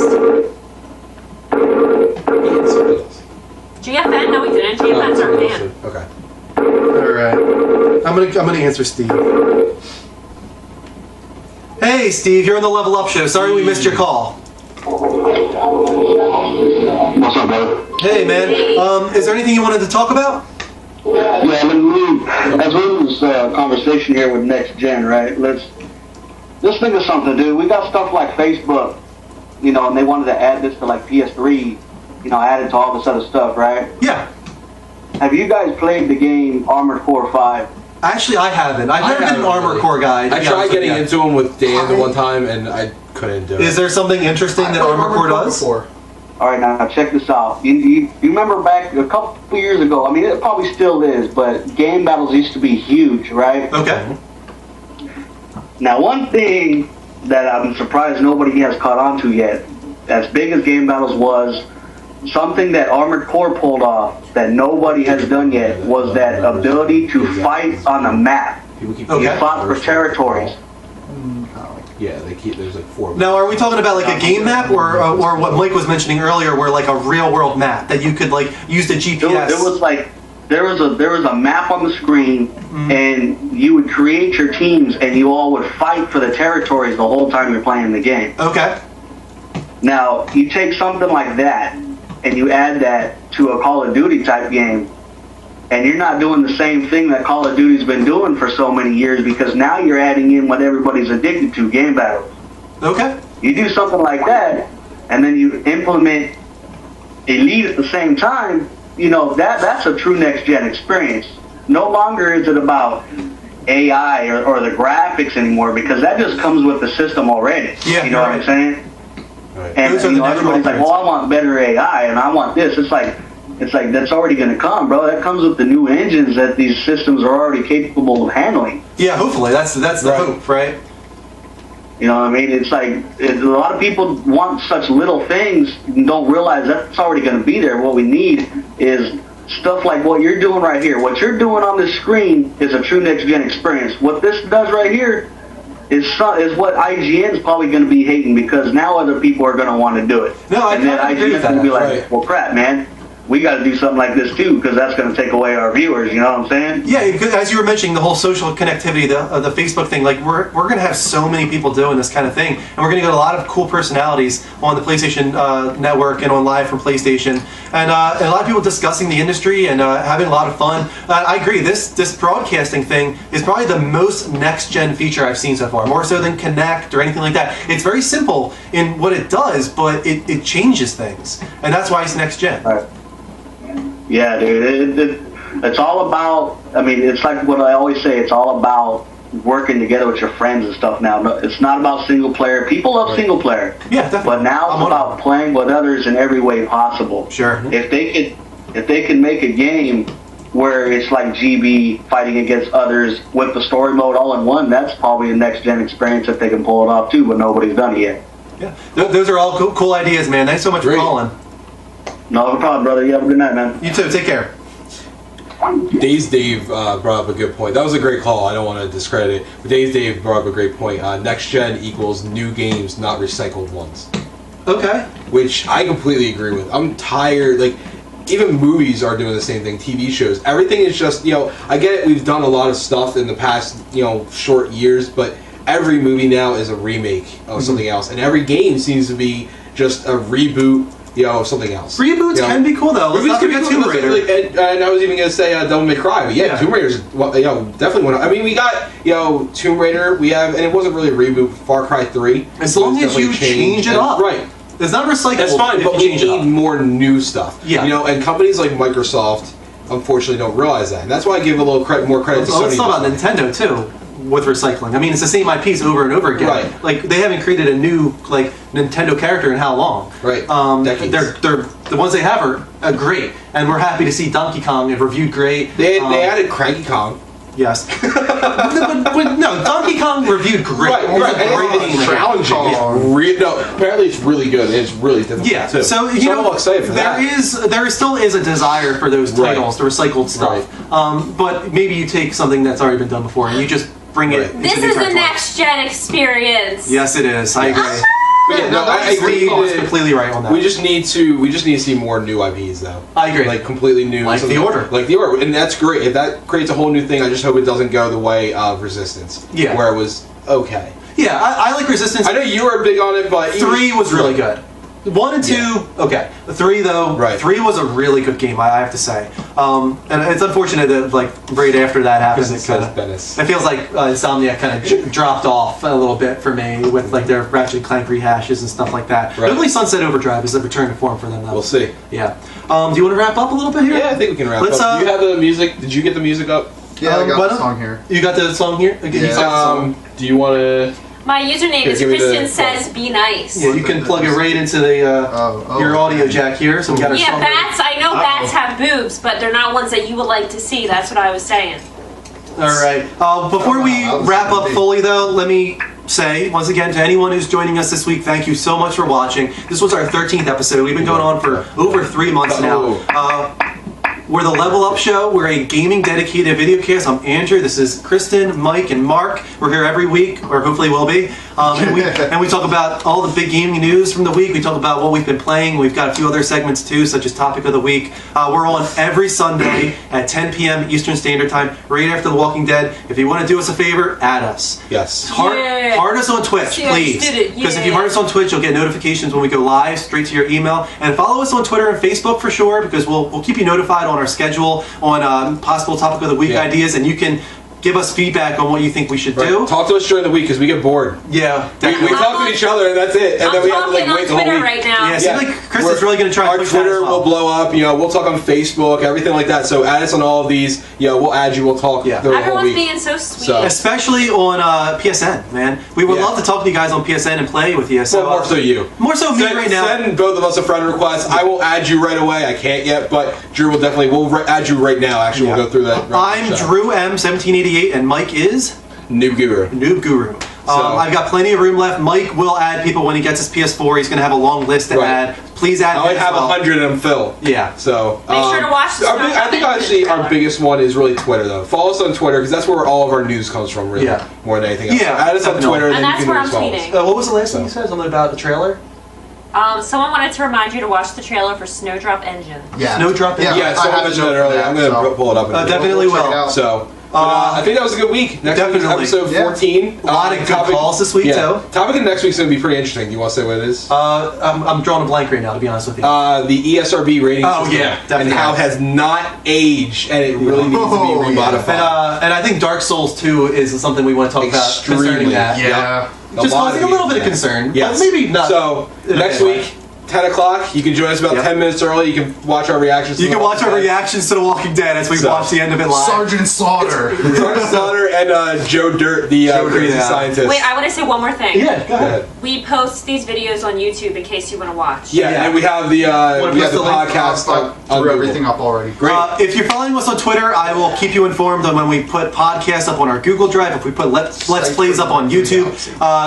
GFN? No, we didn't. GFN's our fan. Okay. Alright. I'm gonna answer Steve. Hey, Steve, you're on the Level Up Show. Sorry we missed your call. What's up, brother? Hey, man. Is there anything you wanted to talk about? Yeah, as we're in this conversation here with Next Gen, right? Let's think of something, dude. We got stuff like Facebook, you know, and they wanted to add this to like PS3, you know, add it to all this other stuff, right? Yeah. Have you guys played the game Armored Core 5? Actually, I haven't. I've never been an Armored Core guy. I tried getting into them with Dan the one time, and I couldn't do it. Is there something interesting that Armored Core does? All right, now check this out. You remember back a couple years ago, I mean, it probably still is, but game battles used to be huge, right? Okay. Now, one thing that I'm surprised nobody has caught on to yet, as big as Game Battles was, something that Armored Core pulled off that nobody has done yet was that ability to fight on a map. You fought for territories. Yeah, there's like 4. Now, are we talking about like a game map, or what Mike was mentioning earlier, where like a real world map that you could like use the GPS? It was like there was a map on the screen, and you would create your teams, and you all would fight for the territories the whole time you're playing the game. Okay. Now, you take something like that, and you add that to a Call of Duty type game, and you're not doing the same thing that Call of Duty's been doing for so many years, because now you're adding in what everybody's addicted to, game battles. Okay. You do something like that, and then you implement Elite at the same time, you know, that's a true next-gen experience. No longer is it about AI or the graphics anymore, because that just comes with the system already. Yeah, you know what I'm saying? Right. And you know, everybody's like, well, I want better AI, and I want this. It's like that's already going to come, bro. That comes with the new engines that these systems are already capable of handling. Yeah, hopefully that's the hope, right? You know what I mean? It's like a lot of people want such little things and don't realize that's already going to be there. What we need is stuff like what you're doing right here. What you're doing on this screen is a true next-gen experience. What this does right here is what IGN's probably going to be hating, because now other people are going to want to do it. No, and then IGN's going to be like, well, crap, man. We got to do something like this too, because that's going to take away our viewers. You know what I'm saying? Yeah, because as you were mentioning, the whole social connectivity, the Facebook thing, like we're going to have so many people doing this kind of thing, and we're going to get a lot of cool personalities on the PlayStation Network and on Live from PlayStation, and a lot of people discussing the industry and having a lot of fun. I agree. This broadcasting thing is probably the most next-gen feature I've seen so far, more so than Connect or anything like that. It's very simple in what it does, but it changes things, and that's why it's next-gen. Right. Yeah, dude, it's all about, I mean, it's like what I always say, it's all about working together with your friends and stuff now. No, it's not about single player. People love single player. Yeah, definitely. But now it's about playing with others in every way possible. Sure. If they could make a game where it's like GB fighting against others with the story mode all in one, that's probably a next-gen experience that they can pull it off too, but nobody's done it yet. Yeah, those are all cool ideas, man. Thanks so much for calling. No problem, brother. You have a good night, man. You too. Take care. Dave brought up a good point. That was a great call. I don't want to discredit it. But Dave brought up a great point. Next gen equals new games, not recycled ones. Okay. Which I completely agree with. I'm tired. Like, even movies are doing the same thing. TV shows. Everything is just, you know, I get it. We've done a lot of stuff in the past, you know, short years, but every movie now is a remake of something else. And every game seems to be just a reboot, you know, something else. Reboots can be cool though. Let's not forget Tomb Raider. And I was even gonna say Devil May Cry, but yeah, Tomb Raider's, you know, definitely one. I mean, we got, you know, Tomb Raider. We have, and it wasn't really a reboot. Far Cry 3. As long as you change it up, right? It's not recyclable. That's fine, but we need more new stuff. Yeah, you know, and companies like Microsoft, unfortunately, don't realize that, and that's why I give a little more credit to Sony. Let's talk about Nintendo too. With recycling, I mean, it's the same IPs over and over again. Right. Like they haven't created a new like Nintendo character in how long? Right. Decades. They're the ones they have are great, and we're happy to see Donkey Kong. It reviewed great. They added Cranky Kong. Yes. but no, Donkey Kong reviewed great. Right. It's challenging. No, apparently it's really good. It's really difficult. Yeah. Too. So you know, I'm excited for there still is a desire for those titles, the recycled stuff. Right. But maybe you take something that's already been done before and you just bring it. This is the next gen experience. Yes, it is. I agree. Yeah, no, I agree. He's completely right on that. We just need to see more new IPs though. I agree. Like completely new. Like The Order. Like The Order, and that's great. If that creates a whole new thing, I just hope it doesn't go the way of Resistance. Yeah. Where it was okay. Yeah, I like Resistance. I know you were big on it, but 3 was really good. 1 and 2, okay. 3 though, 3 was a really good game, I have to say. And it's unfortunate that like right after that happened, it feels like Insomniac kind of dropped off a little bit for me with like their Ratchet and Clank rehashes and stuff like that. Hopefully Sunset Overdrive is a return to form for them though. We'll see. Yeah. Do you want to wrap up a little bit here? Yeah, I think we can wrap up. Do you have the music? Did you get the music up? Yeah, I got the song here. You got the song here? Okay, yeah. Do you want to... My username is Kristen Says Be Nice. Yeah, you can plug it right into the your audio jack here. So we got bats. I know bats have boobs, but they're not ones that you would like to see. That's what I was saying. All right. Before we wrap up fully, though, let me say once again to anyone who's joining us this week, thank you so much for watching. This was our 13th episode. We've been going on for over 3 months now. We're the Level Up Show. We're a gaming dedicated video cast. I'm Andrew. This is Kristen, Mike, and Mark. We're here every week, or hopefully will be. And we talk about all the big gaming news from the week. We talk about what we've been playing. We've got a few other segments too, such as Topic of the Week. We're on every Sunday at 10 p.m. Eastern Standard Time, right after The Walking Dead. If you want to do us a favor, add us. Yes. Heart us on Twitch, please. Because if you heart us on Twitch, you'll get notifications when we go live straight to your email. And follow us on Twitter and Facebook for sure, because we'll keep you notified on our schedule on possible Topic of the Week ideas, and you can give us feedback on what you think we should do. Talk to us during the week because we get bored. Yeah, we talk to each other and that's it, and then we have to wait the whole week. Right now. Yeah, seems like Chris is really going to try. Our Twitter will blow up. We'll talk on Facebook, everything like that. So add us on all of these. We'll add you. We'll talk. The whole Everyone's week. being so sweet. Especially on PSN, man. We would love to talk to you guys on PSN and play with you. So more so you. More so me right now. Send both of us a friend request. I will add you right away. I can't yet, but Drew will definitely. We'll add you right now. Actually, we'll go through that. I'm Drew M1788, and Mike is Noob Guru. I've got plenty of room left. Mike will add people when he gets his PS4. He's going to have a long list to add. Please add. I would have 100 of them fill. Yeah. So make sure to watch the I think actually our biggest one is really Twitter though. Follow us on Twitter because that's where all of our news comes from. Really, more than anything else. Yeah. So add us on Twitter, and that's where I'm tweeting. What was the last thing you said? Something about the trailer? Someone wanted to remind you to watch the trailer for Snowdrop Engine. Yeah. Snowdrop Engine. Yeah, I mentioned that earlier. I'm going to pull it up. Definitely will. So. I think that was a good week. Next week is episode 14. A lot of good calls this week, too. Topic of next week's going to be pretty interesting. You want to say what it is? I'm drawing a blank right now, to be honest with you. The ESRB rating system. Definitely. And how it has not aged, and it really needs to be remodified. And I think Dark Souls 2 is something we want to talk about concerning that. Yeah. Just causing a little bit of concern. Yes. But maybe not. So, next week, 10 o'clock, you can join us about 10 minutes early. You can watch our reactions. You can watch our reactions to The Walking Dead as we watch the end of it live. Sergeant Slaughter. Sergeant Slaughter and Joe Dirt, the crazy scientist. Wait, I want to say one more thing. Yeah, go ahead. We post these videos on YouTube in case you want to watch. Yeah, and we have the podcast on everything up already. Great. If you're following us on Twitter, I will keep you informed on when we put podcasts up on our Google Drive, if we put Let's Plays up on YouTube.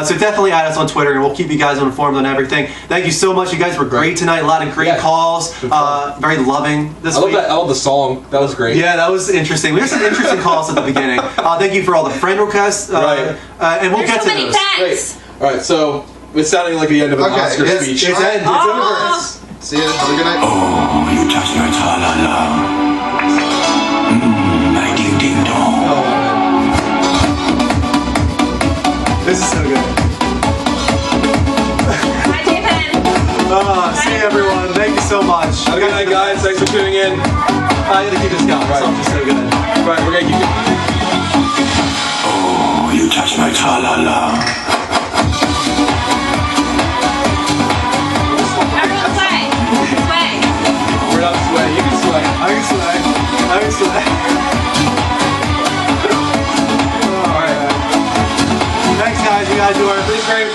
So definitely add us on Twitter, and we'll keep you guys informed on everything. Thank you so much. You guys were great tonight. A lot of great calls. Very loving this week. I love the song. That was great. Yeah, that was interesting. We had some interesting calls at the beginning. Thank you for all the friend requests. And we'll get to those. Thanks. All right, so it's sounding like the end of an Oscar speech. It's over. See you. Have a good night. Oh, you touch my tra-la-la. My ding-ding-dong. This is so good. Hi, David. See you, everyone. Thank you so much. Have a good night, guys. Thanks for tuning in. I gotta keep this going. Right. It's so good. Right, we're gonna keep it. Oh, you touch my tra-la-la. Everyone sway. Sway. We're not sway. You can sway. I can sway. I can sway. All right. Thanks, guys. You guys do our. Please, great.